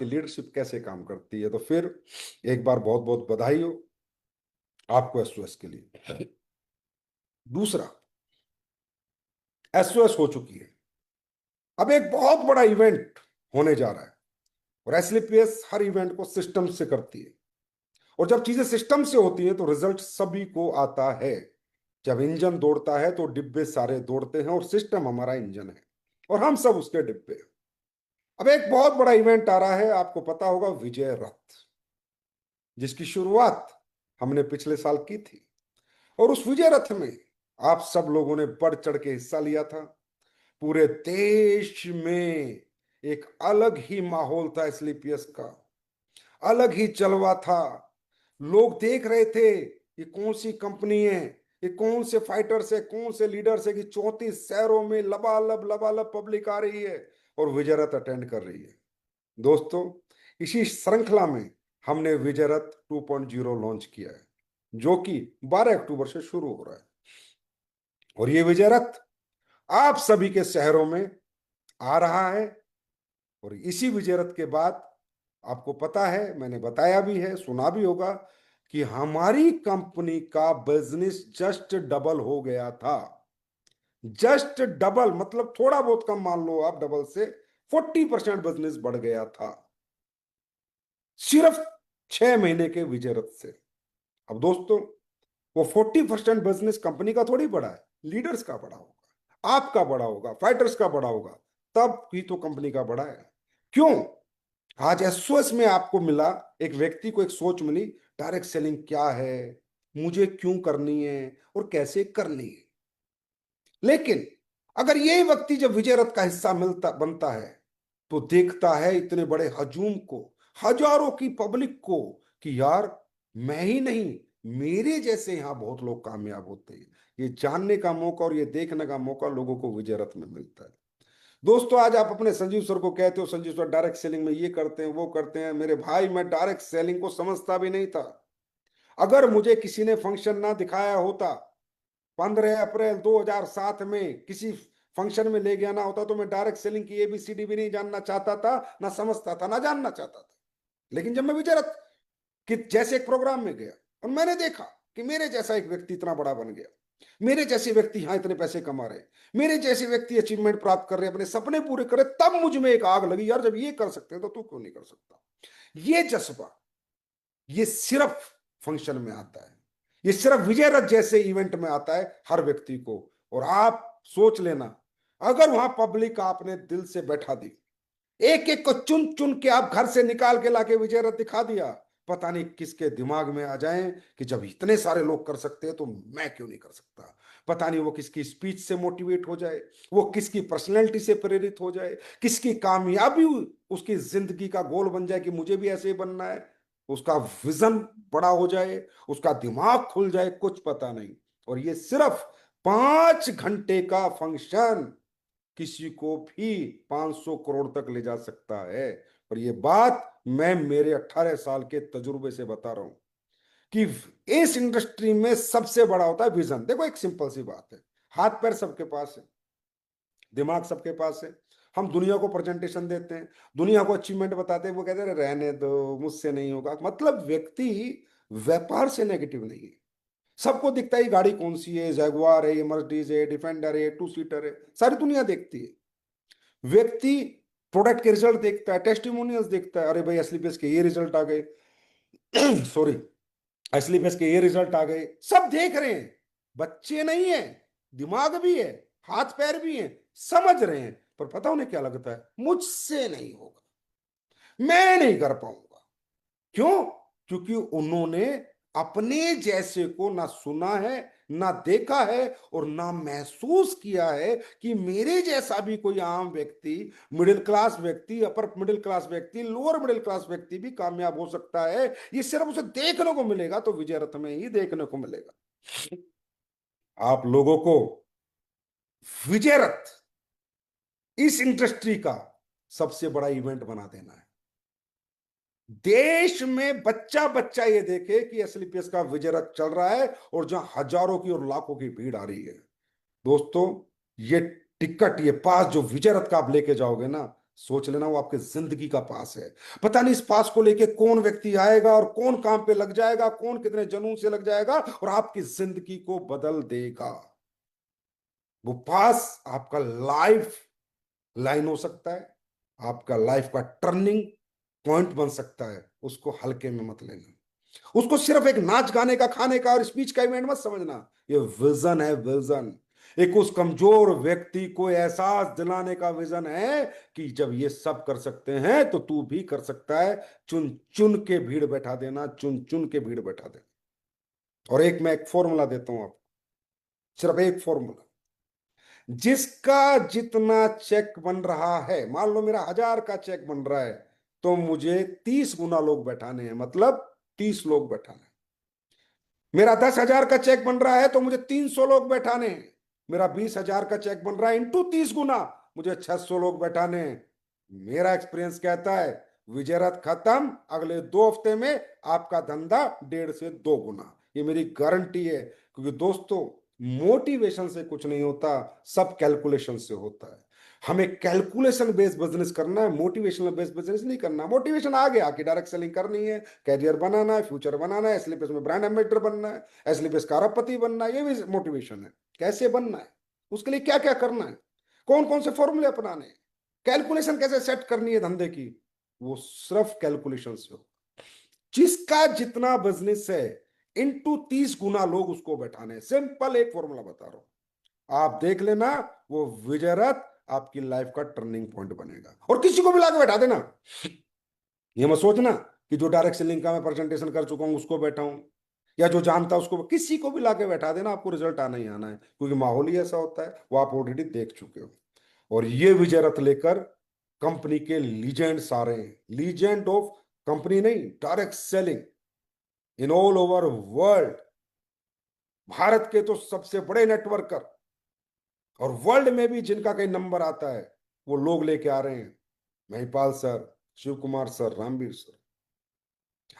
कि लीडरशिप कैसे काम करती है। तो फिर एक बार बहुत बहुत बधाई हो आपको एसओएस के लिए। दूसरा, एसओएस हो चुकी है, अब एक बहुत बड़ा इवेंट होने जा रहा है और एसलीपीएस हर इवेंट को सिस्टम से करती है। और जब चीजें सिस्टम से होती हैं तो रिजल्ट सभी को आता है। जब इंजन दौड़ता है तो डिब्बे सारे दौड़ते हैं और सिस्टम हमारा इंजन है और हम सब उसके डिब्बे हैं। अब एक बहुत बड़ा इवेंट आ रहा है, आपको पता होगा, विजय रथ, जिसकी शुरुआत हमने पिछले साल की थी। और उस विजय रथ में आप सब लोगों ने बढ़ चढ़ के हिस्सा लिया था। पूरे देश में एक अलग ही माहौल था एसलीपीएस का, अलग ही जलवा था। लोग देख रहे थे ये कौन सी कंपनी है, ये कौन से फाइटर्स है, कौन से लीडर्स है कि 34 शहरों में लबालब लबालब पब्लिक आ रही है और विजय रथ अटेंड कर रही है। दोस्तों, इसी श्रृंखला में हमने विजय रथ 2.0 लॉन्च किया है, जो कि 12 अक्टूबर से शुरू हो रहा है। और ये विजय रथ आप सभी के शहरों में आ रहा है। और इसी विजय रथ के बाद आपको पता है, मैंने बताया भी है, सुना भी होगा कि हमारी कंपनी का बिजनेस जस्ट डबल हो गया था। जस्ट डबल मतलब थोड़ा बहुत कम मान लो आप, डबल से 40% बिजनेस बढ़ गया था सिर्फ 6 महीने के विजय रथ से। अब दोस्तों, वो 40% बिजनेस कंपनी का थोड़ी बड़ा है, लीडर्स का बड़ा होगा, आपका बड़ा होगा, फाइटर्स का बड़ा होगा, तब ही तो कंपनी का बड़ा है। क्यों? आज एसओएस में आपको मिला, एक व्यक्ति को एक सोच मिली, डायरेक्ट सेलिंग क्या है, मुझे क्यों करनी है और कैसे करनी है। लेकिन अगर यही व्यक्ति जब विजय रथ का हिस्सा मिलता बनता है तो देखता है इतने बड़े हजूम को, हजारों की पब्लिक को, कि यार मैं ही नहीं, मेरे जैसे यहां बहुत लोग कामयाब होते हैं। ये जानने का मौका और ये देखने का मौका लोगों को विजय रथ में मिलता है। दोस्तों, आज आप अपने संजीव सर को कहते हो, संजीव सर डायरेक्ट सेलिंग में ये करते हैं वो करते हैं। मेरे भाई, मैं डायरेक्ट सेलिंग को समझता भी नहीं था। अगर मुझे किसी ने फंक्शन ना दिखाया होता, 15 अप्रैल 2007 में किसी फंक्शन में ले गया ना होता, तो मैं डायरेक्ट सेलिंग की एबीसीडी भी नहीं जानना चाहता था, ना समझता था, ना जानना चाहता था। लेकिन जब मैं विजय रथ कि जैसे एक प्रोग्राम में गया और मैंने देखा कि मेरे जैसा एक व्यक्ति इतना बड़ा बन गया, मेरे जैसे व्यक्ति यहां इतने पैसे कमा रहे, मेरे जैसे व्यक्ति अचीवमेंट प्राप्त कर रहे, अपने सपने पूरे कर रहे, तब मुझ में एक आग लगी, यार जब ये कर सकते हैं तो तू क्यों नहीं कर सकता। ये जज्बा, ये सिर्फ फंक्शन में आता है, ये सिर्फ विजय रथ जैसे इवेंट में आता है हर व्यक्ति को। और आप सोच लेना, अगर वहां पब्लिक आपने दिल से बैठा दी, एक एक को चुन चुन के आप घर से निकाल के लाके विजय रथ दिखा दिया, पता नहीं किसके दिमाग में आ जाए कि जब इतने सारे लोग कर सकते हैं तो मैं क्यों नहीं कर सकता। पता नहीं वो किसकी स्पीच से मोटिवेट हो जाए, वो किसकी पर्सनैलिटी से प्रेरित हो जाए, किसकी कामयाबी उसकी जिंदगी का गोल बन जाए कि मुझे भी ऐसे ही बनना है, उसका विजन बड़ा हो जाए, उसका दिमाग खुल जाए, कुछ पता नहीं। और ये सिर्फ 5 घंटे का फंक्शन किसी को भी 500 करोड़ तक ले जा सकता है। और ये बात मैं मेरे 18 साल के तजुर्बे से बता रहा हूं कि इस इंडस्ट्री में सबसे बड़ा होता है विजन। देखो, एक सिंपल सी बात है, हाथ पैर सबके पास है, दिमाग सबके पास है, हम दुनिया को प्रेजेंटेशन देते हैं, दुनिया को अचीवमेंट बताते हैं, वो कहते हैं रहने दो, मुझसे नहीं होगा। मतलब व्यक्ति व्यापार से नेगेटिव नहीं है। सबको दिखता है गाड़ी कौन सी है, जैगुआर है, ये मर्सिडीज है, डिफेंडर है, 2 सीटर है, सारी दुनिया देखती है। व्यक्ति प्रोडक्ट के रिजल्ट देखता है, टेस्टिमोनियल्स देखता है, अरे भाई असली बेस के ये रिजल्ट आ गए, सॉरी, असली बेस के ये रिजल्ट आ गए, सब देख रहे हैं। बच्चे नहीं है, दिमाग भी है, हाथ पैर भी है, समझ रहे हैं, पर पता उन्हें क्या लगता है, मुझसे नहीं होगा, मैं नहीं कर पाऊंगा। क्यों? क्योंकि उन्होंने अपने जैसे को ना सुना है, ना देखा है और ना महसूस किया है कि मेरे जैसा भी कोई आम व्यक्ति, मिडिल क्लास व्यक्ति, अपर मिडिल क्लास व्यक्ति, लोअर मिडिल क्लास व्यक्ति भी कामयाब हो सकता है। ये सिर्फ उसे देखने को मिलेगा तो विजय रथ में ही देखने को मिलेगा। आप लोगों को विजय रथ इस इंडस्ट्री का सबसे बड़ा इवेंट बना देना है। देश में बच्चा बच्चा ये देखे कि एसलीपीएस का विजय रथ चल रहा है और जहां हजारों की और लाखों की भीड़ आ रही है। दोस्तों, ये टिकट, ये पास जो विजय रथ का आप लेके जाओगे ना, सोच लेना वो आपके जिंदगी का पास है। पता नहीं इस पास को लेके कौन व्यक्ति आएगा और कौन काम पे लग जाएगा, कौन कितने जुनून से लग जाएगा और आपकी जिंदगी को बदल देगा। वो पास आपका लाइफ लाइन हो सकता है, आपका लाइफ का टर्निंग पॉइंट बन सकता है। उसको हल्के में मत लेना, उसको सिर्फ एक नाच गाने का, खाने का और स्पीच का इवेंट मत समझना। ये विजन है, विजन। एक उस कमजोर व्यक्ति को एहसास दिलाने का विजन है कि जब ये सब कर सकते हैं तो तू भी कर सकता है। चुन चुन के भीड़ बैठा देना, चुन चुन के भीड़ बैठा देना। और एक मैं एक फॉर्मूला देता हूं आपको, सिर्फ एक फॉर्मूला। जिसका जितना चेक बन रहा है, मान लो मेरा 1000 का चेक बन रहा है, तो मुझे 30 गुना लोग बैठाने हैं, मतलब 30 लोग बैठाने हैं। मेरा 10,000 का चेक बन रहा है तो मुझे 300 लोग बैठाने हैं। मेरा 20,000 का चेक बन रहा है इंटू 30 गुना, मुझे 600 लोग बैठाने हैं। मेरा एक्सपीरियंस कहता है विजयरथ खत्म, अगले 2 हफ्ते में आपका धंधा 1.5 से 2 गुना। ये मेरी गारंटी है, क्योंकि दोस्तों मोटिवेशन से कुछ नहीं होता, सब कैलकुलेशन से होता है। हमें कैलकुलेशन बेस्ड बिजनेस करना है, मोटिवेशनल बेस्ड बिजनेस नहीं करना। मोटिवेशन आ गया कि डायरेक्ट सेलिंग करनी है, कैरियर बनाना है, फ्यूचर बनाना है, एसलीपेस में ब्रांड एम्बेसडर बनना है, एसलीपेस का अरबपति बनना है, ये भी मोटिवेशन है। कैसे बनना है, उसके लिए क्या क्या करना है, कौन कौन से फॉर्मूले अपनाने हैं, कैलकुलेशन कैसे सेट करनी है धंधे की, वो सिर्फ कैलकुलेशन से हो। जिसका जितना बिजनेस है इंटू 30 गुना लोग उसको बैठाने हैं। सिंपल एक फॉर्मूला बता रहा हूं, आप देख लेना। वो विजयरथ आपकी लाइफ का टर्निंग पॉइंट बनेगा। और किसी को भी लाके बैठा देना, ये मत सोचना कि जो डायरेक्ट सेलिंग का मैं प्रेजेंटेशन कर चुका हूं उसको बैठाऊं, या जो जानता उसको, किसी को भी लाके बैठा देना, आपको रिजल्ट आना ही आना है, क्योंकि माहौल ही ऐसा होता है, वो आप ऑलरेडी देख चुके हो। और ये विजय रथ लेकर कंपनी के लीजेंड्स आ रहे हैं, लीजेंड ऑफ कंपनी नहीं, direct selling in all over world. Bharat के तो सबसे बड़े नेटवर्कर और वर्ल्ड में भी जिनका कहीं नंबर आता है, वो लोग लेके आ रहे हैं। Mahipal sir, Shiv Kumar sir, Ramvir sir.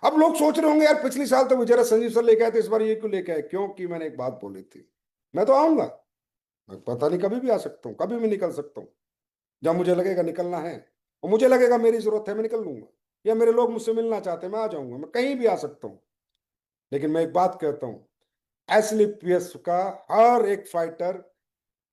अब लोग सोच रहे होंगे यार पिछले साल तो विजय संजीव सर लेके आए थे, इस बार ये क्यों लेके आए? क्योंकि मैंने एक बात बोली थी, मैं तो आऊंगा, मैं पता नहीं कभी भी आ सकता हूँ, कभी भी निकल सकता हूँ। जब मुझे लगेगा निकलना है और मुझे लगेगा मेरी जरूरत है, मैं निकल लूंगा। या मेरे लोग मुझसे मिलना चाहते हैं, मैं आ जाऊंगा, मैं कहीं भी आ सकता हूँ। लेकिन मैं एक बात कहता हूँ, एसलीपीएस का हर एक फाइटर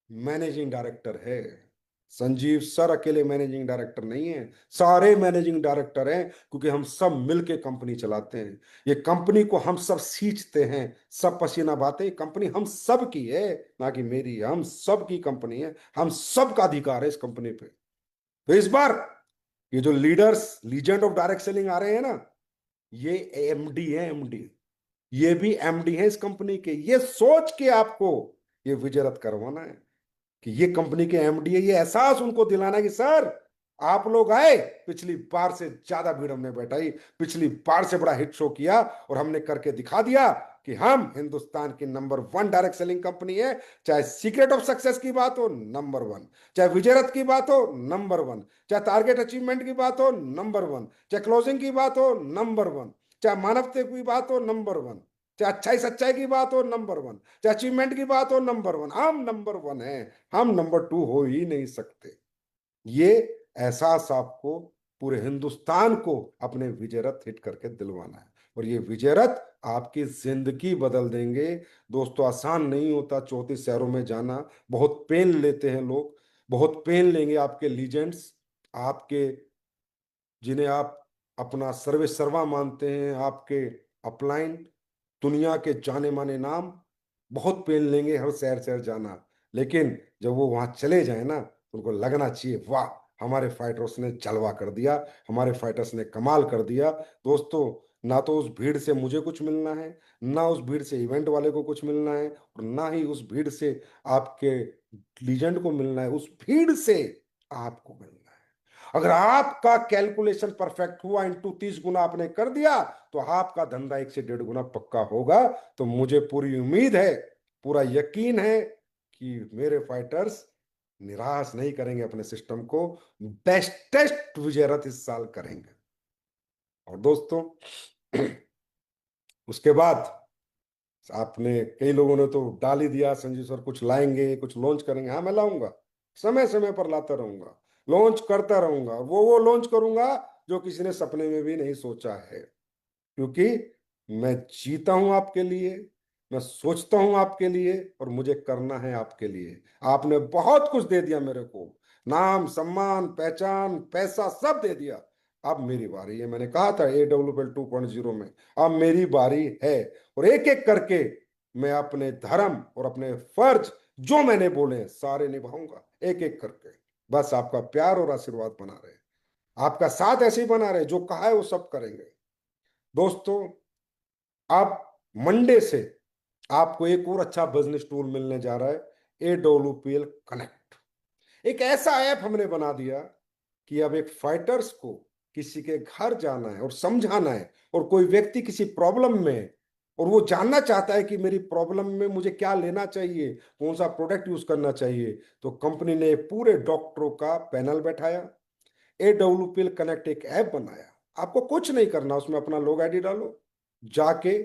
मैनेजिंग डायरेक्टर है। संजीव सर अकेले मैनेजिंग डायरेक्टर नहीं है, सारे मैनेजिंग डायरेक्टर हैं, क्योंकि हम सब मिलके कंपनी चलाते हैं। ये कंपनी को हम सब सींचते हैं, सब पसीना बहाते। कंपनी हम सब की है, ना कि मेरी, हम सब की कंपनी है, हम सब का अधिकार है इस कंपनी पे। तो इस बार ये जो leaders, legend of direct selling आ रहे हैं ना, ये एमडी है, एमडी। ये भी एमडी है इस कंपनी के। ये सोच के आपको ये विजय रथ करवाना है कि ये कंपनी के एमडी है। ये एहसास उनको दिलाना है कि सर आप लोग आए, पिछली बार से ज्यादा भीड़ हमने बैठाई, पिछली बार से बड़ा हिट शो किया, और हमने करके दिखा दिया कि हम हिंदुस्तान की नंबर 1 डायरेक्ट सेलिंग कंपनी है। चाहे सीक्रेट ऑफ सक्सेस की बात हो, नंबर 1। चाहे विजय रथ की बात हो, नंबर 1। चाहे टारगेट अचीवमेंट की बात हो, नंबर 1। चाहे क्लोजिंग की बात हो, नंबर 1। चाहे मानवता की बात हो, नंबर 1। चाहे अच्छाई सच्चाई की बात हो, नंबर 1। चाहे अचीवमेंट की बात हो, नंबर 1। हम नंबर 1 है, हम नंबर 2 हो ही नहीं सकते। ये एहसास आपको पूरे हिंदुस्तान को अपने विजय रथ हिट करके दिलवाना है, और ये विजय रथ आपकी जिंदगी बदल देंगे। दोस्तों आसान नहीं होता 34 शहरों में जाना, बहुत पेन लेते हैं लोग, बहुत पेन लेंगे आपके लीजेंड्स, आपके जिन्हें आप अपना सर्वे सर्वा मानते हैं, आपके अपलाइन, दुनिया के जाने माने नाम, बहुत पेन लेंगे हर शहर शहर जाना। लेकिन जब वो वहां चले जाए ना, तो उनको लगना चाहिए वाह, हमारे फाइटर्स ने जलवा कर दिया, हमारे फाइटर्स ने कमाल कर दिया। दोस्तों ना तो उस भीड़ से मुझे कुछ मिलना है, ना उस भीड़ से इवेंट वाले को कुछ मिलना है, और ना ही उस भीड़ से आपके लीजेंड को मिलना है, उस भीड़ से आपको मिलना है। अगर आपका कैलकुलेशन परफेक्ट हुआ, इंटू 30 गुना आपने कर दिया, तो आपका धंधा 1 से 1.5 गुना पक्का होगा। तो मुझे पूरी उम्मीद है, पूरा यकीन है कि मेरे फाइटर्स निराश नहीं करेंगे अपने सिस्टम को, बेस्टेस्ट विजय रथ इस साल करेंगे। और दोस्तों उसके बाद आपने, कई लोगों ने तो डाल ही दिया संजीव सर कुछ लाएंगे, कुछ लॉन्च करेंगे। हाँ मैं लाऊंगा, समय समय पर लाता रहूंगा। लॉन्च करता रहूंगा, वो लॉन्च करूंगा जो किसी ने सपने में भी नहीं सोचा है। क्योंकि मैं जीता हूं आपके लिए, मैं सोचता हूं आपके लिए, और मुझे करना है आपके लिए। आपने बहुत कुछ दे दिया मेरे को, नाम सम्मान पहचान पैसा सब दे दिया। अब मेरी बारी है, मैंने कहा था AWL 2.0 में, अब मेरी बारी है। और एक एक करके मैं अपने धर्म और अपने फर्ज जो मैंने बोले सारे निभाऊंगा, एक एक करके। बस आपका प्यार और आशीर्वाद बना रहे, आपका साथ ऐसे ही बना रहे, जो कहा है वो सब करेंगे। दोस्तों, अब मंडे से आपको एक और अच्छा बिजनेस टूल मिलने जा रहा है, AWPL कनेक्ट। एक ऐसा ऐप हमने बना दिया कि अब एक फाइटर्स को किसी के घर जाना है और समझाना है, और कोई व्यक्ति किसी प्रॉब्लम में है और वो जानना चाहता है कि मेरी प्रॉब्लम में मुझे क्या लेना चाहिए, कौन सा प्रोडक्ट यूज करना चाहिए, तो कंपनी ने पूरे डॉक्टरों का पैनल बैठाया, AWPL कनेक्ट एक ऐप बनाया। आपको कुछ नहीं करना, उसमें अपना लोग आईडी डालो, जाके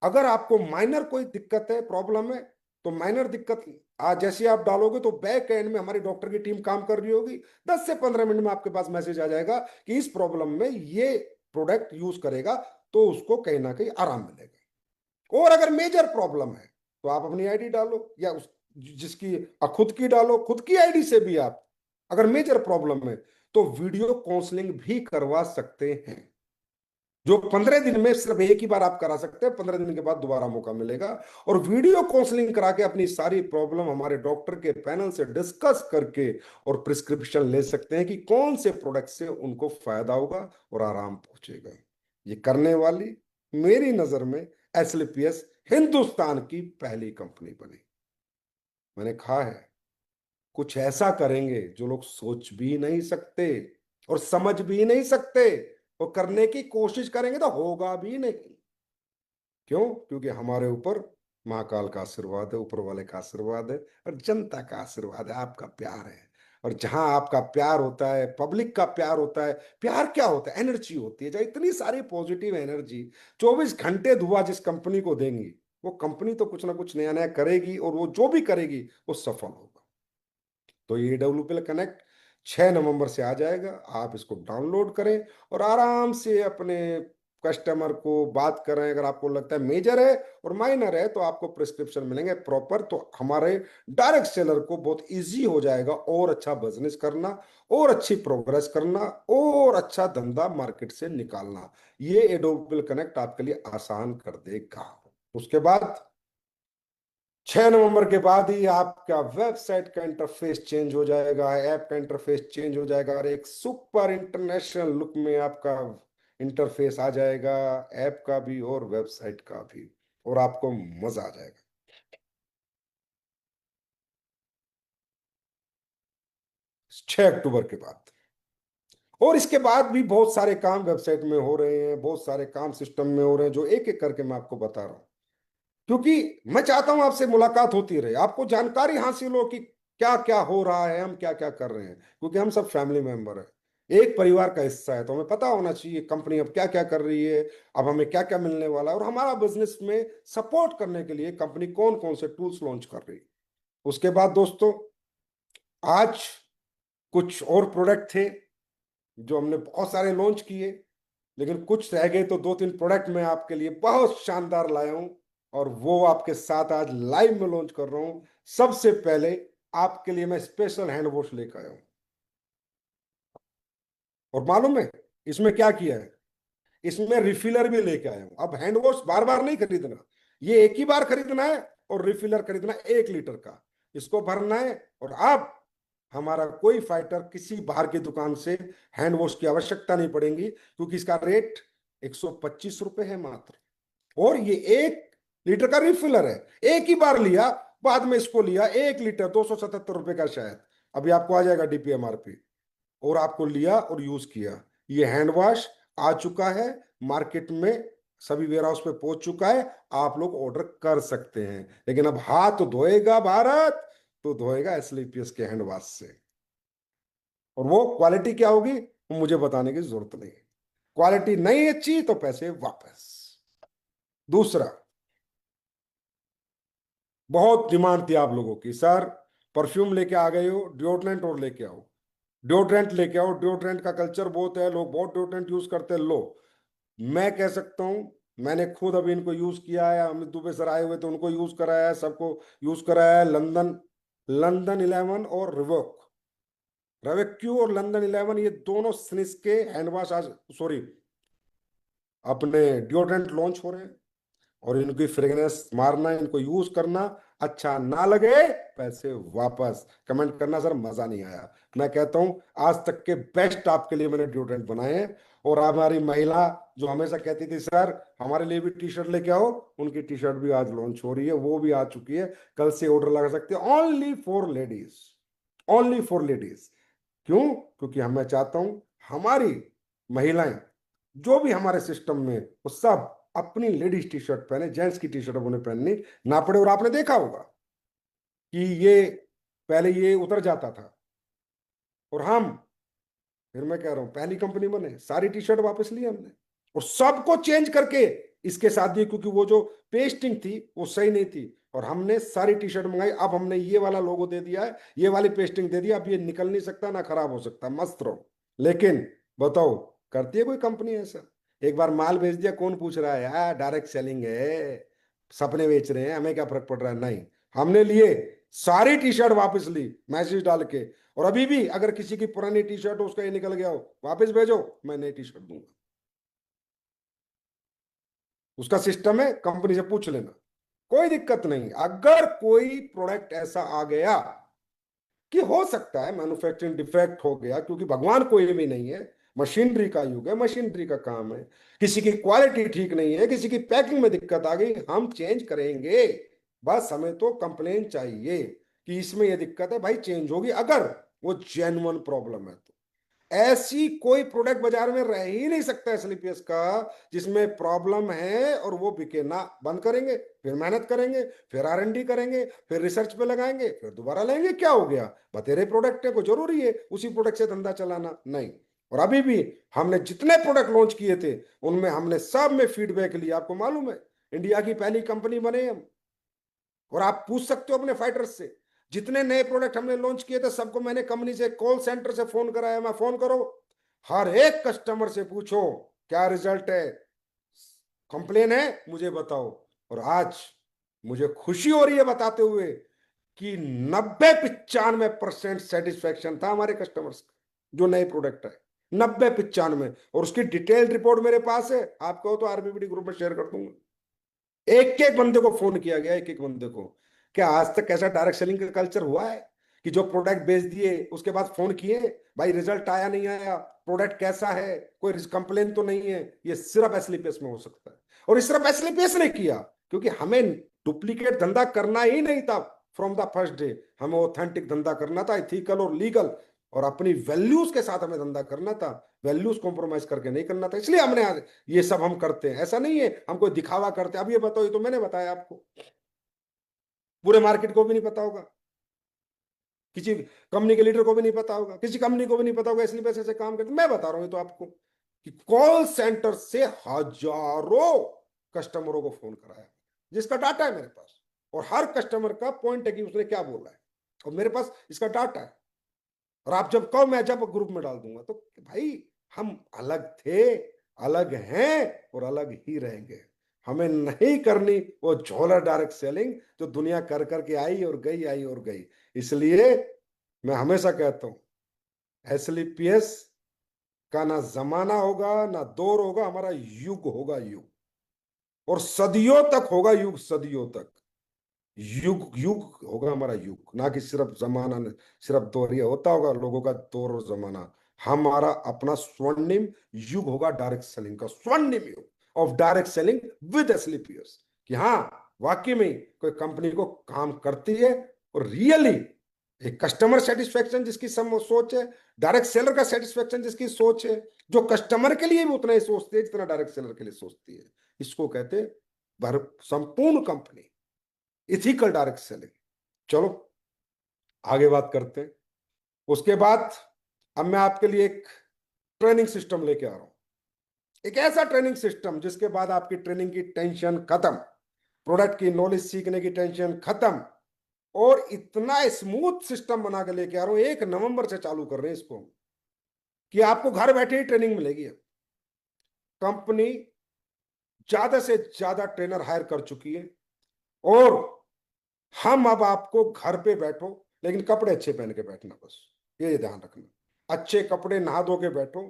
अगर आपको माइनर कोई दिक्कत है प्रॉब्लम है, तो माइनर दिक्कत आज जैसे आप डालोगे तो बैक एंड में हमारी डॉक्टर की टीम काम कर रही होगी, 10 से 15 मिनट में आपके पास मैसेज आ जाएगा कि इस प्रॉब्लम में ये प्रोडक्ट यूज करेगा तो उसको कहीं ना कहीं आराम मिलेगा। और अगर मेजर प्रॉब्लम है तो आप अपनी आईडी डालो, या उस जिसकी खुद की डालो, खुद की आईडी से भी आप अगर मेजर प्रॉब्लम है तो वीडियो काउंसलिंग भी करवा सकते हैं, जो 15 दिन में सिर्फ एक ही बार आप करा सकते हैं, 15 दिन के बाद दोबारा मौका मिलेगा। और वीडियो काउंसलिंग करा के अपनी सारी प्रॉब्लम हमारे डॉक्टर के पैनल से डिस्कस करके और प्रिस्क्रिप्शन ले सकते हैं कि कौन से प्रोडक्ट से उनको फायदा होगा और आराम पहुंचेगा। ये करने वाली मेरी नजर में SLPS हिंदुस्तान की पहली कंपनी बनी। मैंने कहा है कुछ ऐसा करेंगे जो लोग सोच भी नहीं सकते और समझ भी नहीं सकते, और करने की कोशिश करेंगे तो होगा भी नहीं। क्यों? क्योंकि हमारे ऊपर महाकाल का आशीर्वाद है, ऊपर वाले का आशीर्वाद है, और जनता का आशीर्वाद है, आपका प्यार है। और जहां आपका प्यार होता है, पब्लिक का प्यार होता है, प्यार क्या होता है? एनर्जी होती है। जहाँ इतनी सारी पॉजिटिव एनर्जी 24 घंटे धुआं जिस कंपनी को देंगी, वो कंपनी तो कुछ ना कुछ नया नया करेगी, और वो जो भी करेगी वो सफल होगा। तो ये AWPL कनेक्ट 6 नवंबर से आ जाएगा। आप इसको डाउनलोड करें और आराम से अपने कस्टमर को बात करें। अगर आपको लगता है मेजर है और माइनर है तो आपको प्रिस्क्रिप्शन मिलेंगे प्रॉपर, तो हमारे डायरेक्ट सेलर को बहुत इजी हो जाएगा और अच्छा बिजनेस करना, और अच्छी प्रोग्रेस करना, और अच्छा धंधा मार्केट से निकालना। ये AWPL कनेक्ट आपके लिए आसान कर देगा। उसके बाद 6 नवंबर के बाद ही आपका वेबसाइट का इंटरफेस चेंज हो जाएगा, ऐप का इंटरफेस चेंज हो जाएगा, और एक सुपर इंटरनेशनल लुक में आपका इंटरफेस आ जाएगा, ऐप का भी और वेबसाइट का भी, और आपको मजा आ जाएगा। 6 अक्टूबर के बाद। और इसके बाद भी बहुत सारे काम वेबसाइट में हो रहे हैं, बहुत सारे काम सिस्टम में हो रहे हैं, जो एक एक करके मैं आपको बता रहा हूँ। क्योंकि मैं चाहता हूं आपसे मुलाकात होती रहे, आपको जानकारी हासिल हो कि क्या क्या हो रहा है, हम क्या क्या कर रहे हैं, क्योंकि हम सब फैमिली मेंबर हैं, एक परिवार का हिस्सा है। तो हमें पता होना चाहिए कंपनी अब क्या क्या कर रही है, अब हमें क्या क्या मिलने वाला है, और हमारा बिजनेस में सपोर्ट करने के लिए कंपनी कौन कौन से टूल्स लॉन्च कर रही है। उसके बाद दोस्तों, आज कुछ और प्रोडक्ट थे जो हमने बहुत सारे लॉन्च किए, लेकिन कुछ रह गए, तो 2-3 प्रोडक्ट मैं आपके लिए बहुत शानदार लाया हूं, और वो आपके साथ आज लाइव में लॉन्च कर रहा हूं। सबसे पहले आपके लिए मैं स्पेशल हैंड वॉश लेकर आया हूं, और मालूम है इसमें क्या किया है? इसमें रिफिलर भी लेके आया हूं। अब हैंड वॉश बार बार नहीं खरीदना, ये एक ही बार खरीदना है, और रिफिलर खरीदना 1 लीटर का, इसको भरना है। और अब हमारा कोई फाइटर किसी बाहर की दुकान से हैंड वॉश की आवश्यकता नहीं पड़ेगी, क्योंकि इसका रेट 125 रुपए है मात्र। और ये 1 लीटर का रिफिलर है, एक ही बार लिया, बाद में इसको लिया 1 लीटर 277 रुपए का शायद, अभी आपको आ जाएगा DPMRP, और आपको लिया और यूज किया। ये हैंड वॉश आ चुका है मार्केट में, सभी वेयर हाउस पे पहुंच चुका है, आप लोग ऑर्डर कर सकते हैं। लेकिन अब हाथ धोएगा भारत तो धोएगा SLPS के हैंड वॉश से। और वो क्वालिटी क्या होगी वो मुझे बताने की जरूरत नहीं है, क्वालिटी नहीं अच्छी तो पैसे वापस। दूसरा, बहुत डिमांड थी आप लोगों की, सर परफ्यूम लेके आ गए हो, डिओड्रेंट और लेके आओ, डिओड्रेंट लेके आओ, डिओड्रेंट का कल्चर बहुत है, लोग बहुत डिओड्रेंट यूज करते हैं। लो, मैं कह सकता हूं, मैंने खुद अभी इनको यूज किया है, अमित दुबे सर आए हुए तो उनको यूज कराया है, सबको यूज कराया है। लंदन, लंदन 11 और रिवॉक, रेवेक्यू और लंदन 11, ये दोनों स्निस के हैंड वॉश आज, सॉरी, अपने डिओड्रेंट लॉन्च हो रहे हैं। और इनकी फ्रेग्रेंस मारना, इनको यूज करना, अच्छा ना लगे पैसे वापस, कमेंट करना सर मजा नहीं आया। मैं कहता हूं आज तक के बेस्ट आपके लिए मैंने डिओड्रेंट बनाए हैं। और हमारी महिला जो हमेशा कहती थी सर हमारे लिए भी टी शर्ट लेके आओ, उनकी टी शर्ट भी आज लॉन्च हो रही है, वो भी आ चुकी है, कल से ऑर्डर लगा सकते हैं। Only for ladies, only for ladies. क्यों? क्योंकि हम, मैं चाहता हूं हमारी महिलाएं जो भी हमारे सिस्टम में, वो सब अपनी लेडीज टी शर्ट पहने, जेंट्स की टी शर्ट उन्हें पहननी ना पड़े। और आपने देखा होगा कि ये पहले ये उतर जाता था, और हम, फिर मैं कह रहा हूं पहली कंपनी बने, सारी टी शर्ट वापस ली हमने और सबको चेंज करके इसके साथ दिए, क्योंकि वो जो पेस्टिंग थी वो सही नहीं थी। और हमने सारी टी शर्ट मंगाई, अब हमने ये वाला लोगो दे दिया है, ये वाली पेस्टिंग दे दिया, अब ये निकल नहीं सकता ना खराब हो सकता, मस्त रहो। लेकिन बताओ, करती है कोई कंपनी ऐसा? एक बार माल भेज दिया, कौन पूछ रहा है यार, डायरेक्ट सेलिंग है, सपने बेच रहे हैं, हमें क्या फर्क पड़ रहा है? नहीं, हमने लिए, सारी टी शर्ट वापस ली मैसेज डाल के। और अभी भी अगर किसी की पुरानी टी शर्ट हो, उसका ये निकल गया हो, वापस भेजो, मैं नई टी शर्ट दूंगा। उसका सिस्टम है, कंपनी से पूछ लेना, कोई दिक्कत नहीं। अगर कोई प्रोडक्ट ऐसा आ गया कि हो सकता है मैन्युफैक्चरिंग डिफेक्ट हो गया, क्योंकि भगवान कोई भी नहीं है, मशीनरी का युग है, मशीनरी का काम है, किसी की क्वालिटी ठीक नहीं है, किसी की पैकिंग में दिक्कत आ गई, हम चेंज करेंगे। बस हमें तो कंप्लेन चाहिए कि इसमें ये दिक्कत है, भाई चेंज होगी, अगर वो जेन्युइन प्रॉब्लम है तो। ऐसी कोई प्रोडक्ट बाजार में रह ही नहीं सकता एसलीपीएस का जिसमें प्रॉब्लम है और वो बिके ना। बंद करेंगे, फिर मेहनत करेंगे, फिर R&D करेंगे, फिर रिसर्च पे लगाएंगे, फिर दोबारा लेंगे, क्या हो गया, बतेरे प्रोडक्ट है, को जरूरी है उसी प्रोडक्ट से धंधा चलाना? नहीं। और अभी भी हमने जितने प्रोडक्ट लॉन्च किए थे, उनमें हमने सब में फीडबैक लिया, आपको मालूम है, इंडिया की पहली कंपनी बने हम। और आप पूछ सकते हो अपने फाइटर्स से, जितने नए प्रोडक्ट हमने लॉन्च किए थे, सबको मैंने कंपनी से, कॉल सेंटर से फोन कराया, मैं फोन करो, हर एक कस्टमर से पूछो क्या रिजल्ट है, कंप्लेन है मुझे बताओ। और आज मुझे खुशी हो रही है बताते हुए कि 90-95% सेटिस्फेक्शन था हमारे कस्टमर्स का, जो नए प्रोडक्ट है, 90-95। और उसकी डिटेल्ड रिपोर्ट मेरे पास है, आपको तो आरबीबीडी ग्रुप में शेयर कर दूंगा। एक एक बंदे को फोन किया गया, एक एक बंदे को। क्या आज तक ऐसा डायरेक्ट सेलिंग का कल्चर हुआ है कि जो प्रोडक्ट बेच दिए उसके बाद फोन किए, भाई रिजल्ट आया नहीं आया, प्रोडक्ट कैसा है, कोई कंप्लेन तो नहीं है? ये सिर्फ एसलीपीएस में हो सकता है। और इस सिर्फ एसलीपीएस ने किया, क्योंकि हमें डुप्लीकेट धंधा करना ही नहीं था। फ्रॉम द फर्स्ट डे हमें ऑथेंटिक धंधा करना था, इथिकल और लीगल, और अपनी वैल्यूज के साथ हमें धंधा करना था, वैल्यूज कॉम्प्रोमाइज करके नहीं करना था। इसलिए हमने आज ये सब हम करते हैं, ऐसा नहीं है हम कोई दिखावा करते हैं। अब ये बताओ, ये तो मैंने बताया आपको, पूरे मार्केट को भी नहीं पता होगा, किसी कंपनी के लीडर को भी नहीं पता होगा, किसी कंपनी को भी नहीं पता होगा, इसलिए पैसे से काम करते। मैं बता रहा हूं ये तो आपको कि कॉल सेंटर से हजारों कस्टमरों को फोन कराया, जिसका डाटा है मेरे पास, और हर कस्टमर का पॉइंट है कि उसने क्या बोला है, और मेरे पास इसका डाटा है। और आप जब कहो, मैं जब ग्रुप में डाल दूंगा, तो भाई हम अलग थे, अलग हैं और अलग ही रहेंगे। हमें नहीं करनी वो झोला डायरेक्ट सेलिंग जो दुनिया कर करके आई और गई, आई और गई। इसलिए मैं हमेशा कहता हूं, एसलीपीएस का ना जमाना होगा ना दौर होगा, हमारा युग होगा, युग। और सदियों तक होगा युग, सदियों तक युग, युग होगा हमारा युग, ना कि सिर्फ जमाना, सिर्फ दौर। ये होता होगा लोगों का दौर और जमाना, हमारा अपना स्वर्णिम युग होगा डायरेक्ट सेलिंग का, स्वर्णिम युग ऑफ डायरेक्ट सेलिंग विद एसलीपीएस। कि हाँ, वाकई में कोई कंपनी को काम करती है, और रियली एक कस्टमर सेटिस्फेक्शन जिसकी सब सोच है, डायरेक्ट सेलर का सेटिस्फेक्शन जिसकी सोच है, जो कस्टमर के लिए भी उतना ही सोचती है जितना डायरेक्ट सेलर के लिए सोचती है, इसको कहते हैं संपूर्ण कंपनी इथिकल डायरेक्ट सेलिंग। चलो आगे बात करते हैं। उसके बाद अब मैं आपके लिए एक ट्रेनिंग सिस्टम लेके आ रहा हूं, एक ऐसा ट्रेनिंग सिस्टम जिसके बाद आपकी ट्रेनिंग की टेंशन खत्म, प्रोडक्ट की नॉलेज सीखने की टेंशन खत्म, और इतना स्मूथ सिस्टम बना के लेके आ रहा हूं, 1 नवंबर से चालू कर रहे हैं इसको, कि आपको घर बैठे ही ट्रेनिंग मिलेगी। कंपनी ज्यादा से ज्यादा ट्रेनर हायर कर चुकी है, और हम अब आपको घर पे बैठो, लेकिन कपड़े अच्छे पहन के बैठना, बस ये ध्यान रखना, अच्छे कपड़े नहा धो के बैठो।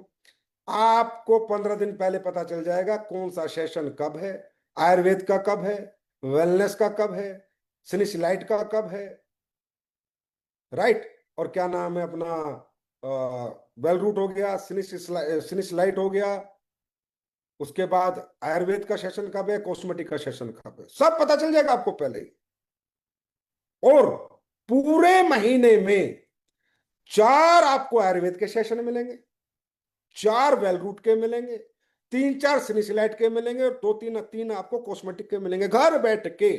आपको 15 दिन पहले पता चल जाएगा कौन सा सेशन कब है, आयुर्वेद का कब है, वेलनेस का कब है, सिनिसलाइट का कब है, राइट, और क्या नाम है अपना, वेल रूट हो गया, सिनिसलाइट हो गया, उसके बाद आयुर्वेद का सेशन कब है, कॉस्मेटिक का सेशन कब है, सब पता चल जाएगा आपको पहले ही। और पूरे महीने में 4 आपको आयुर्वेद के सेशन मिलेंगे, 4 वेल रूट के मिलेंगे, 3-4 सिनिसिलाइट के मिलेंगे, और 2-3 आपको कॉस्मेटिक के मिलेंगे घर बैठ के।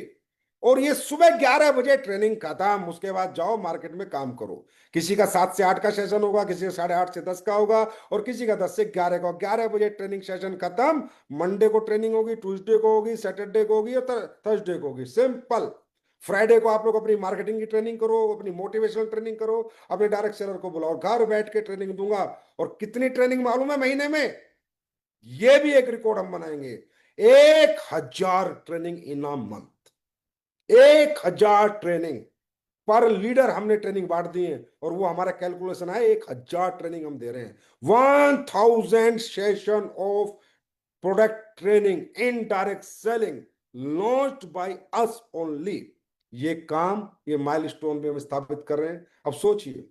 और ये सुबह 11 बजे ट्रेनिंग खत्म, उसके बाद जाओ मार्केट में काम करो। किसी का 7 से 8 का सेशन होगा, किसी का 8:30 से 10 का होगा, और किसी का 10 से 11 का। 11 बजे ट्रेनिंग सेशन खत्म, मंडे को ट्रेनिंग होगी, ट्यूसडे को होगी, सैटरडे को होगी, और थर्सडे को होगी, सिंपल। फ्राइडे को आप लोग अपनी मार्केटिंग की ट्रेनिंग करो, अपनी मोटिवेशनल ट्रेनिंग करो, अपने डायरेक्ट सेलर को बुलाओ, घर बैठ के ट्रेनिंग दूंगा। और कितनी ट्रेनिंग मालूम है महीने में? ये भी एक रिकॉर्ड हम बनाएंगे, 1,000 training in a month. 1,000 training पर लीडर हमने ट्रेनिंग बांट दी है, और वो हमारा कैलकुलेशन है, 1,000 ट्रेनिंग हम दे रहे हैं। 1,000 session of product training in direct selling launched by us only. ये काम, ये माइलस्टोन भी हम स्थापित कर रहे हैं। अब सोचिए,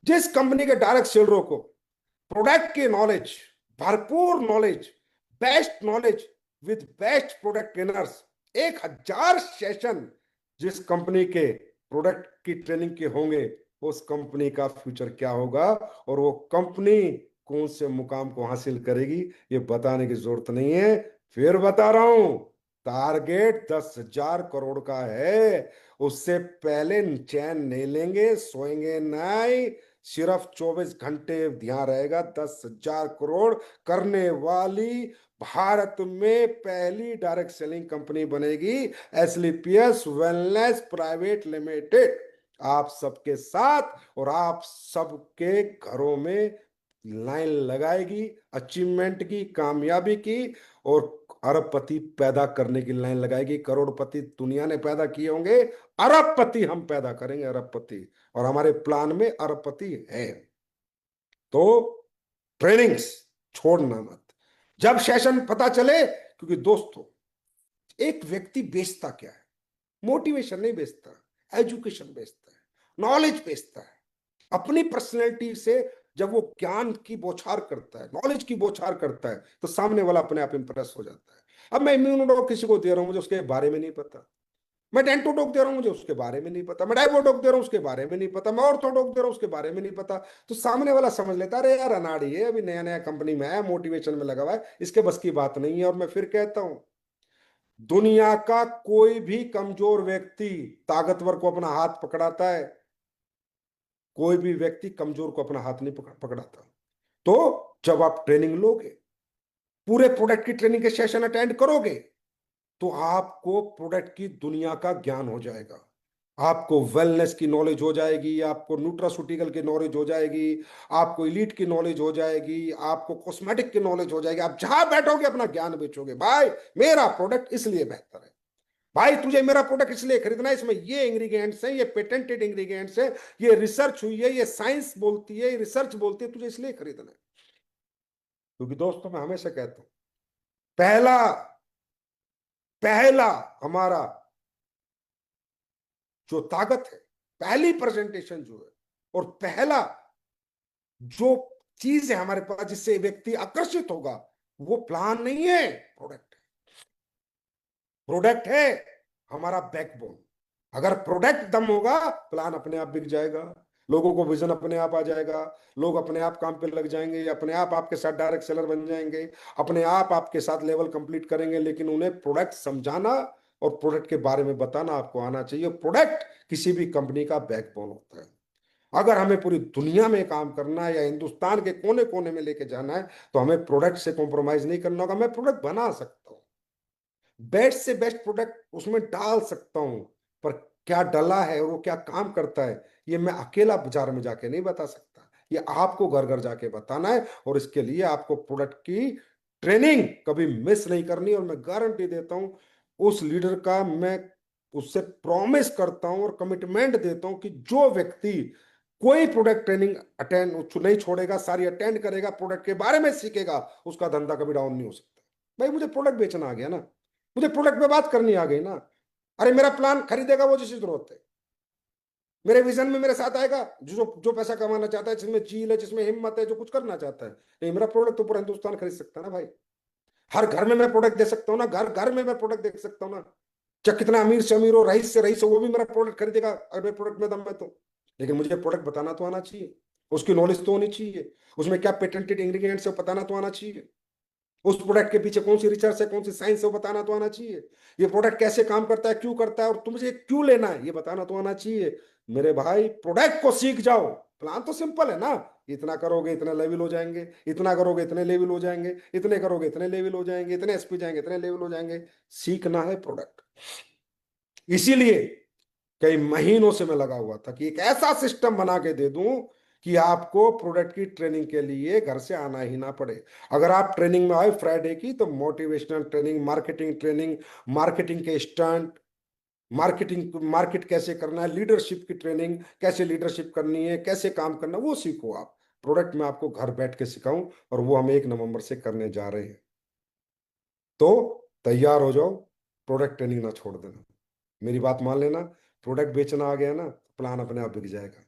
जिस कंपनी के डायरेक्ट सेलरों को प्रोडक्ट की नॉलेज, भरपूर knowledge, best knowledge with best product trainers, 1,000 session जिस कंपनी के प्रोडक्ट की ट्रेनिंग के होंगे, उस कंपनी का फ्यूचर क्या होगा, और वो कंपनी कौन से मुकाम को हासिल करेगी, ये बताने की जरूरत नहीं है। फिर बता रहा हूं, टारगेट 10,000 करोड़ का है। उससे पहले चैन नहीं लेंगे, सोएंगे नहीं, सिर्फ 24 घंटे ध्यान रहेगा। 10,000 करोड़ करने वाली भारत में पहली डायरेक्ट सेलिंग कंपनी बनेगी, एसलीपीएस वेलनेस प्राइवेट लिमिटेड। आप सबके साथ और आप सबके घरों में लाइन लगाएगी अचीवमेंट की, कामयाबी की, और अरबपति पैदा करने की लाइन लगाएगी। करोड़पति दुनिया ने पैदा किए होंगे, अरबपति हम पैदा करेंगे, अरबपति। और हमारे प्लान में अरबपति है। तो ट्रेनिंग्स छोड़ना मत, जब सेशन पता चले। क्योंकि दोस्तों, एक व्यक्ति बेचता क्या है? मोटिवेशन नहीं बेचता, एजुकेशन बेचता है, नॉलेज बेचता है। अपनी पर्सनैलिटी से जब वो ज्ञान की बौछार करता है, नॉलेज की बौछार करता है, तो सामने वाला अपने आप इंप्रेस हो जाता है। अब मैं इम्यूनोडॉक किसी को दे रहा हूं, मुझे उसके बारे में नहीं पता। मैं डेंटोडॉक दे रहा हूं, मुझे उसके बारे में नहीं पता। मैं डाइवोडॉक दे रहा हूं, उसके बारे में नहीं पता। मैं ऑर्थोडॉक दे रहा हूं, उसके बारे में नहीं पता। तो सामने वाला समझ लेता, अरे यार अनाड़ी है, अभी नया नया कंपनी में है, मोटिवेशन में लगा हुआ है, इसके बस की बात नहीं है। और मैं फिर कहता हूं, दुनिया का कोई भी कमजोर व्यक्ति ताकतवर को अपना हाथ पकड़ाता है, कोई भी व्यक्ति कमजोर को अपना हाथ नहीं पकड़ाता। तो जब आप ट्रेनिंग लोगे, पूरे प्रोडक्ट की ट्रेनिंग के सेशन अटेंड करोगे, तो आपको प्रोडक्ट की दुनिया का ज्ञान हो जाएगा। आपको वेलनेस की नॉलेज हो जाएगी, आपको न्यूट्रास्यूटिकल की नॉलेज हो जाएगी, आपको इलीट की नॉलेज हो जाएगी, आपको कॉस्मेटिक की नॉलेज हो जाएगी। आप जहां बैठोगे अपना ज्ञान बेचोगे, भाई मेरा प्रोडक्ट इसलिए बेहतर है, भाई तुझे मेरा प्रोडक्ट इसलिए खरीदना है, इसमें ये इंग्रेडिएंट्स हैं, ये पेटेंटेड इंग्रेडिएंट्स हैं, ये रिसर्च हुई है, ये साइंस बोलती है, ये रिसर्च बोलती है, तुझे इसलिए खरीदना है। क्योंकि दोस्तों, मैं हमेशा कहता हूं, पहला पहला हमारा जो ताकत है, पहली प्रेजेंटेशन जो है, और पहला जो चीज है हमारे पास जिससे व्यक्ति आकर्षित होगा, वो प्लान नहीं है, प्रोडक्ट है। प्रोडक्ट है हमारा बैकबोन। अगर प्रोडक्ट दम होगा, प्लान अपने आप बिक जाएगा, लोगों को विजन अपने आप आ जाएगा, लोग अपने आप काम पे लग जाएंगे, अपने आप आपके साथ डायरेक्ट सेलर बन जाएंगे, अपने आप आपके साथ लेवल कंप्लीट करेंगे। लेकिन उन्हें प्रोडक्ट समझाना और प्रोडक्ट के बारे में बताना आपको आना चाहिए। प्रोडक्ट किसी भी कंपनी का बैकबोन होता है। अगर हमें पूरी दुनिया में काम करना है या हिंदुस्तान के कोने कोने में लेके जाना है, तो हमें प्रोडक्ट से कॉम्प्रोमाइज नहीं करना होगा। मैं प्रोडक्ट बना सकता हूँ, बेस्ट से बेस्ट प्रोडक्ट उसमें डाल सकता हूं, पर क्या डला है और वो क्या काम करता है, ये मैं अकेला बाजार में जाके नहीं बता सकता। ये आपको घर घर जाके बताना है, और इसके लिए आपको प्रोडक्ट की ट्रेनिंग कभी मिस नहीं करनी। और मैं गारंटी देता हूं, उस लीडर का मैं उससे प्रॉमिस करता हूं और कमिटमेंट देता हूं कि जो व्यक्ति कोई प्रोडक्ट ट्रेनिंग अटेंड नहीं छोड़ेगा, सारी अटेंड करेगा, प्रोडक्ट के बारे में सीखेगा, उसका धंधा कभी डाउन नहीं हो सकता। भाई मुझे प्रोडक्ट बेचना आ गया ना, मुझे प्रोडक्ट पे बात करनी आ गई ना। अरे मेरा प्लान खरीदेगा वो जिसकी जरूरत है, मेरे विजन में मेरे साथ आएगा जो जो पैसा कमाना चाहता है, जिसमें चील है, जिसमें हिम्मत है, जो कुछ करना चाहता है। नहीं, मेरा प्रोडक्ट तो पूरा हिंदुस्तान खरीद सकता है ना भाई। हर घर में मैं प्रोडक्ट दे सकता हूँ ना, घर घर में मैं प्रोडक्ट दे सकता हूँ ना। चाहे कितना अमीर से अमीर हो, रईस से रईस हो, वो भी मेरा प्रोडक्ट खरीदेगा अगर मेरे प्रोडक्ट में दम है तो। लेकिन मुझे प्रोडक्ट बताना तो आना चाहिए, उसकी नॉलेज तो होनी चाहिए, उसमें क्या पेटेंटेड इंग्रेडिएंट्स है वो बताना तो आना चाहिए, उस प्रोडक्ट के पीछे कौन सी रिसर्च है, कौन सी साइंस है वो बताना तो आना चाहिए, ये प्रोडक्ट कैसे काम करता है, क्यों करता है, और तुझे क्यों लेना है ये बताना तो आना चाहिए। मेरे भाई प्रोडक्ट को सीख जाओ। प्लान तो सिंपल है ना, इतना करोगे इतने लेवल हो जाएंगे, इतना करोगे इतने लेवल हो जाएंगे, इतने करोगे इतने लेवल हो जाएंगे, इतने एसपी जाएंगे इतने लेवल हो जाएंगे। सीखना है प्रोडक्ट। इसीलिए कई महीनों से मैं लगा हुआ था कि एक ऐसा सिस्टम बना के दे दूं कि आपको प्रोडक्ट की ट्रेनिंग के लिए घर से आना ही ना पड़े। अगर आप ट्रेनिंग में आए फ्राइडे की, तो मोटिवेशनल ट्रेनिंग, मार्केटिंग के स्टंट, मार्केट कैसे करना है, लीडरशिप की ट्रेनिंग, कैसे लीडरशिप करनी है, कैसे काम करना है, वो सीखो आप। प्रोडक्ट में आपको घर बैठ के सिखाऊं, और वो हम 1 नवंबर से करने जा रहे हैं। तो तैयार हो जाओ, प्रोडक्ट ट्रेनिंग ना छोड़ देना। मेरी बात मान लेना, प्रोडक्ट बेचना आ गया ना, प्लान अपने आप बिक जाएगा,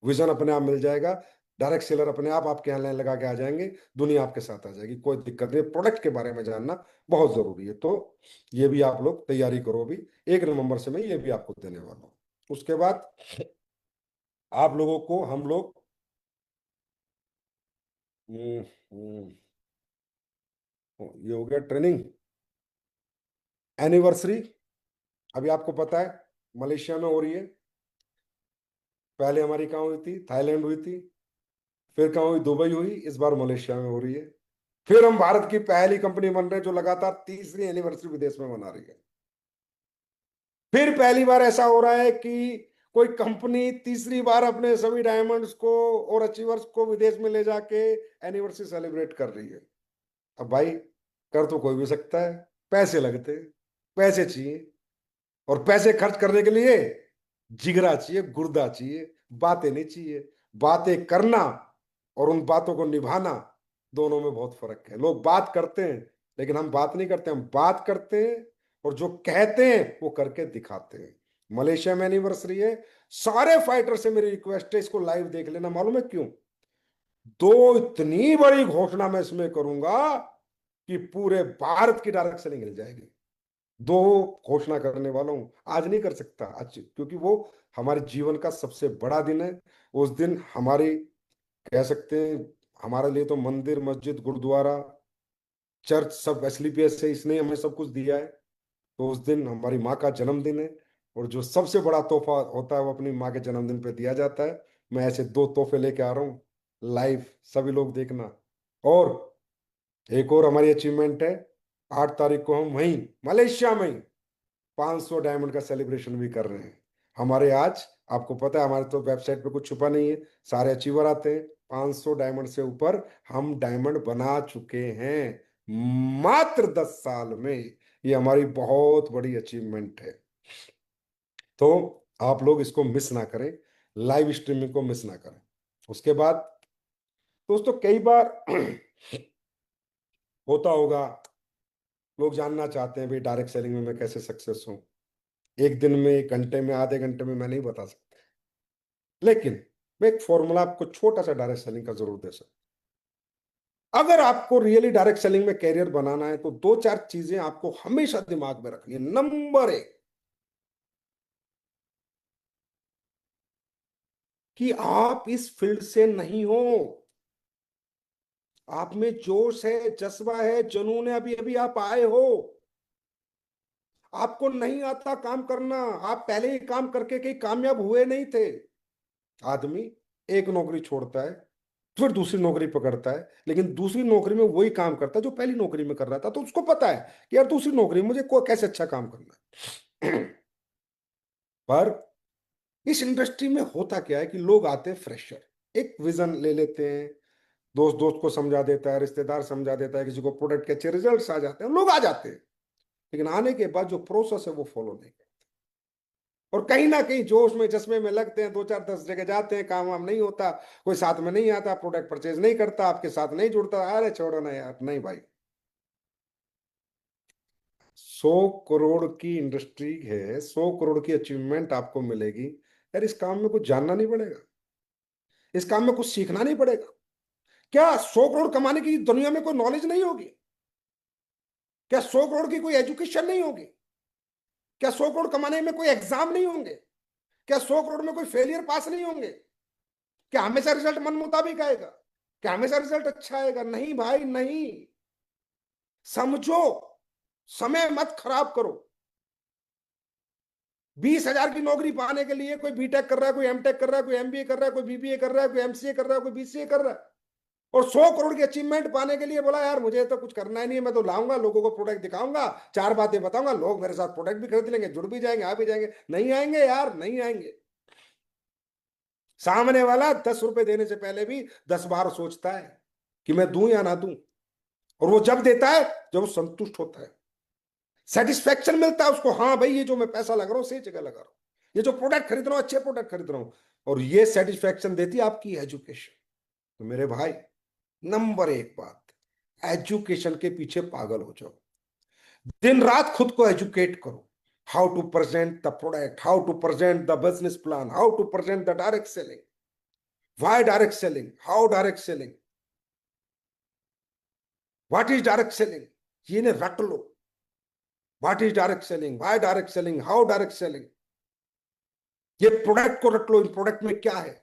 विजन अपने आप मिल जाएगा, डायरेक्ट सेलर अपने आप आपके यहाँ लाइन लगा के आ जाएंगे, दुनिया आपके साथ आ जाएगी, कोई दिक्कत नहीं। प्रोडक्ट के बारे में जानना बहुत जरूरी है। तो ये भी आप लोग तैयारी करो अभी, 1 नवंबर से मैं ये भी आपको देने वाला हूँ। उसके बाद आप लोगों को हम लोग हम्म, हम्म, ये हो गया ट्रेनिंग। एनिवर्सरी अभी आपको पता है मलेशिया में हो रही है। पहले हमारी कहाँ हुई थी, थाईलैंड हुई थी, फिर कहाँ हुई, दुबई हुई, इस बार मलेशिया में हो रही है। फिर हम भारत की पहली कंपनी बन रहे हैं जो लगातार तीसरी एनिवर्सरी विदेश में मना रही है। फिर पहली बार ऐसा हो रहा है कि कोई कंपनी तीसरी बार अपने सभी डायमंड्स को और अचीवर्स को विदेश में ले जाके एनिवर्सरी सेलिब्रेट कर रही है। अब भाई कर तो कोई भी सकता है, पैसे लगते हैं, पैसे चाहिए, और पैसे खर्च करने के लिए जिगरा चाहिए, गुर्दा चाहिए, बातें नहीं चाहिए। बातें करना और उन बातों को निभाना, दोनों में बहुत फर्क है। लोग बात करते हैं लेकिन हम बात नहीं करते, हम बात करते हैं और जो कहते हैं वो करके दिखाते हैं। मलेशिया में एनिवर्सरी है, सारे फाइटर से मेरी रिक्वेस्ट है इसको लाइव देख लेना। मालूम है क्यों? दो इतनी बड़ी घोषणा मैं इसमें करूंगा कि पूरे भारत की डायरेक्ट सेलिंग हिल जाएगी। दो घोषणा करने वाला हूं, आज नहीं कर सकता आज, क्योंकि वो हमारे जीवन का सबसे बड़ा दिन है। उस दिन हमारी, कह सकते हैं, हमारे लिए तो मंदिर मस्जिद गुरुद्वारा चर्च सब एसलीपीएस से इसने हमें सब कुछ दिया है। तो उस दिन हमारी माँ का जन्मदिन है, और जो सबसे बड़ा तोहफा होता है वो अपनी माँ के जन्मदिन पे दिया जाता है। मैं ऐसे 2 तोहफे लेके आ रहा हूँ लाइव, सभी लोग देखना। और एक और हमारी अचीवमेंट है, 8 तारीख को हम वहीं मलेशिया में 500 डायमंड का सेलिब्रेशन भी कर रहे हैं। हमारे आज, आपको पता है हमारे तो वेबसाइट पे कुछ छुपा नहीं है, सारे अचीवर आते हैं। 500 डायमंड से ऊपर हम डायमंड बना चुके हैं मात्र 10 साल में। ये हमारी बहुत बड़ी अचीवमेंट है। तो आप लोग इसको मिस ना करें, लाइव स्ट्रीमिंग को मिस ना करें। उसके बाद दोस्तों कई बार होता होगा, लोग जानना चाहते हैं भाई डायरेक्ट सेलिंग में मैं कैसे सक्सेस हूं। एक दिन में, 1 घंटे में, आधे घंटे में मैं नहीं बता सकता, लेकिन मैं एक फॉर्मूला आपको छोटा सा डायरेक्ट सेलिंग का जरूर दे सकता। अगर आपको रियली डायरेक्ट सेलिंग में कैरियर बनाना है तो 2-4 चीजें आपको हमेशा दिमाग में रखनी है। नंबर 1, कि आप इस फील्ड से नहीं हो, आप में जोश है, जज्बा है, जुनून है, अभी अभी आप आए हो, आपको नहीं आता काम करना, आप पहले ही काम करके कहीं कामयाब हुए नहीं थे। आदमी एक नौकरी छोड़ता है, फिर दूसरी नौकरी पकड़ता है, लेकिन दूसरी नौकरी में वही काम करता है जो पहली नौकरी में कर रहा था। तो उसको पता है कि यार दूसरी नौकरी में मुझे को कैसे अच्छा काम करना है। पर इस इंडस्ट्री में होता क्या है कि लोग आते हैं फ्रेशर, एक विजन ले लेते हैं, दोस्त दोस्त को समझा देता है, रिश्तेदार समझा देता है, किसी को प्रोडक्ट के अच्छे रिजल्ट्स आ जाते हैं, लोग आ जाते हैं, लेकिन आने के बाद जो प्रोसेस है वो फॉलो नहीं करते, और कहीं ना कहीं जोश में चश्मे में लगते हैं, 2 4 10 जगह जाते हैं, काम वाम नहीं होता, कोई साथ में नहीं आता, प्रोडक्ट परचेज नहीं करता, आपके साथ नहीं जुड़ता, अरे छोड़ो ना यार, नहीं भाई। 100 करोड़ की इंडस्ट्री है, 100 करोड़ की अचीवमेंट आपको मिलेगी, यार इस काम में कुछ जानना नहीं पड़ेगा, इस काम में कुछ सीखना नहीं पड़ेगा? क्या 100 करोड़ कमाने की दुनिया में कोई नॉलेज नहीं होगी? क्या 100 करोड़ की कोई एजुकेशन नहीं होगी? क्या 100 करोड़ कमाने में कोई एग्जाम नहीं होंगे? क्या 100 करोड़ में कोई फेलियर पास नहीं होंगे? क्या हमेशा रिजल्ट मन मुताबिक आएगा? क्या हमेशा रिजल्ट अच्छा आएगा? नहीं भाई नहीं। समझो, समय मत खराब करो। 20,000 की नौकरी पाने के लिए कोई बीटेक कर रहा है, कोई एमटेक कर रहा है, कोई एमबीए कर रहा है, कोई बीबीए कर रहा है, कोई एमसीए कर रहा है, कोई बीसीए कर रहा है, और 100 करोड़ की अचीवमेंट पाने के लिए बोला यार मुझे तो कुछ करना ही नहीं है, मैं तो लाऊंगा, लोगों को प्रोडक्ट दिखाऊंगा, 4 बातें बताऊंगा, लोग मेरे साथ प्रोडक्ट भी खरीद लेंगे, जुड़ भी जाएंगे, आ भी जाएंगे। नहीं आएंगे यार, नहीं आएंगे। सामने वाला 10 रुपए देने से पहले भी 10 बार सोचता है कि मैं दूं या ना दूं, और वो जब देता है जब वो संतुष्ट होता है, सेटिस्फेक्शन मिलता है उसको, हाँ भाई ये जो मैं पैसा लगा रहा हूं सही जगह लगा रहा हूं, ये जो प्रोडक्ट खरीद रहा हूं अच्छे प्रोडक्ट खरीद रहा हूं, और ये सेटिस्फेक्शन देती है आपकी एजुकेशन। तो मेरे भाई, नंबर एक बात, एजुकेशन के पीछे पागल हो जाओ, दिन रात खुद को एजुकेट करो। How to present the product, how to present the business plan, how to present the direct selling, why direct selling, how direct selling, what is direct selling, ये ने रट लो। What is direct selling, why direct selling, how direct selling, ये product को रट लो, इन product में क्या है,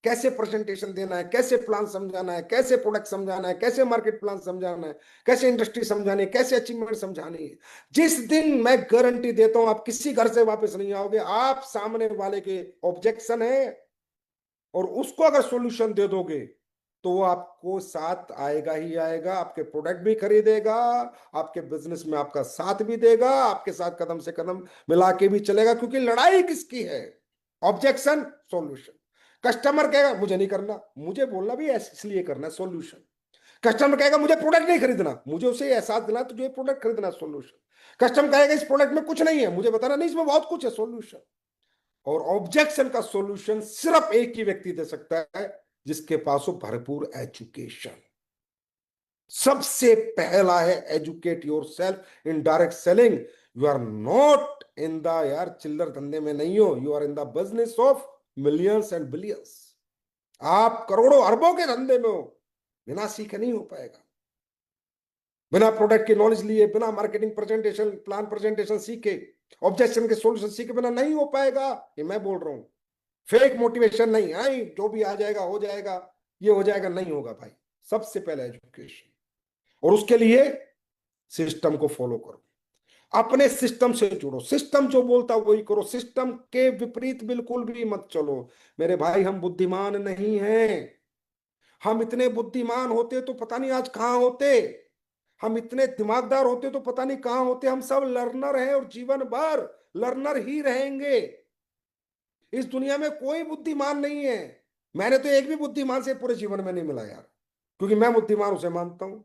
कैसे प्रेजेंटेशन देना है, कैसे प्लान समझाना है, कैसे प्रोडक्ट समझाना है, कैसे मार्केट प्लान समझाना है, कैसे इंडस्ट्री समझानी है, कैसे अचीवमेंट समझानी है। जिस दिन मैं गारंटी देता हूं आप किसी घर से वापस नहीं आओगे, आप सामने वाले के ऑब्जेक्शन है और उसको अगर सॉल्यूशन दे दोगे तो वो आपको साथ आएगा ही आएगा, आपके प्रोडक्ट भी खरीदेगा, आपके बिजनेस में आपका साथ भी देगा, आपके साथ कदम से कदम मिला के भी चलेगा, क्योंकि लड़ाई किसकी है? Objection, solution. कस्टमर कहेगा मुझे नहीं करना, मुझे बोलना भी इसलिए करना है, सॉल्यूशन। कस्टमर कहेगा मुझे प्रोडक्ट नहीं खरीदना, मुझे उसे एहसास दिला तुझे प्रोडक्ट खरीदना, सॉल्यूशन। कस्टमर कहेगा इस प्रोडक्ट में कुछ नहीं है, मुझे बताना नहीं इसमें बहुत कुछ है, सॉल्यूशन। और ऑब्जेक्शन का सॉल्यूशन सिर्फ एक ही व्यक्ति दे सकता है, जिसके पास हो भरपूर एजुकेशन। सबसे पहला है educate yourself in direct selling. You are not in the यार चिल्लर धंधे में नहीं हो, you are in the business of millions and billions. आप करोड़ों अरबों के धंधे में हो, बिना सीखे नहीं हो पाएगा, बिना प्रोडक्ट की नॉलेज लिए, बिना मार्केटिंग प्रेजेंटेशन प्लान प्रेजेंटेशन सीखे, ऑब्जेक्शन के सॉल्यूशन सीखे बिना नहीं हो पाएगा। ये मैं बोल रहा हूं, फेक मोटिवेशन नहीं है, जो भी आ जाएगा हो जाएगा, ये हो जाएगा, नहीं होगा भाई। सबसे पहले एजुकेशन, और उसके लिए सिस्टम को फॉलो करो, अपने सिस्टम से जुड़ो, सिस्टम जो बोलता वही करो, सिस्टम के विपरीत बिल्कुल भी मत चलो। मेरे भाई हम बुद्धिमान नहीं हैं, हम इतने बुद्धिमान होते तो पता नहीं आज कहां होते, हम इतने दिमागदार होते तो पता नहीं कहां होते। हम सब लर्नर हैं और जीवन भर लर्नर ही रहेंगे। इस दुनिया में कोई बुद्धिमान नहीं है, मैंने तो एक भी बुद्धिमान से पूरे जीवन में नहीं मिला यार, क्योंकि मैं बुद्धिमान उसे मानता हूं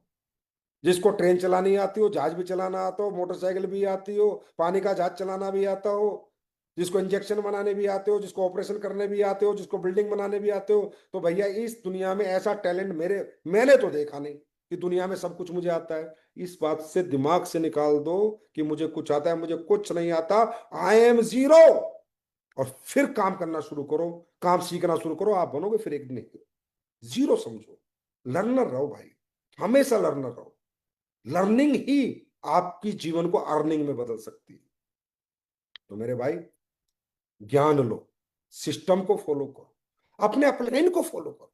जिसको ट्रेन चलानी आती हो, जहाज भी चलाना आता हो, मोटरसाइकिल भी आती हो, पानी का जहाज चलाना भी आता हो, जिसको इंजेक्शन बनाने भी आते हो, जिसको ऑपरेशन करने भी आते हो, जिसको बिल्डिंग बनाने भी आते हो। तो भैया इस दुनिया में ऐसा टैलेंट मैंने तो देखा नहीं कि दुनिया में सब कुछ मुझे आता है। इस बात से दिमाग से निकाल दो कि मुझे कुछ आता है, मुझे कुछ नहीं आता, आई एम जीरो। और फिर काम करना शुरू करो, काम सीखना शुरू करो, आप बनोगे फिर एक दिन जीरो। समझो, लर्नर रहो भाई, हमेशा लर्नर रहो। लर्निंग ही आपकी जीवन को अर्निंग में बदल सकती है। तो मेरे भाई, ज्ञान लो, सिस्टम को फॉलो करो, अपने अपलाइन को फॉलो करो,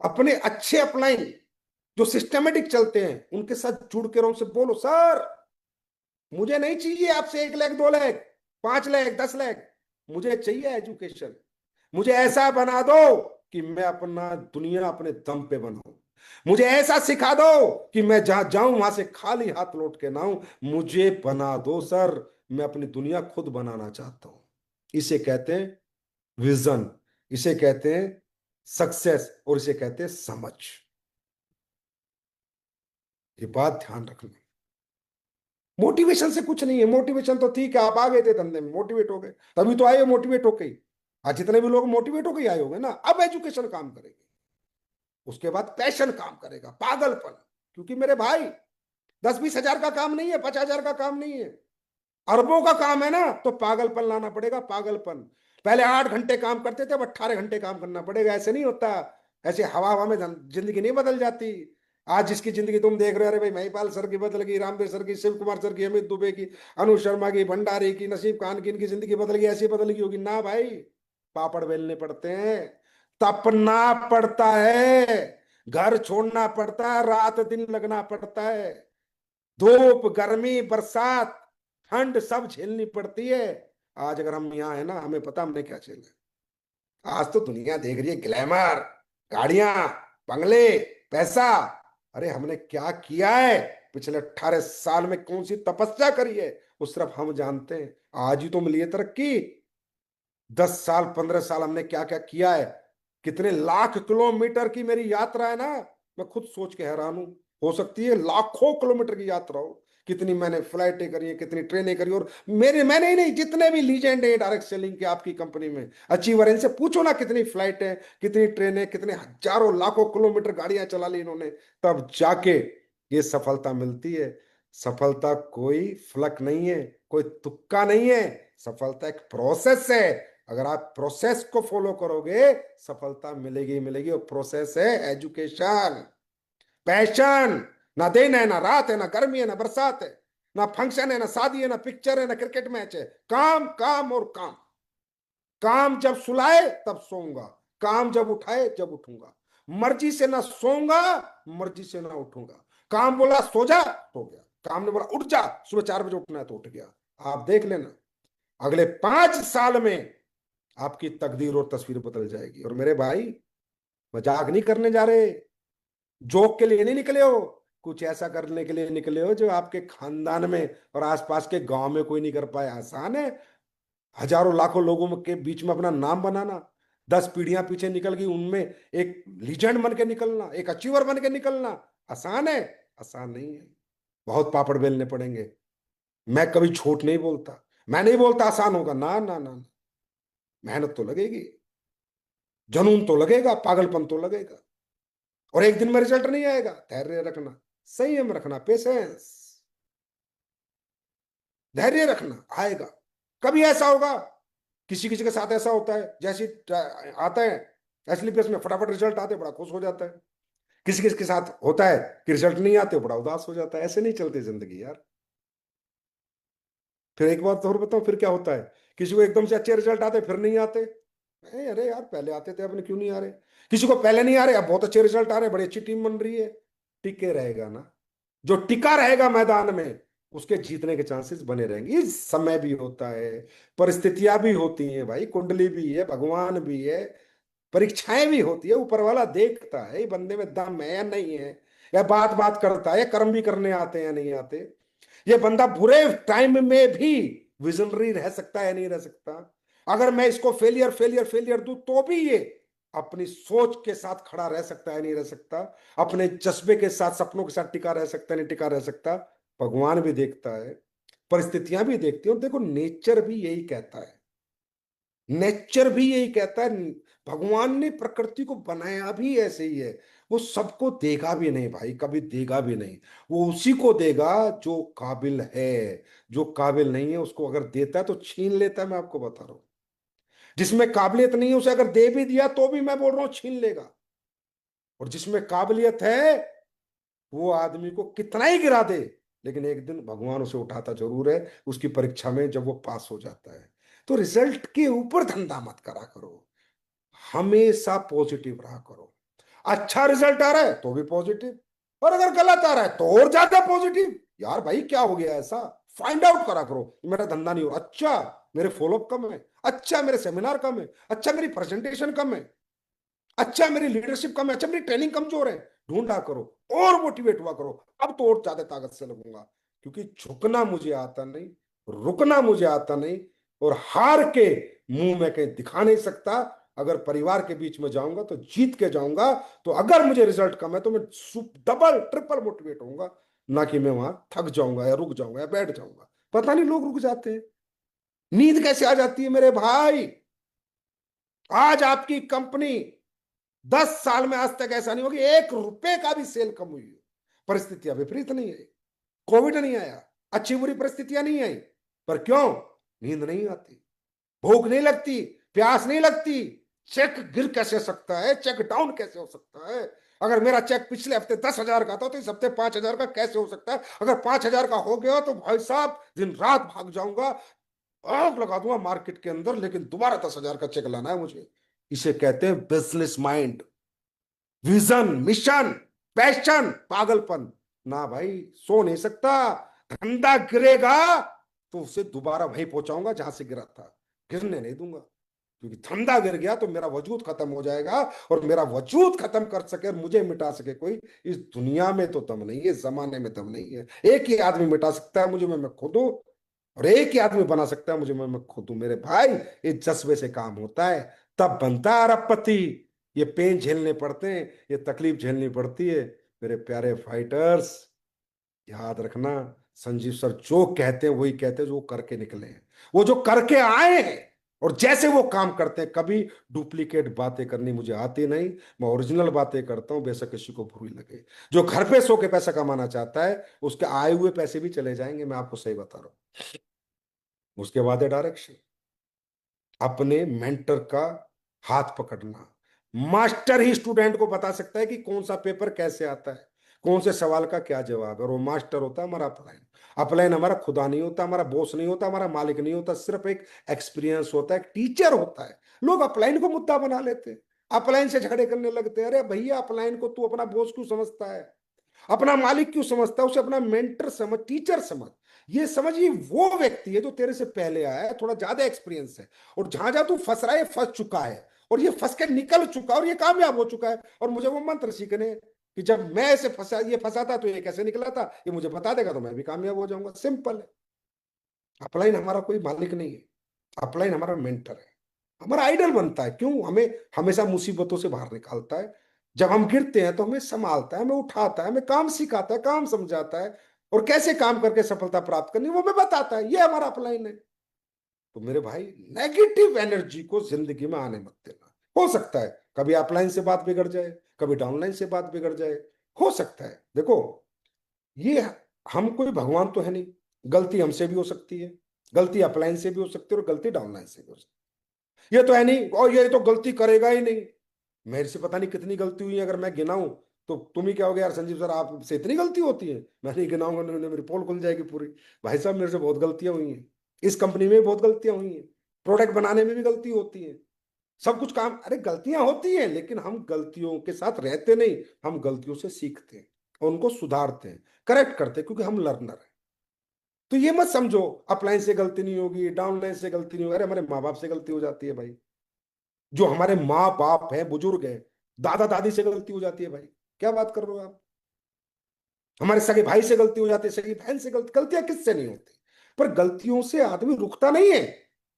अपने अच्छे अपलाइन जो सिस्टमेटिक चलते हैं उनके साथ जुड़ के रहो, उनसे बोलो सर मुझे नहीं चाहिए आपसे 1 लाख 2 लाख 5 लाख 10 लाख, मुझे चाहिए एजुकेशन। मुझे ऐसा बना दो कि मैं अपना दुनिया अपने दम पे बनाऊं, मुझे ऐसा सिखा दो कि मैं जहां जाऊं वहां से खाली हाथ लौट के ना आऊं। मुझे बना दो सर, मैं अपनी दुनिया खुद बनाना चाहता हूं। इसे कहते हैं विजन, इसे कहते हैं सक्सेस, और इसे कहते हैं समझ। ये बात ध्यान रखना। मोटिवेशन से कुछ नहीं है। मोटिवेशन तो ठीक है, आप आ गए थे धंधे में, मोटिवेट हो गए, तभी तो आए हो मोटिवेट होके ही। आज जितने भी लोग मोटिवेट होके ही आए होंगे ना, अब एजुकेशन काम करेगी, उसके बाद पैशन काम करेगा, पागलपन। क्योंकि मेरे भाई 10-20 हजार का काम नहीं है, 50 हजार का काम नहीं है, अरबों का काम है ना। तो पागलपन लाना पड़ेगा, पागलपन। पहले 8 घंटे काम करते थे, अब 18 घंटे काम करना पड़ेगा। ऐसे नहीं होता, ऐसे हवा हवा में जिंदगी नहीं बदल जाती। आज जिसकी जिंदगी तुम देख रहे हो, अरे भाई महिपाल सर की बदल गई, रामदेव सर की, शिव कुमार सर की, अमित दुबे की, अनु शर्मा की, भंडारी की, नसीब खान की, इनकी जिंदगी बदल गई, ऐसी बदल गई होगी ना भाई। पापड़ बेलने पड़ते हैं, तपना पड़ता है, घर छोड़ना पड़ता है, रात दिन लगना पड़ता है, धूप गर्मी बरसात ठंड सब झेलनी पड़ती है। आज अगर हम यहाँ है ना, हमें पता हमने क्या झेला है। आज तो दुनिया देख रही है ग्लैमर, गाड़ियां, बंगले, पैसा। अरे हमने क्या किया है, पिछले 18 साल में कौन सी तपस्या करी है, वो सिर्फ हम जानते हैं। आज ही तो मिली है तरक्की। 10 साल 15 साल हमने क्या क्या किया है। कितने लाख किलोमीटर की मेरी यात्रा है ना, मैं खुद सोच के हैरान हूं। हो सकती है लाखों किलोमीटर की यात्रा हो। कितनी मैंने फ्लाइटें करी हैं, कितनी ट्रेनें करी, और मैंने ही नहीं, जितने भी लीजेंड है डायरेक्ट सेलिंग के आपकी कंपनी में, अचीवर, इनसे पूछो ना कितनी फ्लाइटें, कितनी ट्रेनें, कितने हजारों लाखों किलोमीटर गाड़ियां चला ली इन्होंने, तब जाके ये सफलता मिलती है। सफलता कोई फ्लक नहीं है, कोई तुक्का नहीं है। सफलता एक प्रोसेस है। अगर आप प्रोसेस को फॉलो करोगे, सफलता मिलेगी ही मिलेगी। और प्रोसेस है एजुकेशन, पैशन। ना दिन है, ना रात है, ना गर्मी है, ना बरसात है, ना फंक्शन है, ना शादी है, ना पिक्चर है, ना क्रिकेट मैच है। काम काम और काम। काम जब सुलाए तब सोऊंगा, काम जब उठाए जब उठूंगा। मर्जी से ना सोऊंगा, मर्जी से ना उठूंगा। काम बोला सो जा, सो गया। काम ने बोला उठ जा, सुबह 4 बजे उठना है तो उठ गया। आप देख लेना, अगले 5 साल में आपकी तकदीर और तस्वीर बदल जाएगी। और मेरे भाई, मजाक नहीं करने जा रहे, जोक के लिए नहीं निकले हो, कुछ ऐसा करने के लिए निकले हो जो आपके खानदान में और आसपास के गांव में कोई नहीं कर पाया। आसान है हजारों लाखों लोगों के बीच में अपना नाम बनाना। 10 पीढ़ियां पीछे निकल गई, उनमें एक लीजेंड बन के निकलना, एक अचीवर बन के निकलना आसान है? आसान नहीं है, बहुत पापड़ बेलने पड़ेंगे। मैं कभी झूठ नहीं बोलता, मैं नहीं बोलता आसान होगा, ना ना ना ना। मेहनत तो लगेगी, जुनून तो लगेगा, पागलपन तो लगेगा, और एक दिन में रिजल्ट नहीं आएगा। धैर्य रखना, संयम रखना, पेशेंस, धैर्य रखना, आएगा। कभी ऐसा होगा, किसी किसी के साथ ऐसा होता है, जैसे आता है एसलीपीएस में फटाफट रिजल्ट आते बड़ा खुश हो जाता है। किसी किसी के साथ होता है कि रिजल्ट नहीं आते बड़ा उदास हो जाता है। ऐसे नहीं चलती जिंदगी यार। फिर एक बात और बताओ, फिर क्या होता है, किसी को एकदम से अच्छे रिजल्ट आते फिर नहीं आते। अरे यार पहले आते थे, अपने क्यों नहीं आ रहे। किसी को पहले नहीं आ रहे, अब बहुत अच्छे रिजल्ट आ रहे, बड़ी अच्छी टीम बन रही है। टिके रहेगा ना, जो टिका रहेगा मैदान में, उसके जीतने के चांसेस बने रहेंगे। ये समय भी होता है, परिस्थितियां भी होती हैं भाई, कुंडली भी है, भगवान भी है, परीक्षाएं भी होती है। ऊपर वाला देखता है ये बंदे में दम है या नहीं है, या बात बात करता है, या कर्म भी करने आते हैं या नहीं आते। ये बंदा बुरे टाइम में भी विजनरी रह सकता है या नहीं रह सकता। अगर मैं इसको फेलियर फेलियर फेलियर दूं तो भी ये अपनी सोच के साथ खड़ा रह सकता है नहीं रह सकता, अपने जज्बे के साथ, सपनों के साथ टिका रह सकता है नहीं टिका रह सकता। भगवान भी देखता है, परिस्थितियां भी देखती हैं। और देखो नेचर भी यही कहता है, नेचर भी यही कहता है। भगवान ने प्रकृति को बनाया भी ऐसे ही है। वो सबको देगा भी नहीं भाई, कभी देगा भी नहीं। वो उसी को देगा जो काबिल है। जो काबिल नहीं है उसको अगर देता है तो छीन लेता है। मैं आपको बता रहा हूं, जिसमें काबिलियत नहीं है उसे अगर दे भी दिया तो भी मैं बोल रहा हूं छीन लेगा। और जिसमें काबिलियत है वो आदमी को कितना ही गिरा दे, लेकिन एक दिन भगवान उसे उठाता जरूर है, उसकी परीक्षा में जब वो पास हो जाता है। तो रिजल्ट के ऊपर धंधा मत करा करो, हमेशा पॉजिटिव रहा करो। अच्छा रिजल्ट आ रहा है तो भी पॉजिटिव, और अगर गलत आ रहा है तो और ज्यादा पॉजिटिव। यार भाई क्या हो गया ऐसा, फाइंड आउट करा करो। मेरा धंधा नहीं हो रहा, अच्छा मेरे फॉलोअप कम है, अच्छा मेरे सेमिनार कम है, अच्छा मेरी प्रेजेंटेशन कम है, अच्छा मेरी लीडरशिप कम है, अच्छा मेरी ट्रेनिंग कमजोर है। ढूंढा करो और मोटिवेट हुआ करो, अब तो और ज्यादा ताकत से लगूंगा। क्योंकि झुकना मुझे आता नहीं, रुकना मुझे आता नहीं, और हार के मुंह में कहीं दिखा नहीं सकता। अगर परिवार के बीच में जाऊंगा तो जीत के जाऊंगा। तो अगर मुझे रिजल्ट कम है तो मैं डबल ट्रिपल मोटिवेट होऊंगा, ना कि मैं वहां थक जाऊंगा या रुक जाऊंगा या बैठ जाऊंगा। पता नहीं लोग रुक जाते हैं, नींद कैसे आ जाती है मेरे भाई। आज आपकी कंपनी 10 साल में आज तक ऐसा नहीं होगी 1 रुपए का भी सेल कम हुई हो। परिस्थितियां विपरीत नहीं है, कोविड नहीं आया, अच्छी बुरी परिस्थितियां नहीं आई, पर क्यों? नींद नहीं आती, भूख नहीं लगती, प्यास नहीं लगती। चेक गिर कैसे सकता है, चेक डाउन कैसे हो सकता है? अगर मेरा चेक पिछले हफ्ते 10,000 का था तो इस हफ्ते 5,000 का कैसे हो सकता है? अगर 5,000 का हो गया तो भाई साहब दिन रात भाग जाऊंगा, आग लगा दूंगा मार्केट के अंदर, लेकिन दोबारा 10,000 का चेक लाना है मुझे। इसे कहते हैं business mind, vision, mission, passion, पागलपन। ना भाई, सो नहीं सकता। धंधा गिरेगा तो उसे दोबारा वहीं पहुंचाऊंगा जहां से गिरा था, गिरने नहीं दूंगा। क्योंकि धंधा गिर गया तो मेरा वजूद खत्म हो जाएगा, और मेरा वजूद खत्म कर सके और मुझे मिटा सके कोई, इस दुनिया में तो दम नहीं है, जमाने में दम नहीं है। एक ही आदमी मिटा सकता है मुझे, मैं खुद हूं। और एक ही आदमी बना सकता है मुझे, मैं खुद हूं मेरे भाई। ये जज्बे से काम होता है, तब बनता है अरबपति। ये पेन झेलने पड़ते हैं, ये तकलीफ झेलनी पड़ती है। मेरे प्यारे फाइटर्स, याद रखना, संजीव सर जो कहते हैं वही कहते हैं जो वो करके निकले हैं, वो जो करके आए हैं। और जैसे वो काम करते हैं, कभी डुप्लीकेट बातें करनी मुझे आती नहीं। मैं ओरिजिनल बातें करता हूं, बेशक किसी को बुरी लगे। जो घर पे सो के पैसा कमाना चाहता है, उसके आए हुए पैसे भी चले जाएंगे, मैं आपको सही बता रहा हूं। उसके बाद है डायरेक्शन, अपने मेंटर का हाथ पकड़ना। मास्टर ही स्टूडेंट को बता सकता है कि कौन सा पेपर कैसे आता है, कौन से सवाल का क्या जवाब है, और वो मास्टर होता है हमारा अपलाइन। अपलाइन हमारा खुदा नहीं होता, हमारा बॉस नहीं होता, हमारा मालिक नहीं होता, सिर्फ एक एक्सपीरियंस होता है, एक टीचर होता है। लोग अपलाइन को मुद्दा बना लेते हैं, अपलाइन से झगड़े करने लगते हैं। अरे भैया, अपलाइन को तू अपना बॉस क्यों समझता है, अपना मालिक क्यों समझता है? उसे अपना मेंटर समझ, टीचर समझ। ये समझिए वो व्यक्ति है जो तेरे से पहले आया है, थोड़ा ज्यादा एक्सपीरियंस है, और जहां जहां तू फंस रहा है फंस चुका है, और ये फंस के निकल चुका है, और ये कामयाब हो चुका है। और मुझे वो मंत्र सीखने कि जब मैं ऐसे फंसा, ये फंसा था तो ये कैसे निकला था, ये मुझे बता देगा तो मैं भी कामयाब हो जाऊंगा। सिंपल है। अपलाइन हमारा कोई मालिक नहीं है, अपलाइन हमारा मेंटर है, हमारा आइडल बनता है। क्यों? हमें हमेशा मुसीबतों से बाहर निकालता है। जब हम गिरते हैं तो हमें संभालता है, हमें उठाता है, हमें काम सिखाता है, काम समझाता है, और कैसे काम करके सफलता प्राप्त करनी वो हमें बताता है। ये हमारा अपलाइन है। तो मेरे भाई, नेगेटिव एनर्जी को जिंदगी में आने मत देना। हो सकता है कभी अपलाइन से बात बिगड़ जाए, कभी डाउनलाइन से बात बिगड़ जाए, हो सकता है। देखो, ये, हम कोई भगवान तो है नहीं, गलती हमसे भी हो सकती है, गलती अपलाइन से भी हो सकती है, और गलती डाउनलाइन से भी हो सकती है। ये तो है नहीं और ये तो गलती करेगा ही नहीं। मेरे से पता नहीं कितनी गलती हुई है, अगर मैं गिनाऊं तो तुम ही क्या हो गया यार संजीव सर, आपसे इतनी गलती होती है? मैं नहीं गिनाऊंगा, मेरी पोल खुल जाएगी पूरी। भाई साहब, मेरे से बहुत गलतियां हुई हैं, इस कंपनी में भी बहुत गलतियां हुई हैं, प्रोडक्ट बनाने में भी गलती होती है, सब कुछ काम, अरे गलतियां होती हैं, लेकिन हम गलतियों के साथ रहते नहीं, हम गलतियों से सीखते हैं और उनको सुधारते हैं, करेक्ट करते हैं, क्योंकि हम लर्नर हैं। तो ये मत समझो अपलाइन से गलती नहीं होगी, डाउनलाइन से गलती नहीं होगी। अरे हमारे माँ बाप से गलती हो जाती है भाई, जो हमारे माँ बाप हैं, बुजुर्ग हैं, दादा दादी से गलती हो जाती है भाई। क्या बात कर रहे हो आप? हमारे सगे भाई से गलती हो जाती है, सगी बहन से गलतियां किससे नहीं होती? पर गलतियों से आदमी रुकता नहीं है,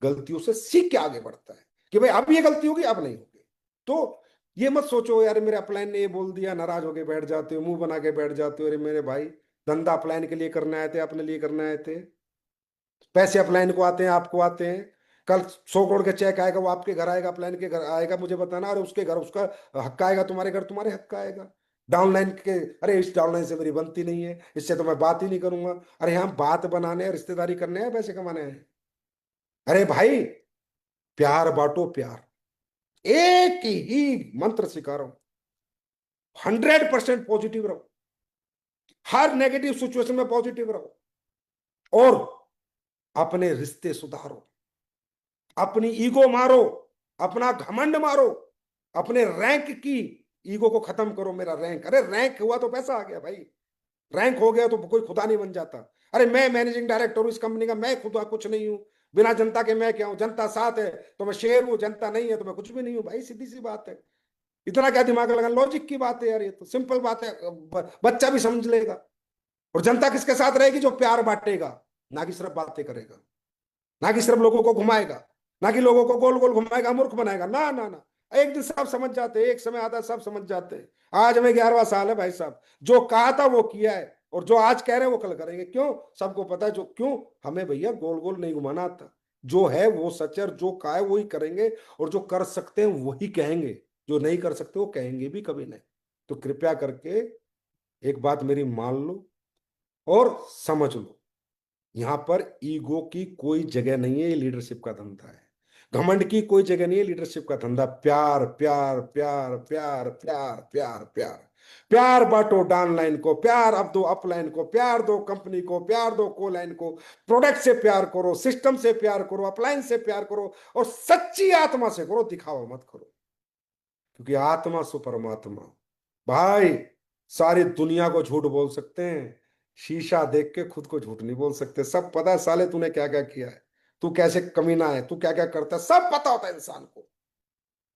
गलतियों से सीख के आगे बढ़ता है कि भाई अब ये गलती होगी, अब नहीं होगी। तो ये मत सोचो यार मेरे अपलाइन ने ये बोल दिया, नाराज होके बैठ जाते हो, मुंह बना के बैठ जाते हो। अरे मेरे भाई, धंधा अपलाइन के लिए करने आए थे, अपने लिए करने आए थे। पैसे अपलाइन को आते हैं, आपको आते हैं। कल 100 करोड़ का चेक आएगा, वो आपके घर आएगा, अपलाइन के घर आएगा, मुझे बताना। अरे उसके घर उसका हक आएगा, तुम्हारे घर तुम्हारे हक का आएगा। डाउनलाइन के, अरे इस डाउनलाइन से मेरी बनती नहीं है, इससे तो मैं बात ही नहीं करूंगा। अरे हम बात बनाने हैं, रिश्तेदारी करने हैं, पैसे कमाने हैं। अरे भाई, प्यार बांटो, प्यार। एक ही मंत्र सिखा रहा हूं, 100% पॉजिटिव रहो, हर नेगेटिव सिचुएशन में पॉजिटिव रहो, और अपने रिश्ते सुधारो, अपनी ईगो मारो, अपना घमंड मारो, अपने रैंक की ईगो को खत्म करो। मेरा रैंक, अरे रैंक हुआ तो पैसा आ गया भाई, रैंक हो गया तो कोई खुदा नहीं बन जाता। अरे मैं मैनेजिंग डायरेक्टर हूं इस कंपनी का, मैं खुदा कुछ नहीं हूं। बिना जनता के मैं क्या हूं? जनता साथ है तो मैं शेर हूं, जनता नहीं है तो मैं कुछ भी नहीं हूं भाई, सीधी सी बात है। इतना क्या दिमाग लगा, लॉजिक की बात है यार, ये तो सिंपल बात है, बच्चा भी समझ लेगा। और जनता किसके साथ रहेगी? जो प्यार बांटेगा, ना कि सिर्फ बातें करेगा। ना कि सिर्फ लोगों को घुमाएगा, ना कि लोगों को गोल गोल घुमाएगा, मूर्ख बनाएगा, ना ना ना। एक दिन सब समझ जाते हैं, एक समय आता है सब समझ जाते हैं। आज हमें 11वां साल है भाई साहब, जो कहा था वो किया है, और जो आज कह रहे हैं वो कल करेंगे। क्यों? सबको पता है जो क्यों। हमें भैया गोल गोल नहीं घुमाना आता, जो है वो सच है, और जो कहा है वही करेंगे, और जो कर सकते हैं वही कहेंगे, जो नहीं कर सकते वो कहेंगे भी कभी नहीं। तो कृपया करके एक बात मेरी मान लो और समझ लो, यहां पर ईगो की कोई जगह नहीं है, ये लीडरशिप का धंधा है। घमंड की कोई जगह नहीं है, लीडरशिप का धंधा प्यार प्यार प्यार प्यार प्यार प्यार प्यार। प्यार बांटो डाउनलाइन को, प्यार अब दो अपलाइन को, प्यार दो कंपनी को, प्यार दो को लाइन को। प्रोडक्ट से प्यार करो, सिस्टम से प्यार करो, अपलाइन से प्यार करो, और सच्ची आत्मा से करो, दिखावा मत करो। क्योंकि आत्मा सो परमात्मा। भाई, सारी दुनिया को झूठ बोल सकते हैं, शीशा देख के खुद को झूठ नहीं बोल सकते। सब पता है साले तूने क्या क्या किया है, तू कैसे कमीना है, तू क्या क्या करता है, सब पता होता है इंसान को।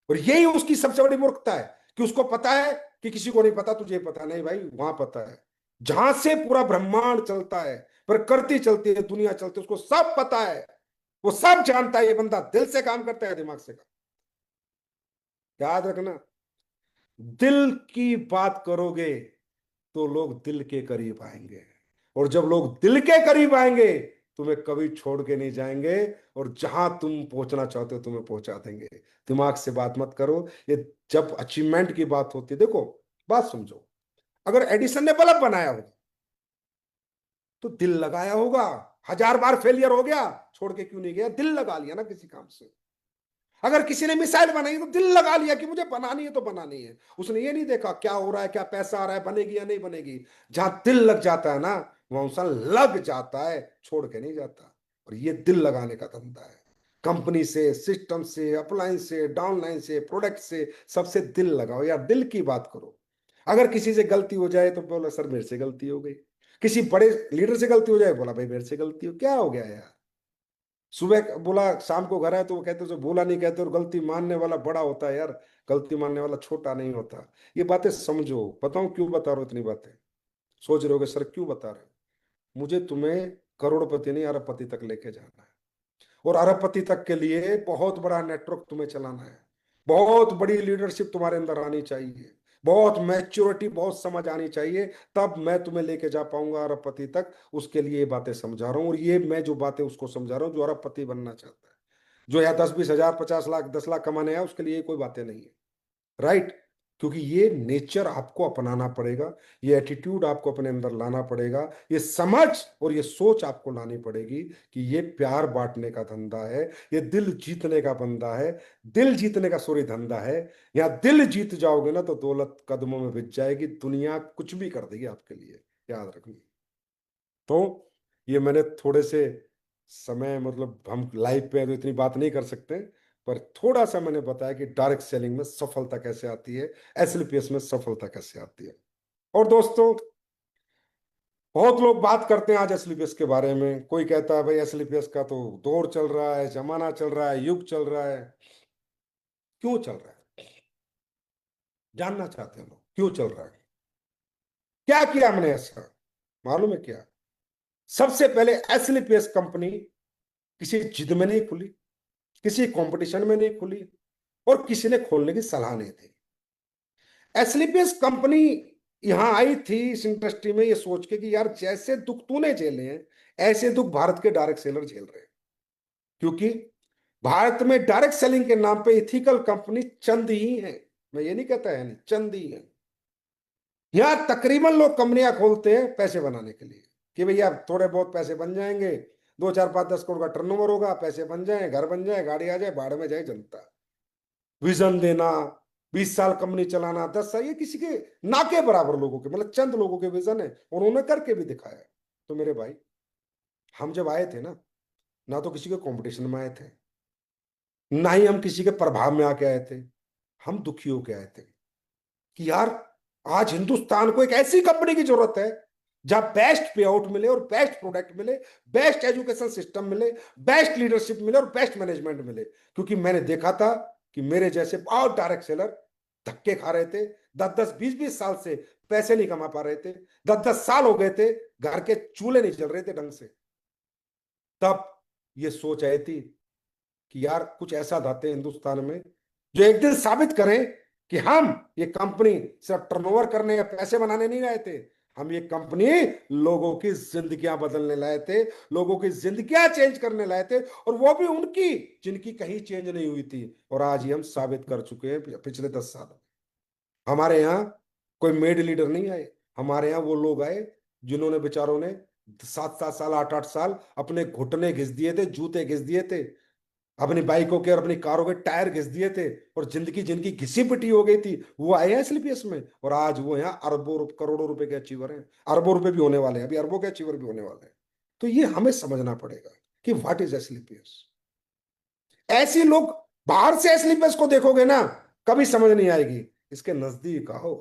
और यही उसकी सबसे बड़ी मूर्खता है, कि उसको पता है कि किसी को नहीं पता, तुझे पता नहीं भाई, वहां पता है जहां से पूरा ब्रह्मांड चलता है, प्रकृति चलती है, दुनिया चलती है, उसको सब पता है। वो सब जानता है, ये बंदा दिल से काम करता है, दिमाग से काम। याद रखना, दिल की बात करोगे तो लोग दिल के करीब आएंगे, और जब लोग दिल के करीब आएंगे तुम्हें कभी छोड़ के नहीं जाएंगे, और जहां तुम पहुंचना चाहते हो तुम्हें पहुंचा देंगे। दिमाग से बात मत करो। ये जब अचीवमेंट की बात होती है, देखो बात समझो, अगर एडिसन ने बल्ब बनाया होगा तो दिल लगाया होगा, 1000 बार फेलियर हो गया, छोड़ के क्यों नहीं गया, दिल लगा लिया ना किसी काम से। अगर किसी ने मिसाइल बनाई तो दिल लगा लिया कि मुझे बनानी है तो बनानी है, उसने ये नहीं देखा क्या हो रहा है, क्या पैसा आ रहा है, बनेगी या नहीं बनेगी। जहां दिल लग जाता है ना, वहां इंसान लग जाता है, छोड़ के नहीं जाता। और ये दिल लगाने का धंधा है, कंपनी से, सिस्टम से, अपलाइन से, डाउनलाइन से, प्रोडक्ट से, सबसे दिल लगाओ यार, दिल की बात करो। अगर किसी से गलती हो जाए तो बोला सर मेरे से गलती हो गई, किसी बड़े लीडर से गलती हो जाए, बोला भाई मेरे से गलती हो, क्या हो गया यार। सुबह बोला शाम को घर आए तो वो कहते जो बोला नहीं कहते, और गलती मानने वाला बड़ा होता है यार, गलती मानने वाला छोटा नहीं होता। ये बातें समझो। बताऊं क्यों बता रहा हूं इतनी बातें? सोच रहे होगे सर क्यों बता रहे हो। मुझे तुम्हें करोड़पति नहीं अरबपति तक लेके जाना है, और अरबपति तक के लिए बहुत बड़ा नेटवर्क तुम्हें चलाना है, बहुत बड़ी लीडरशिप तुम्हारे अंदर आनी चाहिए, बहुत मैच्योरिटी, बहुत समझ आनी चाहिए, तब मैं तुम्हें लेके जा पाऊंगा अरबपति तक। उसके लिए ये बातें समझा रहा हूँ, और ये मैं जो बातें उसको समझा रहा हूँ जो अरबपति बनना चाहता है, जो या 10-20 हजार 50 लाख 10 लाख कमाने आया, उसके लिए कोई बातें नहीं है। राइट? क्योंकि ये नेचर आपको अपनाना पड़ेगा, ये एटीट्यूड आपको अपने अंदर लाना पड़ेगा, ये समझ और ये सोच आपको लानी पड़ेगी कि ये प्यार बांटने का धंधा है, ये दिल जीतने का बंदा है, दिल जीतने का सॉरी धंधा है। या दिल जीत जाओगे ना तो दौलत कदमों में बिछ जाएगी, दुनिया कुछ भी कर देगी आपके लिए, याद रखना। तो ये मैंने थोड़े से समय, मतलब हम लाइव पे हैं तो इतनी बात नहीं कर सकते, पर थोड़ा सा मैंने बताया कि डायरेक्ट सेलिंग में सफलता कैसे आती है, एसएलपीएस में सफलता कैसे आती है। और दोस्तों, बहुत लोग बात करते हैं आज एसएलपीएस के बारे में, कोई कहता है भाई एसएलपीएस का तो दौर चल रहा है, जमाना चल रहा है, युग चल रहा है। क्यों चल रहा है? जानना चाहते हैं लोग क्यों चल रहा है, क्या किया हमने ऐसा, मालूम है क्या? सबसे पहले एसएलपीएस कंपनी किसी जिद में नहीं खुली, किसी कंपटीशन में नहीं खुली, और किसी ने खोलने की सलाह नहीं दी। एसलीपीएस कंपनी यहां आई थी इस इंडस्ट्री में ये सोच के कि यार जैसे दुख तूने झेले हैं, ऐसे दुख भारत के डायरेक्ट सेलर झेल रहे हैं। क्योंकि भारत में डायरेक्ट सेलिंग के नाम पे इथिकल कंपनी चंद ही है, मैं ये नहीं कहता है नहीं, चंद ही है। यहां तकरीबन लोग कंपनियां खोलते हैं पैसे बनाने के लिए, कि भैया थोड़े बहुत पैसे बन जाएंगे, 2 4 5 10 करोड़ का टर्नओवर होगा, पैसे बन जाए, घर बन जाए, गाड़ी आ जाए, बाढ़ में जाए जनता। विजन देना, 20 साल कंपनी चलाना, 10 साल, ये किसी के ना के बराबर लोगों के, मतलब चंद लोगों के विजन है, और उन्होंने करके भी दिखाया। तो मेरे भाई, हम जब आए थे ना, ना तो किसी के कंपटीशन में आए थे, ना ही हम किसी के प्रभाव में आके आए थे। हम दुखी होके आए थे कि यार आज हिंदुस्तान को एक ऐसी कंपनी की जरूरत है जहां बेस्ट पे आउट मिले, और बेस्ट प्रोडक्ट मिले, बेस्ट एजुकेशन सिस्टम मिले, बेस्ट लीडरशिप मिले, और बेस्ट मैनेजमेंट मिले। क्योंकि मैंने देखा था कि मेरे जैसे बहुत डायरेक्ट सेलर धक्के खा रहे थे, 10 10 20 20 साल से पैसे नहीं कमा पा रहे थे, 10 10 साल हो गए थे घर के चूल्हे नहीं चल रहे थे ढंग से। तब ये सोच आई थी कि यार कुछ ऐसा लाते हैं हिंदुस्तान में जो एक दिन साबित करें कि हम ये कंपनी सिर्फ टर्नओवर करने या पैसे बनाने नहीं लाए थे, हम ये कंपनी लोगों की जिंदगियां बदलने लाए थे, लोगों की जिंदगियां चेंज करने लाए थे, और वो भी उनकी जिनकी कहीं चेंज नहीं हुई थी। और आज ये हम साबित कर चुके हैं पिछले 10 साल में। हमारे यहाँ कोई मेड लीडर नहीं आए, हमारे यहाँ वो लोग आए जिन्होंने बेचारों ने 7-7 साल 8-8 साल अपने घुटने घिस दिए थे, जूते घिस दिए थे, अपनी बाइकों के और अपनी कारों के टायर घिस दिए थे, और जिंदगी जिनकी घिसी पिटी हो गई थी वो आए हैं एसलीपीएस में, और आज वो यहाँ अरबों करोड़ों रुपए के अचीवर हैं, अरबों रुपए भी होने वाले हैं, अभी अरबों के अचीवर भी होने वाले हैं। तो ये हमें समझना पड़ेगा कि व्हाट इज एसलीपीएस। ऐसे लोग बाहर से एसलीपीएस को देखोगे ना, कभी समझ नहीं आएगी, इसके नजदीक आओ,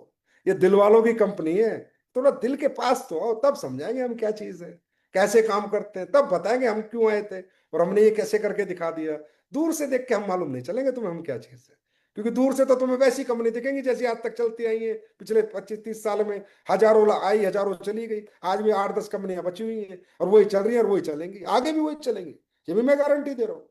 ये दिल वालों की कंपनी है, थोड़ा दिल के पास तो आओ, तब समझाएंगे हम क्या चीज है, कैसे काम करते हैं, तब बताएंगे हम क्यों आए थे और हमने ये कैसे करके दिखा दिया। दूर से देख के हम मालूम नहीं चलेंगे तुम्हें हम क्या चीज है, क्योंकि दूर से तो तुम्हें वैसी कंपनी दिखेंगी जैसी आज तक चलती आई है। पिछले 25-30 साल में हजारों आई, हजारों चली गई, आज भी 8-10 कंपनियां बची हुई हैं, और वही चल रही है और वही चलेंगी, आगे भी वही चलेंगी, ये भी मैं गारंटी दे रहा हूँ।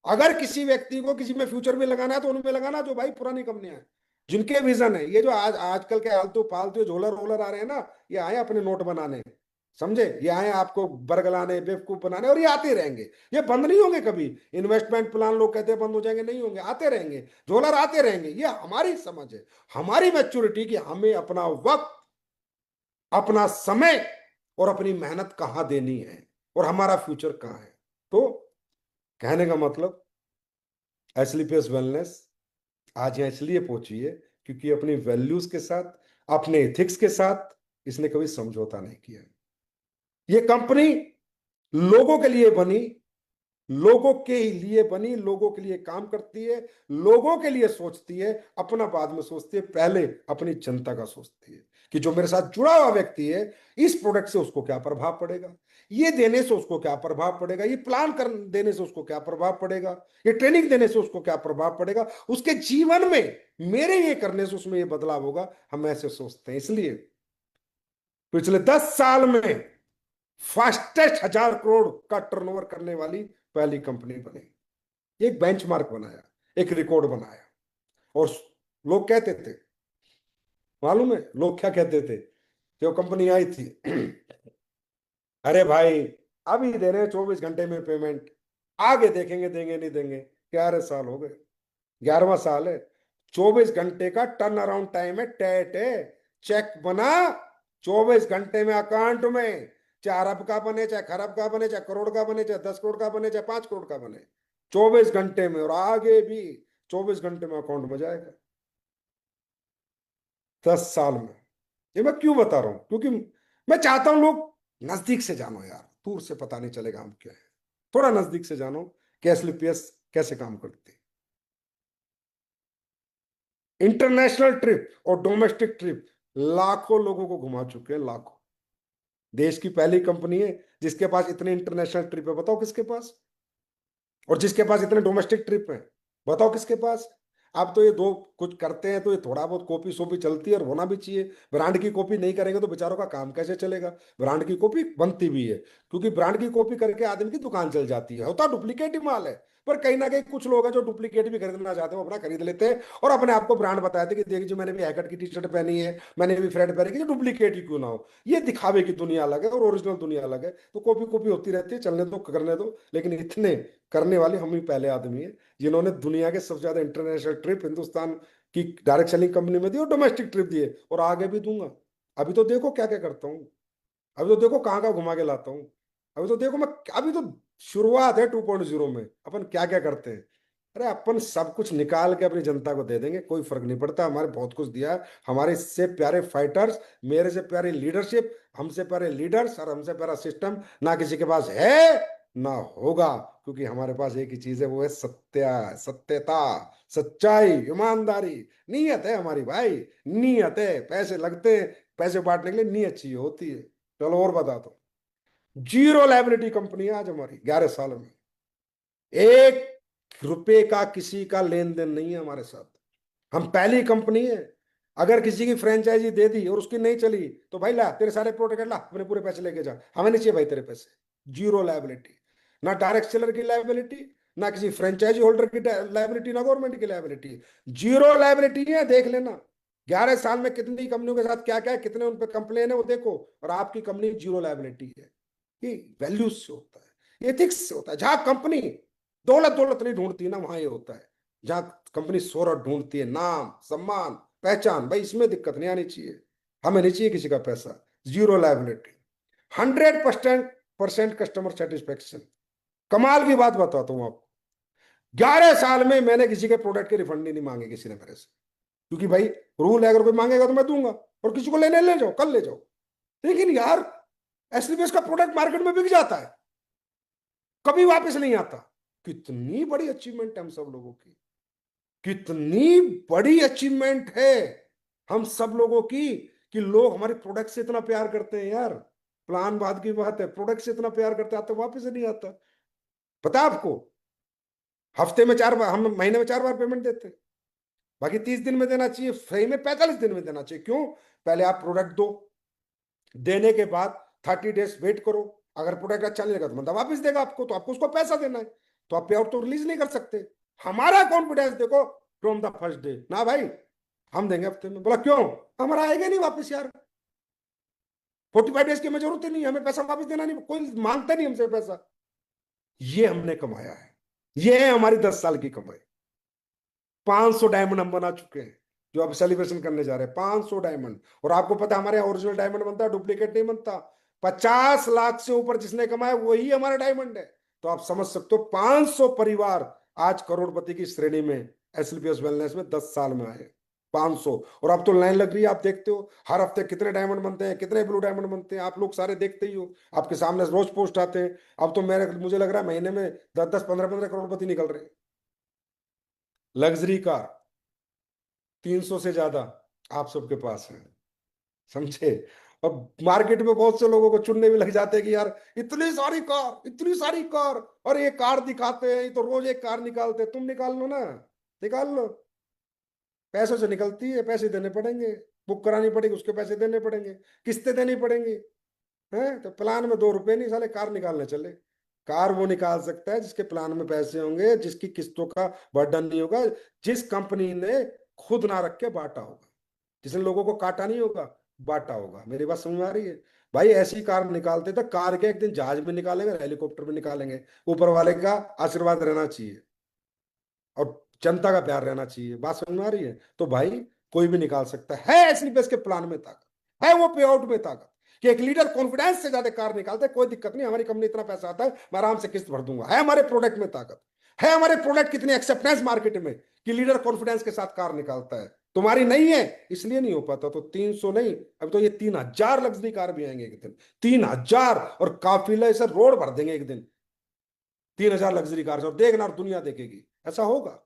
अगर किसी व्यक्ति को किसी में फ्यूचर में लगाना है तो उनमें लगाना जो भाई पुरानी कंपनियां हैं, जिनके विजन है। ये जो आजकल के आलतू फालतू झोलर रोलर आ रहे हैं ना, ये आए अपने नोट बनाने, समझे, ये आए आपको बरगलाने बेवकूफ बनाने, और ये आते रहेंगे, ये बंद नहीं होंगे कभी। इन्वेस्टमेंट प्लान लोग कहते हैं बंद हो जाएंगे, नहीं होंगे, आते रहेंगे, झोलर आते रहेंगे। ये हमारी समझ है, हमारी मैच्योरिटी कि हमें अपना वक्त, अपना समय और अपनी मेहनत कहाँ देनी है, और हमारा फ्यूचर कहाँ है। तो कहने का मतलब, एसलीपीएस वेलनेस आज यहाँ इसलिए पहुंची है क्योंकि अपनी वैल्यूज के साथ, अपने एथिक्स के साथ इसने कभी समझौता नहीं किया। ये कंपनी लोगों के लिए बनी, लोगों के लिए बनी, लोगों के लिए काम करती है, लोगों के लिए सोचती है, अपना बाद में सोचती है, पहले अपनी जनता का सोचती है कि जो मेरे साथ जुड़ा हुआ व्यक्ति है, इस प्रोडक्ट से उसको क्या प्रभाव पड़ेगा, ये देने से उसको क्या प्रभाव पड़ेगा, ये प्लान कर देने से उसको क्या प्रभाव पड़ेगा, ये ट्रेनिंग देने से उसको क्या प्रभाव पड़ेगा, उसके जीवन में मेरे ये करने से उसमें ये बदलाव होगा। हम ऐसे सोचते हैं, इसलिए पिछले 10 साल में फास्टेस्ट 1,000 करोड़ का टर्नओवर करने वाली पहली कंपनी बनी, एक बेंचमार्क बनाया, एक रिकॉर्ड बनाया। और लोग कहते थे, मालूम है लोग क्या कहते थे जो कंपनी आई थी, अरे भाई अभी दे रहे 24 घंटे में पेमेंट, आगे देखेंगे देंगे नहीं देंगे। 11 साल हो गए, 11वां साल है, 24 घंटे का टर्न अराउंड टाइम है, टेट है, चेक बना 24 घंटे में अकाउंट में, चाहे अरब का बने, चाहे खरब का बने, चाहे करोड़ का बने, चाहे 10 करोड़ का बने, चाहे 5 करोड़ का बने, 24 घंटे में, और आगे भी 24 घंटे में अकाउंट में जाएगा। 10 साल में। ये मैं क्यों बता रहा हूं, क्योंकि मैं चाहता हूं लोग नजदीक से जानो यार, दूर से पता नहीं चलेगा हम क्या है, थोड़ा नजदीक से जानो कि एसलीपीएस कैसे काम करती है। इंटरनेशनल ट्रिप और डोमेस्टिक ट्रिप लाखों लोगों को घुमा चुके हैं, लाखों। देश की पहली कंपनी है जिसके पास इतने इंटरनेशनल ट्रिप है, बताओ किसके पास, और जिसके पास इतने डोमेस्टिक ट्रिप है, बताओ किसके पास। आप तो ये दो कुछ करते हैं तो ये थोड़ा बहुत कॉपी शोपी चलती है, और होना भी चाहिए। ब्रांड की कॉपी नहीं करेंगे तो बेचारों का काम कैसे चलेगा। ब्रांड की कॉपी बनती भी है, क्योंकि ब्रांड की कॉपी करके आदमी की दुकान चल जाती है, होता डुप्लीकेट ही माल है। पर कहीं ना कहीं कुछ लोग हैं जो डुप्लीकेट भी खरीदना चाहते हैं, वो अपना खरीद लेते हैं और अपने आप को ब्रांड बताते हैं कि देखिए मैंने भी हैकट की टी शर्ट पहनी है, मैंने भी फ्रेड पहनी है, डुप्लीकेट ही क्यों ना हो। ये दिखावे की दुनिया अलग है और ओरिजिनल दुनिया अलग है। तो कॉपी कॉपी होती रहती है, चलने दो करने दो, लेकिन इतने करने वाले हम ही पहले आदमी है जिन्होंने दुनिया के सबसे ज्यादा इंटरनेशनल ट्रिप हिंदुस्तान की डायरेक्ट सेलिंग कंपनी में दी और डोमेस्टिक ट्रिप दिए, और आगे भी दूंगा। अभी तो देखो क्या क्या करता हूँ, अभी तो देखो कहाँ कहाँ घुमा के लाता हूँ। अभी तो देखो मैं, अभी तो शुरुआत है 2.0 में, अपन क्या क्या करते हैं। अरे अपन सब कुछ निकाल के अपनी जनता को दे देंगे, कोई फर्क नहीं पड़ता, हमारे बहुत कुछ दिया है, हमारे से प्यारे फाइटर्स, मेरे से प्यारी लीडरशिप, हमसे प्यारे लीडर्स और हमसे प्यारा सिस्टम ना किसी के पास है ना होगा। क्योंकि हमारे पास एक ही चीज है, वो है सत्यता, सच्चाई, ईमानदारी, नीयत है हमारी भाई, नीयत है। पैसे लगते हैं, पैसे बांटने के लिए नीयत चाहिए होती है। चलो और बता दो, जीरो लाइबिलिटी कंपनी है आज हमारी, 11 साल में 1 रुपए का किसी का लेन देन नहीं है हमारे साथ। हम पहली कंपनी है, अगर किसी की फ्रेंचाइजी दे दी और उसकी नहीं चली तो भाई ला तेरे सारे प्रोडक्ट ला, अपने पूरे पैसे लेके जा, हमें नहीं चाहिए भाई तेरे पैसे। Zero liability. ना डायरेक्ट सेलर की लायबिलिटी, ना किसी फ्रेंचाइजी होल्डर की लायबिलिटी, ना गवर्नमेंट की लायबिलिटी। जीरो लायबिलिटी है, देख लेना। 11 साल में कितनी कंपनियों के साथ क्या क्या है, कितने उन पर कंप्लेन है, वो देखो। और आपकी कंपनी जीरो लायबिलिटी है। ये वैल्यूज से होता है, एथिक्स से होता है। जहां कंपनी दौलत दौलत नहीं ढूंढती ना, वहां ये होता है। जहां कंपनी शोहरत ढूंढती है, नाम सम्मान पहचान, भाई इसमें दिक्कत नहीं आनी चाहिए। हमें नहीं चाहिए किसी का पैसा। Zero liability, 100% customer satisfaction. कमाल की बात बताता हूं आपको, 11 साल में मैंने किसी के प्रोडक्ट के रिफंड नहीं मांगे किसी ने मेरे से। क्योंकि भाई रूल है, अगर कोई मांगेगा तो मैं दूंगा, और किसी को लेने ले जाओ, कल ले जाओ। लेकिन यार एसलीपीएस का प्रोडक्ट मार्केट में बिक जाता है, कभी वापस नहीं आता। कितनी बड़ी अचीवमेंट है हम सब लोगों की, कितनी बड़ी अचीवमेंट है हम सब लोगों की, कि लोग हमारे प्रोडक्ट से इतना प्यार करते हैं यार। प्लान बाद की बात है, प्रोडक्ट से इतना प्यार करते आते वापस नहीं आता। पता है आपको, हफ्ते में 4 बार, हम महीने में 4 बार पेमेंट देते हैं। बाकी 30 दिन में देना चाहिए, फ्री में 45 दिन में देना चाहिए। क्यों? पहले आप प्रोडक्ट दो, देने के बाद 30 डेज वेट करो। अगर प्रोडक्ट अच्छा नहीं लगा तो बंदा वापस देगा आपको, तो आपको उसको पैसा देना है। तो आप पे आउट तो रिलीज नहीं कर सकते। हमारा कॉन्फिडेंस देखो, फ्रॉम द फर्स्ट डे, ना भाई हम देंगे हफ्ते में। बोला क्यों? हमारा आएगा नहीं वापस यार, 45 डेज की हमें जरूरत ही नहीं, हमें पैसा वापस देना नहीं, कोई मांगता नहीं हमसे पैसा। ये हमने कमाया है, ये है हमारी 10 साल की कमाई। 500 डायमंड हम बना चुके हैं, जो अब सेलिब्रेशन करने जा रहे हैं, 500 डायमंड। और आपको पता है हमारे यहाँ ओरिजिनल डायमंड बनता है, डुप्लीकेट नहीं बनता। 50 लाख से ऊपर जिसने कमाया वही हमारा डायमंड है। तो आप समझ सकते हो 500 परिवार आज करोड़पति की श्रेणी में एसएलपीएस वेलनेस में 10 साल में आए। 500। और अब तो लाइन लग रही है, आप देखते हो हर हफ्ते कितने डायमंड बनते हैं, कितने ब्लू डायमंड बनते हैं, आप लोग सारे देखते ही हो, आपके सामने रोज पोस्ट आते हैं। अब तो मुझे लग रहा है महीने में 10-10, 15-15 करोड़पति निकल रहे हैं। लग्जरी कार 300 से ज्यादा आप सबके पास है, समझे? अब मार्केट में बहुत से लोगों को चुनने भी लग जाते हैं कि यार इतनी सारी कार, इतनी सारी कार, और ये कार दिखाते हैं, ये तो रोज एक कार निकालते हैं। तुम निकाल लो ना, निकाल लो। पैसों से निकलती है, पैसे देने पड़ेंगे, बुक करानी पड़ेगी, उसके पैसे देने पड़ेंगे, किस्तें देनी पड़ेंगी। हैं तो प्लान में 2 रुपए नहीं, साले कार निकालने चले। कार वो निकाल सकता है जिसके प्लान में पैसे होंगे, जिसकी किस्तों का बर्डन नहीं होगा, जिस कंपनी ने खुद ना रख के बांटा होगा, जिसने लोगों को काटा नहीं होगा, बांटा होगा। मेरी बात समझ में आ रही है? भाई ऐसी कार निकालते तो कार के एक दिन जहाज में निकालेंगे, हेलीकॉप्टर में निकालेंगे। ऊपर वाले का आशीर्वाद रहना चाहिए और जनता का प्यार रहना चाहिए। बात समझ में आ रही है? तो भाई कोई भी निकाल सकता है ऐसी बेस के प्लान में ताकत है, वो पे आउट में ताकत, कि एक लीडर कॉन्फिडेंस से ज्यादा कार निकालता है, कोई दिक्कत नहीं, हमारी कंपनी इतना पैसा आता है, मैं आराम से किस्त भर दूंगा। है हमारे प्रोडक्ट में ताकत, है हमारे प्रोडक्ट कितनी एक्सेप्टेंस मार्केट में, कि लीडर कॉन्फिडेंस के साथ कार निकालता है। तुम्हारी नहीं है इसलिए नहीं हो पाता। तो 300 नहीं, अब तो ये 3000 लग्जरी कार भी आएंगे एक दिन, 3000, और काफिले से रोड भर देंगे एक दिन 3000 लग्जरी कार से, और देखना और दुनिया देखेगी। ऐसा होगा,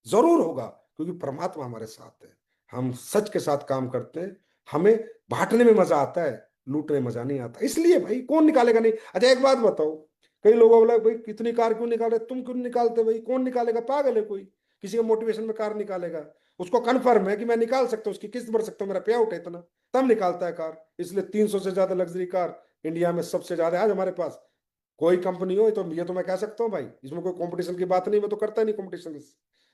जरूर होगा, क्योंकि परमात्मा हमारे साथ है। हम सच के साथ काम करते हैं, हमें बांटने में मजा आता है, लूटने में मजा नहीं आता। इसलिए भाई कौन निकालेगा नहीं? अच्छा एक बात बताओ, कई लोग बोला भाई कितनी कार क्यों निकाल रहे, तुम क्यों नहीं निकालते? भाई कौन निकालेगा? पागल है कोई? किसी के मोटिवेशन में कार निकालेगा? उसको कन्फर्म है कि मैं निकाल सकता हूँ, उसकी किस्त भर सकता हूँ, मेरा पे आउट है इतना, तब निकालता है कार। इसलिए 300 से ज्यादा लग्जरी कार इंडिया में सबसे ज्यादा है आज हमारे पास। कोई कंपनी हो, ये तो मैं कह सकता हूँ भाई, इसमें कोई कंपटीशन की बात नहीं, मैं तो करता नहीं कंपटीशन।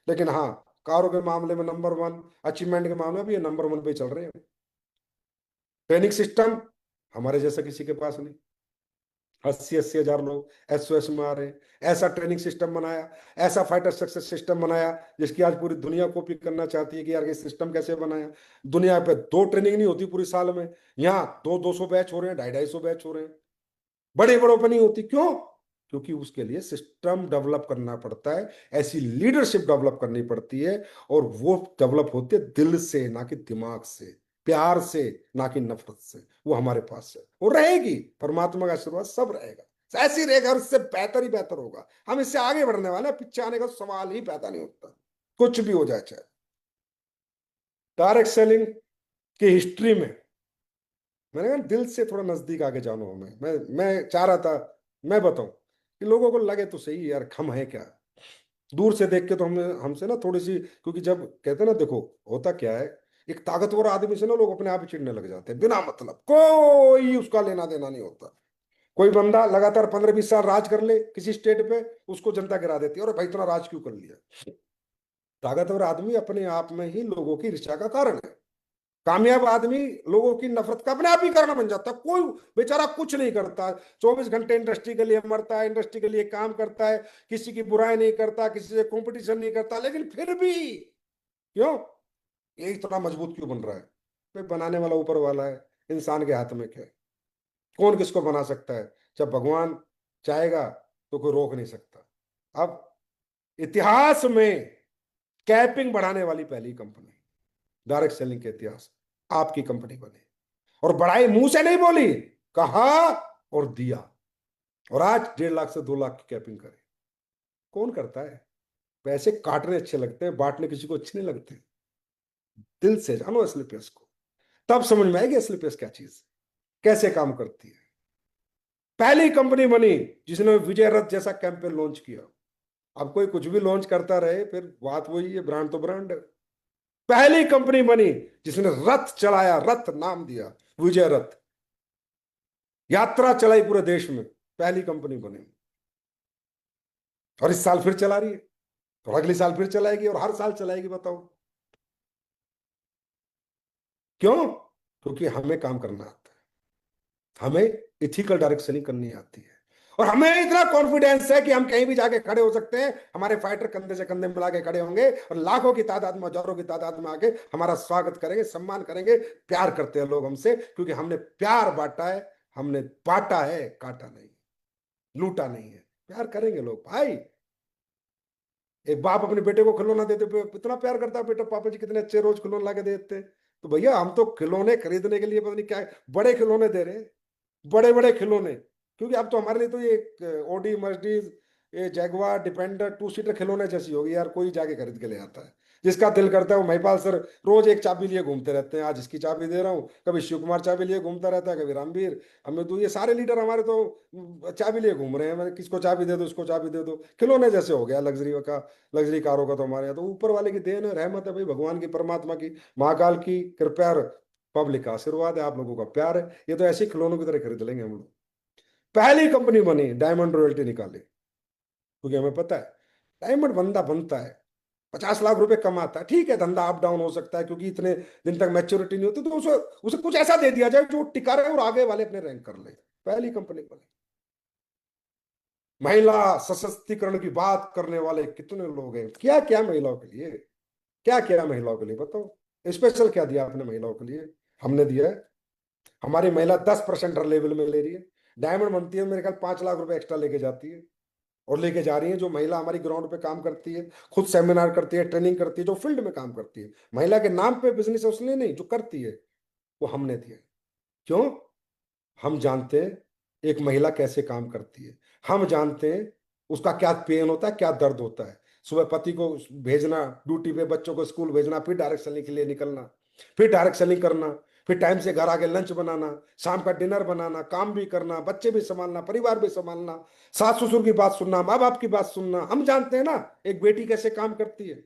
लेकिन हाँ, कारों के मामले में नंबर वन, अचीवमेंट के मामले में भी ये नंबर वन पे चल रहे हैं। ट्रेनिंग सिस्टम हमारे जैसा किसी के पास नहीं। 80-80 हजार लोग एसओएस में आ रहे हैं। ऐसा ट्रेनिंग सिस्टम बनाया, ऐसा फाइटर सक्सेस सिस्टम बनाया, जिसकी आज पूरी दुनिया कॉपी करना चाहती है कि यार ये सिस्टम कैसे बनाया। दुनिया पे 2 ट्रेनिंग नहीं होती पूरी साल में, यहाँ 200-200 बैच हो रहे हैं, 250-250 बैच हो रहे हैं। बड़े बड़ों पे नहीं होती। क्यों? क्योंकि उसके लिए सिस्टम डेवलप करना पड़ता है, ऐसी लीडरशिप डेवलप करनी पड़ती है, और वो डेवलप होती है दिल से, ना कि दिमाग से, प्यार से, ना कि नफरत से। वो हमारे पास है, वो रहेगी, परमात्मा का आशीर्वाद सब रहेगा, ऐसे ही रहेगा, और इससे बेहतर ही बेहतर होगा। हम इससे आगे बढ़ने वाले हैं, पीछे आने का सवाल ही पैदा नहीं होता, कुछ भी हो जाए। चाहे डायरेक्ट सेलिंग की हिस्ट्री में मैंने कहा दिल से थोड़ा नजदीक आके जानो हमें। मैं चाह रहा था मैं बताऊं कि लोगों को लगे तो सही यार, हम है क्या। दूर से देख के तो हमें हमसे ना थोड़ी सी, क्योंकि जब कहते हैं ना, देखो होता क्या है, एक ताकतवर आदमी से ना लोग अपने आप ही चिढ़ने लग जाते हैं, बिना मतलब, कोई उसका लेना देना नहीं होता। कोई बंदा लगातार 15-20 साल राज कर ले किसी स्टेट पे, उसको जनता गिरा देती है, और भाई इतना राज क्यों कर लिया? ताकतवर आदमी अपने आप में ही लोगों की ईर्ष्या का कारण है। कामयाब आदमी लोगों की नफरत का अपने आप ही कारण बन जाता है। कोई बेचारा कुछ नहीं करता, 24 घंटे इंडस्ट्री के लिए मरता है, इंडस्ट्री के लिए काम करता है, किसी की बुराई नहीं करता, किसी से कंपटीशन नहीं करता, लेकिन फिर भी क्यों ये इतना मजबूत क्यों बन रहा है? भाई बनाने वाला ऊपर वाला है, इंसान के हाथ में क्या है? कौन किसको बना सकता है? जब भगवान चाहेगा तो कोई रोक नहीं सकता। अब इतिहास में कैपिंग बढ़ाने वाली पहली कंपनी, डायरेक्ट सेलिंग के इतिहास, आपकी कंपनी बनी, और बढ़ाई मुंह से नहीं बोली, कहा और दिया, और आज 1.5 लाख से 2 लाख की कैपिंग करे। कौन करता है? पैसे काटने अच्छे लगते हैं, बांटने किसी को अच्छे नहीं लगते। दिल से जानो एसलीपीएस को, तब समझ में आएगी एसलीपीएस क्या चीज, कैसे काम करती है। पहली कंपनी बनी जिसने विजय रथ जैसा कैंपेन लॉन्च किया। अब कोई कुछ भी लॉन्च करता रहे, फिर बात वही है, ब्रांड तो ब्रांड है। पहली कंपनी बनी जिसने रथ चलाया, रथ नाम दिया विजय रथ, यात्रा चलाई पूरे देश में, पहली कंपनी बनी, और इस साल फिर चला रही है, और अगले साल फिर चलाएगी, और हर साल चलाएगी। बताओ क्यों? क्योंकि हमें काम करना आता है, हमें इथिकल डायरेक्ट सेलिंग करनी आती है, और हमें इतना कॉन्फिडेंस है कि हम कहीं भी जाके खड़े हो सकते हैं, हमारे फाइटर कंधे से कंधे मिला के खड़े होंगे, और लाखों की तादाद में, हजारों की तादाद में आके हमारा स्वागत करेंगे, सम्मान करेंगे। प्यार करते हैं लोग हमसे, क्योंकि हमने प्यार बांटा है, हमने बांटा है, काटा नहीं, लूटा नहीं है। प्यार करेंगे लोग भाई। एक बाप अपने बेटे को खिलौना देते इतना प्यार करता है, बेटा पापा जी कितने अच्छे रोज खिलौना ला के देते हैं। तो भैया हम तो खिलौने खरीदने के लिए पता नहीं क्या बड़े खिलौने दे रहे हैं, बड़े बड़े खिलौने। क्योंकि अब तो हमारे लिए तो ये ओडी मर्सिडीज, ये जैगवार डिफेंडर 2 सीटर खिलौने जैसी होगी यार, कोई जाके खरीद के ले आता है। जिसका दिल करता है वो महिपाल सर रोज एक चाबी लिए घूमते रहते हैं, आज इसकी चाबी दे रहा हूँ, कभी शिव कुमार चाबी लिए घूमता रहता है, कभी रामवीर, हमें तो ये सारे लीडर हमारे तो चाबी लिए घूम रहे हैं। मैंने किसको चाबी दे दो, इसको चाबी दे दो, खिलौने जैसे हो गया लग्जरी का, लग्जरी कारों का। तो हमारे यहाँ तो ऊपर वाले की देन है, रहमत है भाई, भगवान की, परमात्मा की, महाकाल की कृपा, पब्लिक का आशीर्वाद है, आप लोगों का प्यार है। ये तो ऐसे ही खिलौनों की तरह खरीद लेंगे हम लोग। पहली कंपनी बनी, डायमंड रॉयल्टी निकाली, क्योंकि हमें पता है डायमंड बंदा बनता है 50 लाख रुपए कमाता है, ठीक है धंधा अप डाउन हो सकता है, क्योंकि इतने दिन तक मैच्योरिटी नहीं होती, तो उसे उसे कुछ ऐसा दे दिया जाए जो टिका रहे और आगे वाले अपने रैंक कर ले। पहली कंपनी बनी। महिला सशक्तिकरण की बात करने वाले कितने लोग हैं, क्या क्या महिलाओं के लिए, क्या क्या महिलाओं के लिए बताओ, स्पेशल क्या दिया आपने महिलाओं के लिए? हमने दिया है। हमारी महिला 10% हर लेवल में ले रही है, डायमंड बनती है मेरे ख्याल 5 लाख रुपए एक्स्ट्रा लेके जाती है, और लेके जा रही है। जो महिला हमारी ग्राउंड पे काम करती है, खुद सेमिनार करती है, ट्रेनिंग करती है, जो फील्ड में काम करती है, महिला के नाम पे बिजनेस है उसने नहीं, जो करती है वो हमने दिया। क्यों? हम जानते हैं एक महिला कैसे काम करती है, हम जानते हैं उसका क्या पेन होता है, क्या दर्द होता है। सुबह पति को भेजना ड्यूटी पे, बच्चों को स्कूल भेजना, फिर डायरेक्ट सेलिंग के लिए निकलना, फिर डायरेक्ट सेलिंग करना, फिर टाइम से घर आके लंच बनाना, शाम का डिनर बनाना, काम भी करना, बच्चे भी संभालना, परिवार भी संभालना, सास ससुर की बात सुनना, माँ बाप की बात सुनना। हम जानते हैं ना एक बेटी कैसे काम करती है,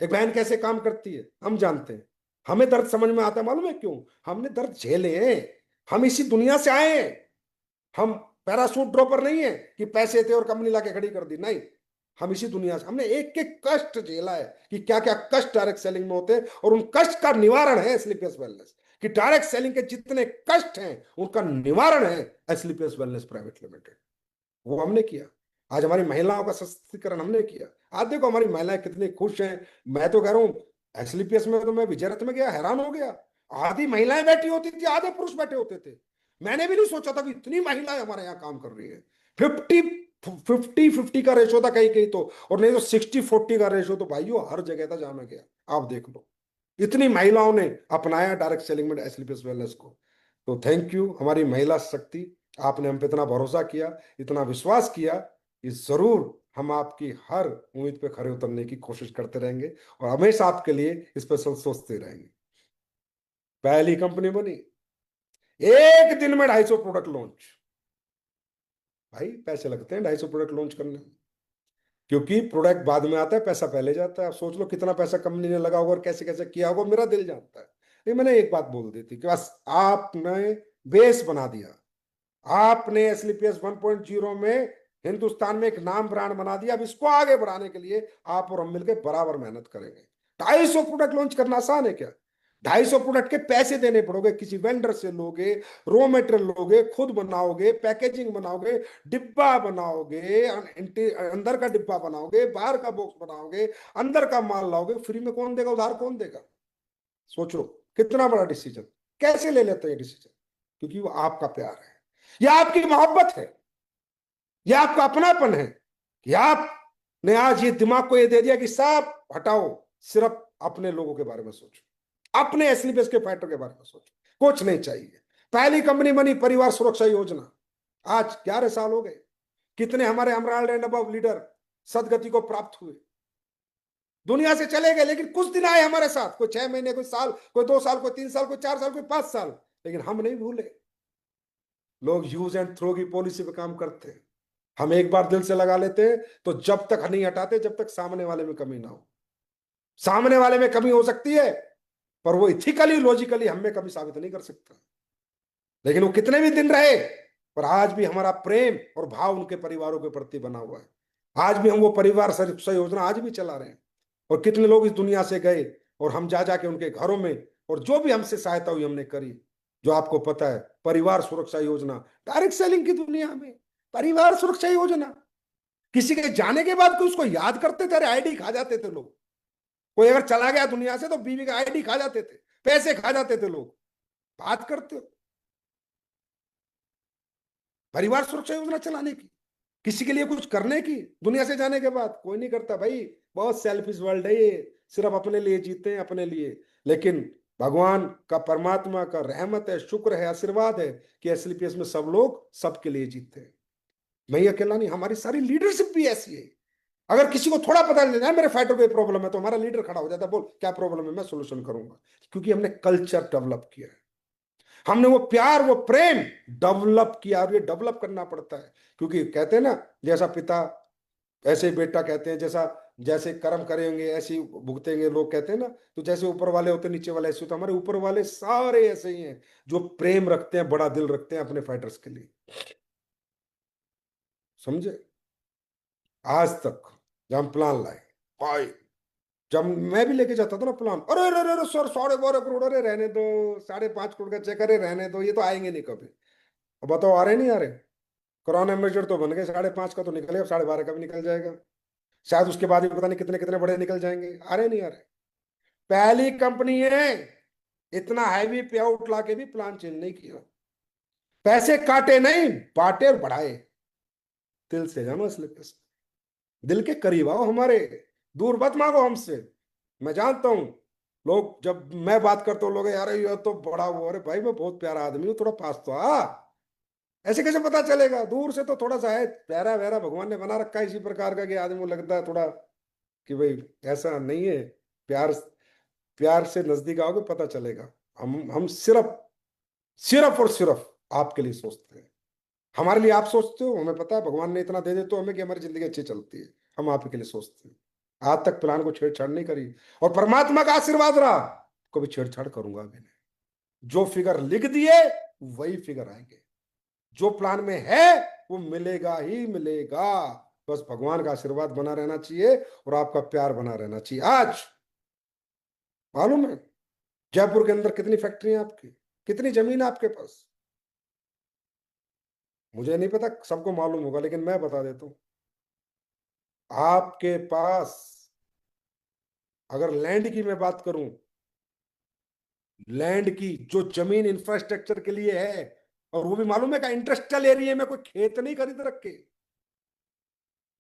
एक बहन कैसे काम करती है, हम जानते हैं। हमें दर्द समझ में आता है, मालूम है क्यों? हमने दर्द झेले हैं, हम इसी दुनिया से आए हैं। हम पैराशूट ड्रॉपर नहीं है कि पैसे थे और कंपनी लाके खड़ी कर दी, नहीं। हम इसी दुनिया से, हमने एक एक कष्ट झेला है कि क्या क्या कष्ट डायरेक्ट सेलिंग में होते हैं, और उन कष्ट का निवारण है एसलीपीएस वेलनेस। कि डायरेक्ट सेलिंग के जितने कष्ट हैं उनका निवारण है एसलीपीएस वेलनेस प्राइवेट लिमिटेड। वो हमने किया। आज हमारी महिलाओं का सशक्तिकरण हमने किया। आज देखो हमारी महिलाएं कितनी खुश हैं। मैं तो कह रहा हूँ एसलीपीएस में तो मैं विजय रथ में गया, हैरान हो गया। आधी महिलाएं बैठी होती थी, आधे पुरुष बैठे होते थे। मैंने भी नहीं सोचा था कि इतनी महिलाएं हमारे यहाँ काम कर रही है। 50-50 का रेशो था कहीं कहीं तो, और नहीं तो 60-40 का रेशो तो भाइयों हर जगह था जहां मैं गया। आप देख लो इतनी महिलाओं ने अपनाया डायरेक्ट सेलिंग में एसलीपीएस वेलनेस को। तो थैंक यू हमारी महिला शक्ति, आपने हम पे इतना भरोसा किया, इतना विश्वास किया कि जरूर हम आपकी हर उम्मीद पे खरे उतरने की कोशिश करते रहेंगे, और हमेशा आपके लिए स्पेशल सोचते रहेंगे। पहली कंपनी बनी, एक दिन में 250 प्रोडक्ट लॉन्च। भाई पैसे लगते हैं 250 प्रोडक्ट लॉन्च करने में, क्योंकि प्रोडक्ट बाद में आता है, पैसा पहले जाता है। आप सोच लो कितना पैसा कंपनी ने लगा होगा और कैसे कैसे किया होगा, मेरा दिल जानता है। ये मैंने एक बात बोल दी थी कि बस आपने बेस बना दिया, आपने एसलीपीएस 1.0 में हिंदुस्तान में एक नाम ब्रांड बना दिया। अब इसको आगे बढ़ाने के लिए आप और हम मिलकर बराबर मेहनत करेंगे। 250 प्रोडक्ट लॉन्च करना आसान है क्या? 250 प्रोडक्ट के पैसे देने पड़ोगे, किसी वेंडर से लोगे, रॉ मटेरियल लोगे, खुद बनाओगे, पैकेजिंग बनाओगे, डिब्बा बनाओगे, अंदर का डिब्बा बनाओगे, बाहर का बॉक्स बनाओगे, अंदर का माल लाओगे, फ्री में कौन देगा? उधार कौन देगा? सोचो कितना बड़ा डिसीजन। कैसे ले लेते हैं डिसीजन? क्योंकि वो आपका प्यार है, या आपकी मोहब्बत है, या आपका अपनापन है, कि आपने आज ये दिमाग को ये दे दिया कि सब हटाओ, सिर्फ अपने लोगों के बारे में सोचो, अपने असली बेस के फाइटर के बारे में सोचो, कुछ नहीं चाहिए। पहली कंपनी बनी परिवार सुरक्षा योजना, आज 11 साल हो गए। कितने हमारे एमराल्ड एंड अबव लीडर सदगति को प्राप्त हुए, दुनिया से चले गए, लेकिन कुछ दिन आए हमारे साथ, कोई 6 महीने, कोई साल, कोई 2 साल, कोई 3 साल, कोई 4 साल, कोई 5 साल, लेकिन हम नहीं भूले। लोग यूज एंड थ्रो की पॉलिसी पे काम करते हैं, हम एक बार दिल से लगा लेते हैं तो जब तक नहीं हटाते जब तक सामने वाले में कमी ना हो। सामने वाले में कमी हो सकती है, पर वो इथिकली लॉजिकली हम में कमी साबित नहीं कर सकता। लेकिन वो कितने भी दिन रहे, पर आज भी हमारा प्रेम और भाव उनके परिवारों के प्रति बना हुआ है। आज भी हम वो परिवार सुरक्षा योजना आज भी चला रहे हैं। और कितने लोग इस दुनिया से गए और हम जा जाके उनके घरों में, और जो भी हमसे सहायता हुई हमने करी। जो आपको पता है, परिवार सुरक्षा योजना डायरेक्ट सेलिंग की दुनिया में परिवार सुरक्षा योजना, किसी के जाने के बाद कोई उसको याद करते थे? अरे आईडी खा जाते थे लोग। कोई अगर चला गया दुनिया से तो बीवी का आईडी खा जाते थे, पैसे खा जाते थे लोग। बात करते हो परिवार सुरक्षा योजना चलाने की, किसी के लिए कुछ करने की, दुनिया से जाने के बाद कोई नहीं करता भाई। बहुत सेल्फिश वर्ल्ड है ये, सिर्फ अपने लिए जीते हैं, अपने लिए। लेकिन भगवान का, परमात्मा का रहमत है, शुक्र है, आशीर्वाद है कि एसलीपीएस में सब लोग सबके लिए जीते हैं। मैं ही अकेला नहीं, हमारी सारी लीडरशिप भी ऐसी है। अगर किसी को थोड़ा पता चल जाए मेरे फाइटर को प्रॉब्लम है, तो हमारा लीडर खड़ा हो जाता है, बोल क्या प्रॉब्लम है, मैं सोल्यूशन करूंगा। क्योंकि हमने कल्चर डेवलप किया है, हमने वो प्यार, वो प्रेम डेवलप किया, और ये डेवलप करना पड़ता है। क्योंकि कहते हैं ना, जैसा पिता ऐसे ही बेटा, कहते हैं जैसा, जैसे कर्म करेंगे ऐसे ही भुगतेंगे, लोग कहते हैं ना। तो जैसे ऊपर वाले होते नीचे वाले ऐसे होते, हमारे ऊपर वाले सारे ऐसे ही हैं, जो प्रेम रखते हैं, बड़ा दिल रखते हैं अपने फाइटर्स के लिए। समझे? आज तक जब हम प्लान लाए, भाई, जब मैं भी लेके जाता था ना प्लान, अरे अरे अरे सर 12.5 करोड़, अरे रहने दो, 5.5 करोड़ का चेक, अरे रहने दो, ये तो आएंगे नहीं कभी। अब बताओ आ रहे नहीं आ रहे? कोरोना एम्बेसडर तो बन गए, 5.5 का तो निकले, अब 12.5 का भी निकल जाएगा। शायद उसके बाद भी पता नहीं कितने कितने बड़े निकल जाएंगे। आ रहे नहीं आ रहे? पहली कंपनी है इतना हैवी पे आउट ला के भी प्लान चेंज नहीं किया। पैसे काटे नहीं, बांटे और बढ़ाए। दिल से जानो, इसलिए पैसे दिल के करीब आओ हमारे, दूर मत मांगो हमसे। मैं जानता हूं, लोग जब मैं बात करता हूँ, लोग यार ये तो बड़ा वो, अरे भाई मैं बहुत प्यारा आदमी हूँ, थोड़ा पास तो आ। ऐसे कैसे पता चलेगा? दूर से तो थोड़ा सा है, प्यारा वैरा भगवान ने बना रखा है इसी प्रकार का, कि आदमी को लगता है थोड़ा कि भाई ऐसा नहीं है। प्यार, प्यार से नजदीक आओगे पता चलेगा। हम सिर्फ, सिर्फ और सिर्फ आपके लिए सोचते हैं। हमारे लिए आप सोचते हो, हमें पता है भगवान ने इतना दे दे तो हमें, कि हमारी जिंदगी अच्छी चलती है। हम आप ही के लिए सोचते हैं। आज तक प्लान को छेड़छाड़ नहीं करी, और परमात्मा का आशीर्वाद रहा, कभी छेड़छाड़ करूंगा भी नहीं। जो फिगर लिख दिए वही फिगर आएंगे, जो प्लान में है वो मिलेगा ही मिलेगा। बस भगवान का आशीर्वाद बना रहना चाहिए, और आपका प्यार बना रहना चाहिए। आज मालूम है जयपुर के अंदर कितनी फैक्ट्री है आपकी, कितनी जमीन है आपके पास? मुझे नहीं पता, सबको मालूम होगा, लेकिन मैं बता देता हूं। आपके पास, अगर लैंड की मैं बात करूं, लैंड की जो जमीन इंफ्रास्ट्रक्चर के लिए है, और वो भी मालूम है का इंडस्ट्रियल एरिया में, कोई खेत नहीं खरीद रखे।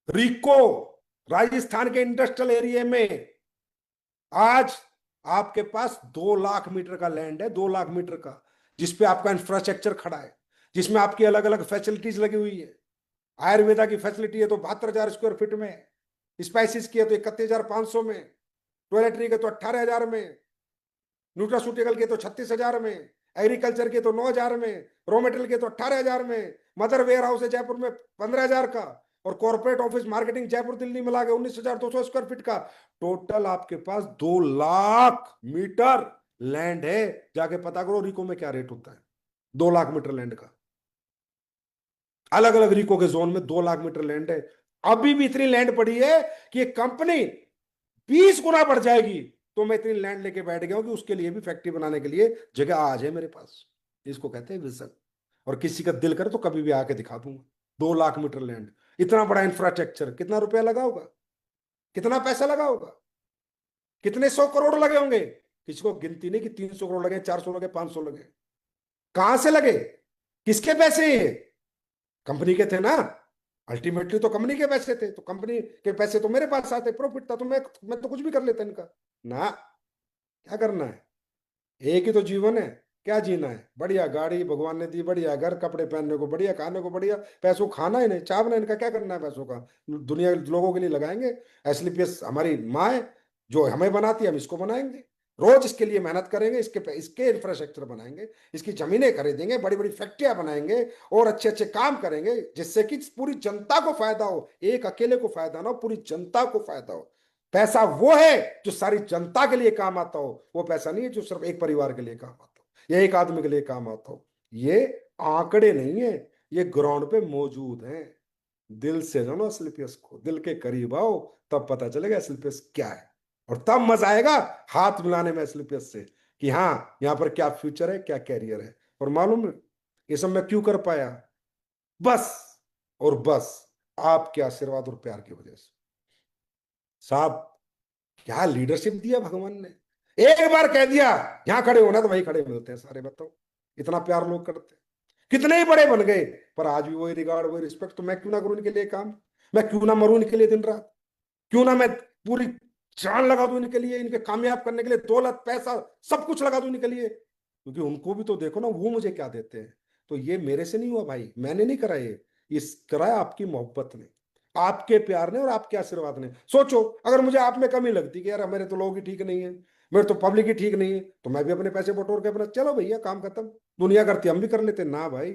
रिको, राजस्थान के इंडस्ट्रियल एरिया में आज आपके पास 2 लाख मीटर का लैंड है, 2 लाख मीटर का, जिसपे आपका इंफ्रास्ट्रक्चर खड़ा है, जिसमें आपकी अलग अलग फैसिलिटीज लगी हुई है। आयुर्वेदा की फैसिलिटी है तो 72,000 स्क्वायर फीट में, स्पाइसिस की है तो 31,500 में, टॉयलेटरी के तो 18,000 में, न्यूट्रास्यूटिकल के तो 36,000 में, एग्रीकल्चर के तो 9,000 में, रॉ मेटेरियल के तो 18,000 में, मदर वेयर हाउस है जयपुर में 15,000 का, और corporate office marketing Jaipur Delhi मिला के 19,200 स्क्वायर फीट का। टोटल आपके पास 2 लाख मीटर लैंड है। जाके पता करो रिको में क्या रेट होता है 2 लाख मीटर लैंड का। अलग अलग रीको के जोन में 2 लाख मीटर लैंड है। अभी भी इतनी लैंड पड़ी है कि ये कंपनी 20 गुना बढ़ जाएगी। तो मैं इतनी लैंड लेके बैठ गया हूं कि उसके लिए भी फैक्ट्री बनाने के लिए जगह आज है मेरे पास। इसको कहते हैं विजन। और किसी का दिल करे तो कभी भी आके दिखा दूंगा। 2 लाख मीटर लैंड, इतना बड़ा इंफ्रास्ट्रक्चर, कितना रुपया लगा होगा, कितना पैसा लगा होगा, कितने 100 करोड़ लगे होंगे। किसी को गिनती नहीं कि 300 करोड़ लगे, 400 लगे, 500 लगे। कहां से लगे, किसके पैसे ये, कंपनी के थे ना। अल्टीमेटली तो कंपनी के पैसे थे, तो कंपनी के पैसे तो मेरे पास आते, प्रॉफिट था, तो मैं तो कुछ भी कर लेता इनका ना। क्या करना है, एक ही तो जीवन है, क्या जीना है। बढ़िया गाड़ी भगवान ने दी, बढ़िया घर, कपड़े पहनने को बढ़िया, खाने को बढ़िया, पैसों को खाना ही नहीं चावना, इनका क्या करना है पैसों का। दुनिया के लोगों के लिए लगाएंगे। एसलीपीएस हमारी माँ है जो हमें बनाती है, हम इसको बनाएंगे। रोज इसके लिए मेहनत करेंगे, इसके इंफ्रास्ट्रक्चर बनाएंगे, इसकी जमीनें खरीदेंगे, बड़ी बड़ी फैक्ट्रियां बनाएंगे और अच्छे अच्छे काम करेंगे, जिससे कि पूरी जनता को फायदा हो। एक अकेले को फायदा ना हो, पूरी जनता को फायदा हो। पैसा वो है जो सारी जनता के लिए काम आता हो, वो पैसा नहीं है जो सिर्फ एक परिवार के लिए काम आता हो या एक आदमी के लिए काम आता हो। ये आंकड़े नहीं है, ये ग्राउंड पे मौजूद हैं। दिल से जानो एसएलपीएस को, दिल के करीब आओ, तब पता चलेगा एसएलपीएस क्या है। और तब मजा आएगा हाथ मिलाने में एसएलपीएस से कि हाँ यहाँ पर क्या फ्यूचर है, क्या कैरियर है। और मालूम है ये सब मैं क्यों कर पाया, बस और बस आपके आशीर्वाद और प्यार की वजह से। साहब क्या लीडरशिप दिया भगवान ने। एक बार कह दिया यहां खड़े होना तो वही खड़े मिलते हैं सारे, बताओ इतना प्यार लोग करते हैं। कितने ही बड़े बन गए पर आज भी वही रिगार्ड, वही रिस्पेक्ट। तो मैं क्यों ना करूं इनके लिए काम, मैं क्यों ना मरूं इनके लिए दिन रात, क्यों ना मैं पूरी जान लगा दूं इनके लिए, इनके कामयाब करने के लिए दौलत पैसा सब कुछ लगा दूं इनके लिए। क्योंकि उनको भी तो देखो ना, वो मुझे क्या देते हैं। तो ये मेरे से नहीं हुआ भाई, मैंने नहीं करा ये, इस कराया आपकी मोहब्बत ने, आपके प्यार ने और आपके आशीर्वाद ने। सोचो अगर मुझे आप में कमी लगती कि यार मेरे तो लोग ही ठीक नहीं है, मेरे तो पब्लिक ही ठीक नहीं है, तो मैं भी अपने पैसे बटोर के अपना चलो भैया काम खत्म, दुनिया करती हम भी कर लेते ना भाई।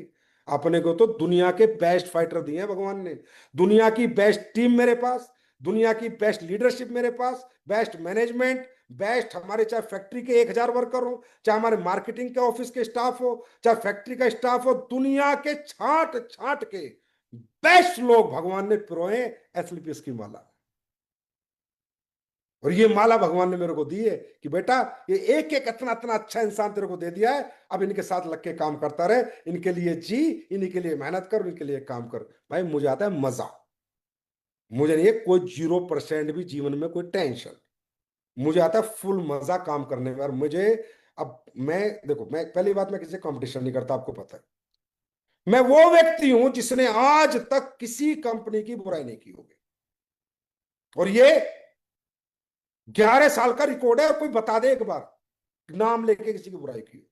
अपने को तो दुनिया के बेस्ट फाइटर दिए हैं भगवान ने, दुनिया की बेस्ट टीम मेरे पास, दुनिया की बेस्ट लीडरशिप मेरे पास, बेस्ट मैनेजमेंट, बेस्ट हमारे चाहे फैक्ट्री के 1,000 वर्कर हो, चाहे हमारे मार्केटिंग के ऑफिस के स्टाफ हो, चाहे फैक्ट्री का स्टाफ हो, दुनिया के छांट छांट के बेस्ट लोग भगवान ने पिरोए एसएलपीएस की माला। और ये माला भगवान ने मेरे को दी है कि बेटा ये एक एक इतना इतना अच्छा इंसान तेरे को दे दिया है, अब इनके साथ लग के काम करता रहे, इनके लिए जी, इनके लिए मेहनत कर, इनके लिए काम कर। भाई मुझे आता है मजा, मुझे नहीं है कोई 0% भी जीवन में कोई टेंशन, मुझे आता है फुल मजा काम करने में। और मुझे अब मैं देखो, मैं पहली बात मैं किसी से कंपटीशन नहीं करता, आपको पता है। मैं वो व्यक्ति हूं जिसने आज तक किसी कंपनी की बुराई नहीं की होगी, और ये 11 साल का रिकॉर्ड है। और कोई बता दे एक बार नाम लेके किसी की बुराई की।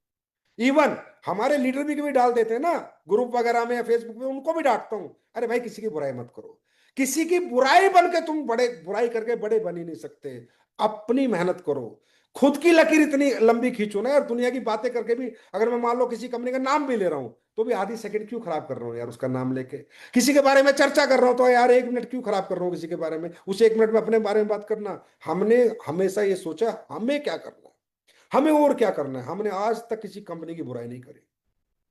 इवन हमारे लीडर भी कभी डाल देते हैं ना ग्रुप वगैरह में या फेसबुक में, उनको भी डांटता हूं, अरे भाई किसी की बुराई मत करो। किसी की बुराई बन के तुम बड़े, बुराई करके बड़े बन ही नहीं सकते। अपनी मेहनत करो, खुद की लकीर इतनी लंबी खींचो ना यार। दुनिया की बातें करके भी अगर मैं मान लो किसी कंपनी का नाम भी ले रहा हूं तो भी आधी सेकंड क्यों खराब कर रहा हूं यार उसका नाम लेके। किसी के बारे में चर्चा कर रहा हूं तो यार 1 मिनट क्यों खराब कर रहा हूं किसी के बारे में, उस 1 मिनट में अपने बारे में बात करना। हमने हमेशा ये सोचा हमें क्या करना है, हमें और क्या करना है। हमने आज तक किसी कंपनी की बुराई नहीं करी,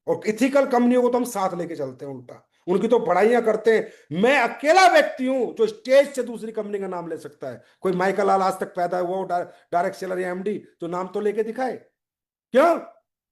और इथिकल कंपनियों को तो हम साथ लेके चलते हैं उल्टा, उनकी तो बड़ाइयां करते हैं। मैं अकेला व्यक्ति हूं जो स्टेज से दूसरी कंपनी का नाम ले सकता है। कोई माइकल लाल आज तक पैदा हुआ डायरेक्ट सेलर या एमडी तो नाम तो लेके दिखाए, क्यों,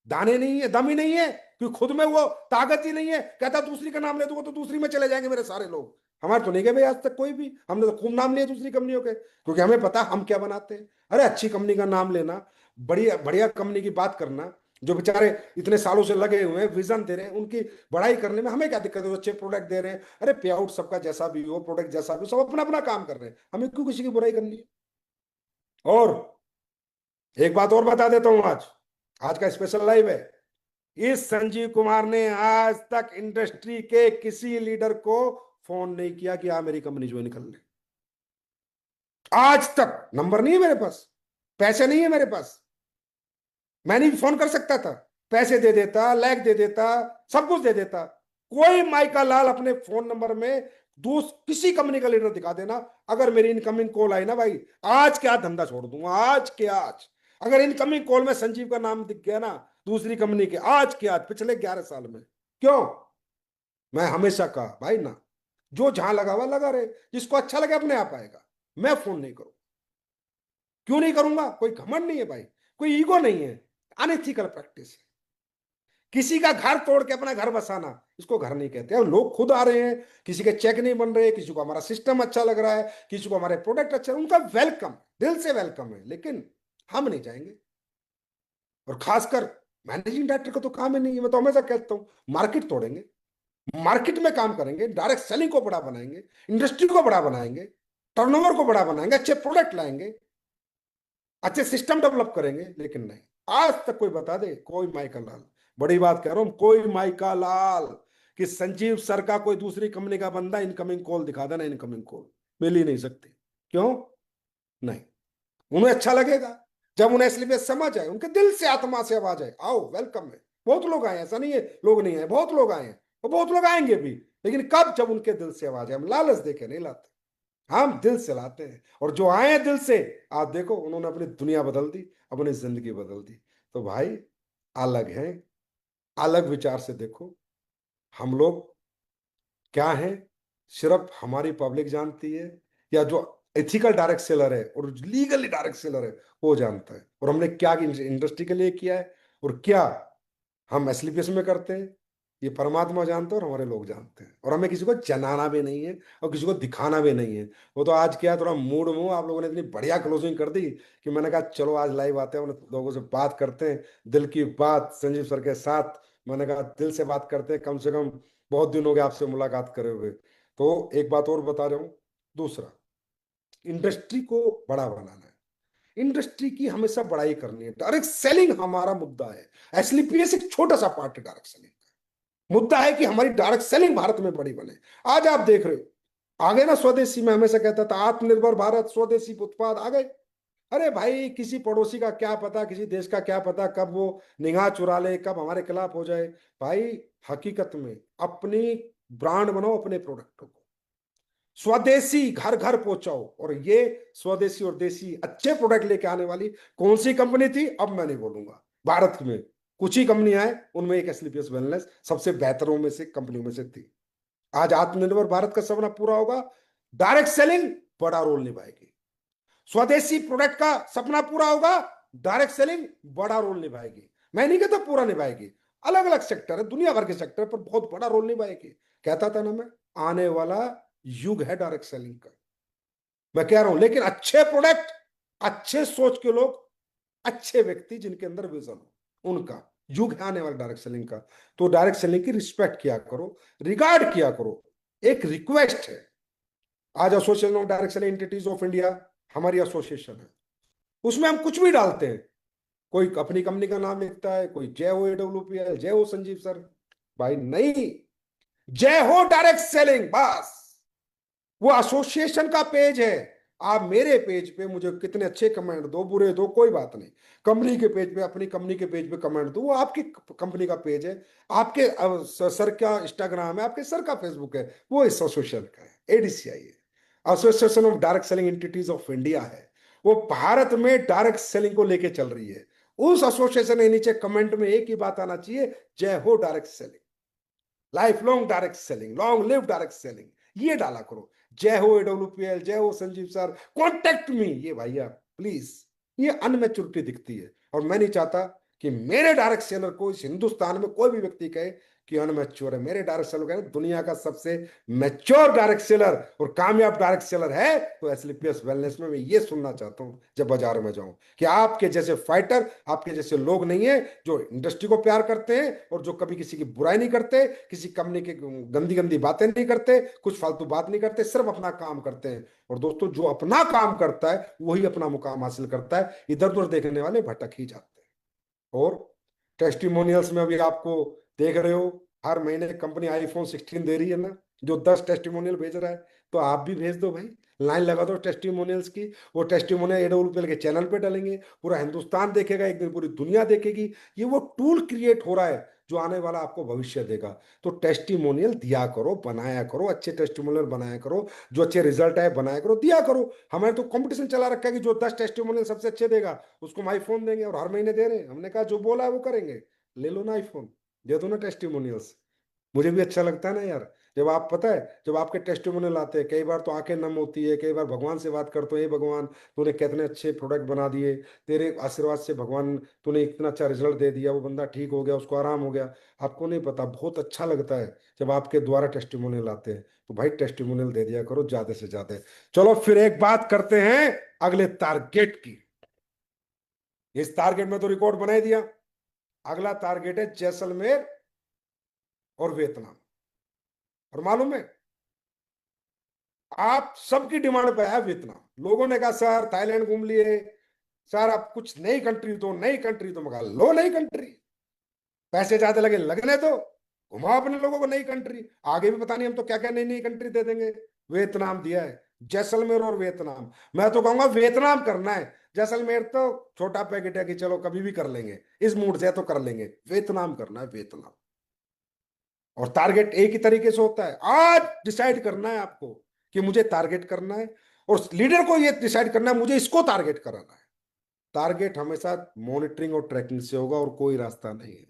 दाने नहीं है, दम ही नहीं है, क्योंकि खुद में वो ताकत ही नहीं है। कहता दूसरी का नाम ले दूंगा तो दूसरी में चले जाएंगे मेरे सारे लोग। हमारे तो नहीं गए भाई आज तक कोई भी, हमने तो खूब नाम लिए दूसरी कंपनियों के, क्योंकि हमें पता हम क्या बनाते हैं। अरे अच्छी कंपनी का नाम लेना, बढ़िया बढ़िया कंपनी की बात करना, जो बेचारे इतने सालों से लगे हुए हैं, विजन दे रहे हैं, उनकी बड़ाई करने में हमें क्या दिक्कत है। अच्छे प्रोडक्ट दे रहे हैं, अरे पे आउट सबका जैसा भी हो, प्रोडक्ट जैसा भी हो, सब अपना अपना काम कर रहे हैं, हमें क्यों किसी की बुराई करनी है। और एक बात और बता देता हूं, आज आज का स्पेशल लाइव है। इस संजीव कुमार ने आज तक इंडस्ट्री के किसी लीडर को फोन नहीं किया कि आप मेरी कंपनी ज्वाइन कर ले। आज तक नंबर नहीं है मेरे पास, पैसे नहीं है मेरे पास, मैंने भी फोन कर सकता था, पैसे दे देता, लैग दे देता, सब कुछ दे देता। कोई माइका लाल अपने फोन नंबर में किसी कंपनी का लीडर दिखा देना, अगर मेरी इनकमिंग कॉल आई ना भाई, आज के आज धंधा छोड़ दूंगा, आज के आज। अगर इनकमिंग कॉल में संजीव का नाम दिख गया ना दूसरी कंपनी के, आज के आज, पिछले 11 साल में, क्यों, मैं हमेशा कहा भाई ना, जो जहां लगा हुआ लगा रहे, जिसको अच्छा लगे अपने आप आएगा। मैं फोन नहीं करूँ, क्यों नहीं करूंगा? कोई घमंड नहीं है भाई, कोई ईगो नहीं है, अनएथिकल प्रैक्टिस है। किसी का घर तोड़ के अपना घर बसाना, इसको घर नहीं कहते। अब लोग खुद आ रहे हैं, किसी के चेक नहीं बन रहे, किसी को हमारा सिस्टम अच्छा लग रहा है, किसी को हमारे प्रोडक्ट अच्छा, उनका वेलकम, दिल से वेलकम है, लेकिन हम नहीं जाएंगे। और खासकर मैनेजिंग डायरेक्टर का तो काम ही नहीं है। मैं तो हमेशा कहता हूं, मार्केट तोड़ेंगे, मार्केट में काम करेंगे, डायरेक्ट सेलिंग को बड़ा बनाएंगे, इंडस्ट्री को बड़ा बनाएंगे, टर्नओवर को बड़ा बनाएंगे, अच्छे प्रोडक्ट लाएंगे, अच्छे सिस्टम डेवलप करेंगे। लेकिन नहीं, आज तक कोई बता दे, कोई माइका लाल, बड़ी बात कह रहा हूं, कोई माइका लाल कि संजीव सर का कोई दूसरी कंपनी का बंदा इनकमिंग कॉल दिखा देना, इनकमिंग कॉल मिल ही नहीं सकती। क्यों नहीं? उन्हें अच्छा लगेगा जब उन्हें इसलिए समझ आए, उनके दिल से आत्मा से आवाज आए, आओ वेलकम है। बहुत लोग आए, ऐसा नहीं है लोग नहीं आए, बहुत लोग आए हैं, और बहुत लोग आएंगे भी। लेकिन कब? जब उनके दिल से आवाज आए। हम लालच देके नहीं लाते, हम दिल से लाते हैं। और जो आए हैं दिल से, आप देखो उन्होंने अपनी दुनिया बदल दी, अपनी जिंदगी बदल दी। तो भाई अलग है, अलग विचार से देखो। हम लोग क्या है, सिर्फ हमारी पब्लिक जानती है, या जो एथिकल डायरेक्ट सेलर है और लीगली डायरेक्ट सेलर है वो जानता है। और हमने क्या इंडस्ट्री के लिए किया है, और क्या हम एसलीपीएस में करते हैं, ये परमात्मा जानते हैं और हमारे लोग जानते हैं। और हमें किसी को जनाना भी नहीं है और किसी को दिखाना भी नहीं है। वो तो आज क्या है, थोड़ा मूड में आप लोगों ने इतनी बढ़िया क्लोजिंग कर दी कि मैंने कहा चलो आज लाइव आते हैं, उन लोगों से बात करते हैं, दिल की बात संजीव सर के साथ। मैंने कहा दिल से बात करते हैं, कम से कम बहुत दिन हो गए आपसे मुलाकात करे हुए। तो एक बात और बता रहा हूँ, दूसरा, इंडस्ट्री को बड़ा बनाना है, इंडस्ट्री की हमेशा बड़ाई करनी है। डायरेक्ट सेलिंग हमारा मुद्दा है, एसलीपीएस एक छोटा सा पार्ट है डायरेक्ट सेलिंग। मुद्दा है कि हमारी डायरेक्ट सेलिंग भारत में बड़ी बने। आज आप देख रहे हो, आगे ना स्वदेशी, में हमेशा कहता था आत्मनिर्भर भारत, स्वदेशी उत्पाद आ गए। अरे भाई, किसी पड़ोसी का क्या पता, किसी देश का क्या पता कब वो निगाह चुरा ले, कब हमारे खिलाफ हो जाए। भाई हकीकत में अपनी ब्रांड बनाओ, अपने प्रोडक्टों को स्वदेशी घर घर पहुंचाओ। और ये स्वदेशी और देसी अच्छे प्रोडक्ट लेके आने वाली कौन सी कंपनी थी, अब मैं नहीं बोलूंगा। भारत में कुछ ही कंपनियां हैं, उनमें एक एसलीपीएस वेलनेस सबसे बेहतरों में से, कंपनियों में से थी। आज आत्मनिर्भर भारत का सपना पूरा होगा, डायरेक्ट सेलिंग बड़ा रोल निभाएगी। स्वदेशी प्रोडक्ट का सपना पूरा होगा, डायरेक्ट सेलिंग बड़ा रोल निभाएगी। मैं नहीं कहता पूरा निभाएगी, अलग अलग सेक्टर है, दुनिया भर के सेक्टर पर बहुत बड़ा रोल निभाएगी। कहता था ना मैं, आने वाला युग है डायरेक्ट सेलिंग का, मैं कह रहा हूं। लेकिन अच्छे प्रोडक्ट, अच्छे सोच के लोग, अच्छे व्यक्ति जिनके अंदर विजन हो, उनका युग है आने वाला डायरेक्ट सेलिंग का। तो डायरेक्ट सेलिंग की रिस्पेक्ट किया करो, रिगार्ड किया करो। एक रिक्वेस्ट है, आज association of direct selling entities of India हमारी एसोसिएशन है, उसमें हम कुछ भी डालते हैं। कोई अपनी कंपनी का नाम लिखता है, कोई जय हो AWPL, जय हो संजीव सर। भाई नहीं, जय हो डायरेक्ट सेलिंग बस। वो एसोसिएशन का पेज है। आप मेरे पेज पे मुझे कितने अच्छे कमेंट दो, बुरे दो, कोई बात नहीं। कंपनी के पेज पे, अपनी कंपनी के पेज पे कमेंट दो, वो आपकी कंपनी का पेज है। आपके सर का इंस्टाग्राम है, आपके सर का फेसबुक है, वो इस एसोसिएशन का है, ADCI है, association of direct selling entities of India है। वो भारत में डायरेक्ट सेलिंग को लेके चल रही है। उस एसोसिएशन के नीचे कमेंट में एक ही बात आना चाहिए, जय हो direct selling, life long direct selling, long live direct selling, ये डाला करो। जय हो AWPL, जय हो संजीव सर, कॉन्टेक्ट मी, ये भैया प्लीज। ये अनमेच्योरिटी दिखती है, और मैं नहीं चाहता कि मेरे डायरेक्ट सेलर को इस हिंदुस्तान में कोई भी व्यक्ति कहे कि अनमेच्योर है। मेरे डायरेक्ट सेलर कहे दुनिया का सबसे मैच्योर डायरेक्ट सेलर और कामयाब डायरेक्ट सेलर है तो एसलीपीएस वेलनेस में मैं ये सुनना चाहता हूं जब बाजार में जाऊं, कि आपके जैसे फाइटर, आपके जैसे लोग नहीं है जो इंडस्ट्री को प्यार करते हैं और जो कभी किसी की बुराई नहीं करते, किसी कंपनी की गंदी गंदी बातें नहीं करते, कुछ फालतू बात नहीं करते, सिर्फ अपना काम करते हैं। और दोस्तों, जो अपना काम करता है वही अपना मुकाम हासिल करता है, इधर उधर देखने वाले भटक ही जाते हैं। और टेस्टिमोनियल्स में अभी आपको देख रहे हो, हर महीने कंपनी iPhone 16 दे रही है ना, जो 10 टेस्टिमोनियल भेज रहा है, तो आप भी भेज दो भाई, लाइन लगा दो टेस्टिमोनियल्स की। वो टेस्टिमोनियल AWPL के चैनल पे डालेंगे, पूरा हिंदुस्तान देखेगा, एक दिन पूरी दुनिया देखेगी। ये वो टूल क्रिएट हो रहा है जो आने वाला आपको भविष्य देगा। तो टेस्टिमोनियल दिया करो, बनाया करो, अच्छे टेस्टिमोनियल बनाया करो, जो अच्छे रिजल्ट आए बनाया करो, दिया करो। हमारे तो कंपटीशन चला रखा है कि जो 10 टेस्टिमोनियल सबसे अच्छे देगा उसको हम आईफोन देंगे, और हर महीने दे रहे हैं। हमने कहा जो बोला है वो करेंगे, ले लो ना आईफोन, दे दो ना टेस्टिमोनियल्स। मुझे भी अच्छा लगता है ना यार। जब आप पता है, जब आपके टेस्टिमोनियल आते हैं, कई बार तो आंखें नम होती है, कई बार भगवान से बात करते हो, हे भगवान तूने कितने अच्छे प्रोडक्ट बना दिए, तेरे आशीर्वाद से भगवान तूने इतना अच्छा रिजल्ट दे दिया, वो बंदा ठीक हो गया, उसको आराम हो गया। आपको नहीं पता, बहुत अच्छा लगता है जब आपके द्वारा टेस्टिमोनियल आते हैं। तो भाई टेस्टिमोनियल दे दिया करो ज्यादा से ज्यादा। चलो फिर एक बात करते हैं अगले टारगेट की। इस टारगेट में तो रिकॉर्ड बना ही दिया। अगला टारगेट है जैसलमेर और वियतनाम। और मालूम है, आप सबकी डिमांड पे है वियतनाम। लोगों ने कहा सर थाईलैंड घूम लिए, सर आप कुछ नई कंट्री दो, नई कंट्री। तो मगा लो नई कंट्री, पैसे ज्यादा लगे लगने दो, घुमाओ अपने लोगों को नई कंट्री। आगे भी पता नहीं हम तो क्या क्या नई नई कंट्री दे देंगे। वियतनाम दिया है, जैसलमेर और वियतनाम। मैं तो कहूंगा वियतनाम करना है। जैसलमेर तो छोटा पैकेट है कि चलो कभी भी कर लेंगे, इस मूड से है तो कर लेंगे। वियतनाम करना है, वियतनाम। और टारगेट एक ही तरीके से होता है। आज डिसाइड करना है आपको कि मुझे टारगेट करना है, और लीडर को ये डिसाइड करना है मुझे इसको टारगेट कराना है। टारगेट हमेशा मॉनिटरिंग और ट्रैकिंग से होगा, और कोई रास्ता नहीं है।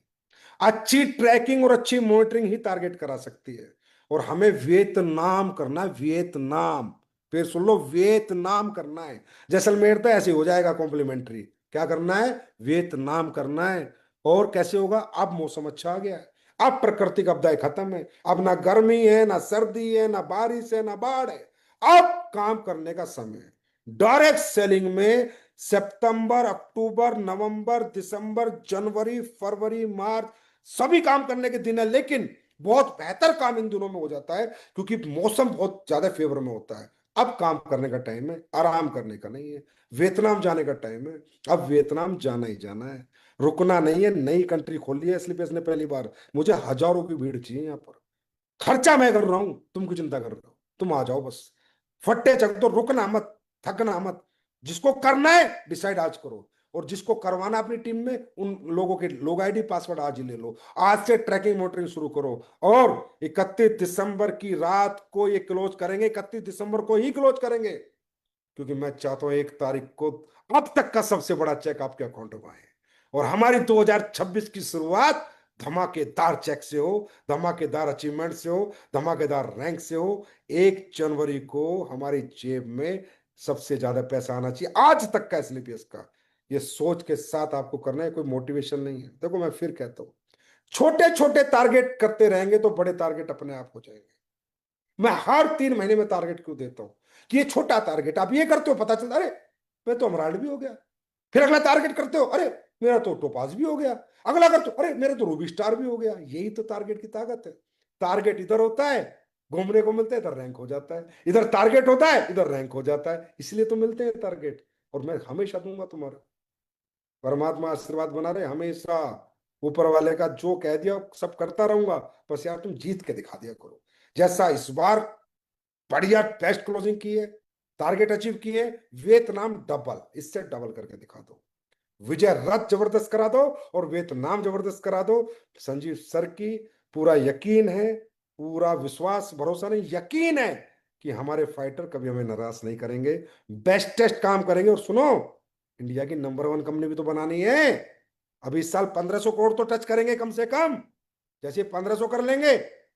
अच्छी ट्रैकिंग और अच्छी मॉनिटरिंग ही टारगेट करा सकती है। और हमें वियतनाम करना है, वियतनाम। फिर सुन लो, वियतनाम करना है। जैसलमेर तो ऐसे हो जाएगा कॉम्प्लीमेंट्री। क्या करना है? वियतनाम करना है। और कैसे होगा? अब मौसम अच्छा आ गया है, अब प्राकृतिक आपदाएं खत्म है, अब ना गर्मी है, ना सर्दी है, ना बारिश है, ना बाढ़ है। अब काम करने का समय है। डायरेक्ट सेलिंग में सितंबर, अक्टूबर, नवंबर, दिसंबर, जनवरी, फरवरी, मार्च सभी काम करने के दिन है। लेकिन बहुत बेहतर काम इन दिनों में हो जाता है, क्योंकि मौसम बहुत ज्यादा फेवर में होता है। अब काम करने का टाइम है, आराम करने का नहीं है। वियतनाम जाने का टाइम है, अब वियतनाम जाना ही जाना है, रुकना नहीं है। नई कंट्री खोल ली है स्लीपर्स ने पहली बार। मुझे हजारों की भीड़ चाहिए यहाँ पर। खर्चा मैं कर रहा हूं, तुम की चिंता कर रहे हो। तुम आ जाओ बस, फट्टे चक दो, रुकना मत, थकना मत। जिसको करना है डिसाइड आज करो, और जिसको करवाना अपनी टीम में, उन लोगों के लोग आईडी पासवर्ड आज ही ले लो। आज से ट्रैकिंग मोटरिंग शुरू करो। और 31 दिसंबर की रात को ये क्लोज करेंगे, 31 दिसंबर को ही क्लोज करेंगे। क्योंकि मैं चाहता हूं 1 तारीख को अब तक का सबसे बड़ा चेक आपके अकाउंट में आए, और हमारी 2026 की शुरुआत धमाकेदार चेक से हो, धमाकेदार अचीवमेंट से हो, धमाकेदार रैंक से हो। 1 जनवरी को हमारी जेब में सबसे ज्यादा पैसा आना चाहिए आज तक का एसलीपीएस का। ये सोच के साथ आपको करना है, कोई मोटिवेशन नहीं है। देखो मैं फिर कहता हूं, छोटे छोटे टारगेट करते रहेंगे तो बड़े टारगेट अपने आप हो जाएंगे। मैं हर 3 महीने में टारगेट क्यों देता हूं? कि ये छोटा टारगेट आप ये करते हो, पता चलता अरे मैं तो अमराल्ड भी हो गया। फिर अगला टारगेट करते हो, अरे मेरा तो टोपाज भी हो गया। अगला करते हो, अरे मेरा तो रूबी स्टार भी हो गया। यही तो टारगेट की ताकत है। टारगेट इधर होता है, घूमने को मिलता है, इधर रैंक हो जाता है। इधर टारगेट होता है, इधर रैंक हो जाता है। इसलिए तो मिलते हैं टारगेट। और मैं हमेशा दूंगा तुम्हारा। परमात्मा आशीर्वाद बना रहे हमेशा। ऊपर वाले का जो कह दिया सब करता रहूंगा। बस यार तुम जीत के दिखा दिया करो। जैसा इस बार बढ़िया बेस्ट क्लोजिंग की है, टारगेट अचीव किए, वियतनाम डबल, इससे डबल करके दिखा दो। विजय रथ जबरदस्त करा दो, और वियतनाम जबरदस्त करा दो। संजीव सर की पूरा यकीन है, पूरा विश्वास भरोसा नहीं, यकीन है कि हमारे फाइटर कभी हमें निराश नहीं करेंगे। बेस्टेस्ट काम करेंगे। और सुनो, इंडिया की नंबर 1 कंपनी भी तो बनानी है। अभी इस साल 1500 करोड़ तो टच करेंगे कम से कम। जैसे 1500 कर लेंगे,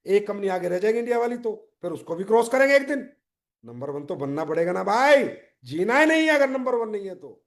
एक कंपनी आगे रह जाएगी इंडिया वाली, तो फिर उसको भी क्रॉस करेंगे एक दिन। नंबर 1 तो बनना पड़ेगा ना भाई। जीना ही नहीं है अगर नंबर 1 नहीं है तो।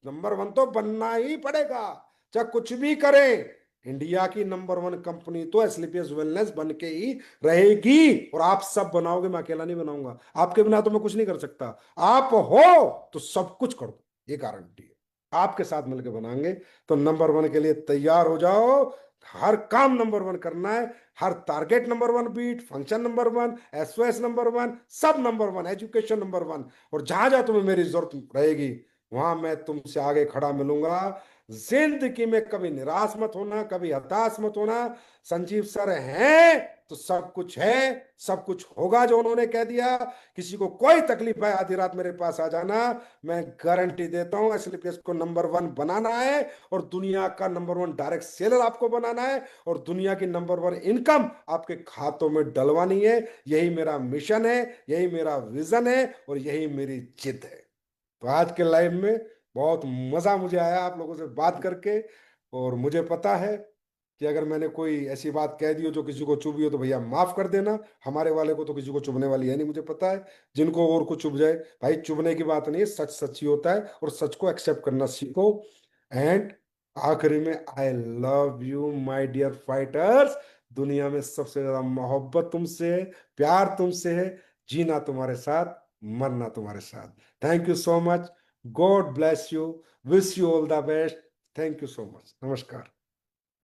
नंबर 1 तो बनना ही पड़ेगा, चाहे कुछ भी करें। इंडिया की नंबर 1 कंपनी तो एसलीपीएस वेलनेस बन के ही रहेगी। और आप सब बनाओगे, मैं अकेला नहीं बनाऊंगा। आपके बिना तो मैं कुछ नहीं कर सकता। आप हो तो सब कुछ कर दो, ये गारंटी है। आपके साथ मिलकर बनाएंगे। तो नंबर 1 के लिए तैयार हो जाओ। हर काम नंबर 1 करना है। हर target number 1 beat, function number 1, SOS number 1, सब नंबर 1, एजुकेशन नंबर 1। और जहां जहां तुम्हें मेरी जरूरत रहेगी, वहां मैं तुमसे आगे खड़ा मिलूंगा। जिंदगी में कभी निराश मत होना, कभी हताश मत होना। संजीव सर हैं तो सब कुछ है, सब कुछ होगा जो उन्होंने कह दिया। किसी को कोई तकलीफ है, आधी रात मेरे पास आ जाना। मैं गारंटी देता हूं एसलीपीएस को नंबर 1 बनाना है, और दुनिया का नंबर 1 डायरेक्ट सेलर आपको बनाना है, और दुनिया की नंबर 1 इनकम आपके खातों में डलवानी है। यही मेरा मिशन है, यही मेरा विजन है, और यही मेरी जिद है। तो आज के लाइव में बहुत मजा मुझे आया आप लोगों से बात करके। और मुझे पता है कि अगर मैंने कोई ऐसी बात कह दी हो जो किसी को चुभी हो तो भैया माफ कर देना। हमारे वाले को तो किसी को चुभने वाली है नहीं, मुझे पता है। जिनको और को चुभ जाए, भाई चुभने की बात नहीं है, सच सच ही होता है, और सच को एक्सेप्ट करना सीखो। एंड आखिरी में, I love you my dear fighters. दुनिया में सबसे ज्यादा मोहब्बत तुमसे है, प्यार तुमसे है, जीना तुम्हारे साथ, मरना तुम्हारे साथ। Thank you so much. God bless you. Wish you all the best. Thank you so much. नमस्कार।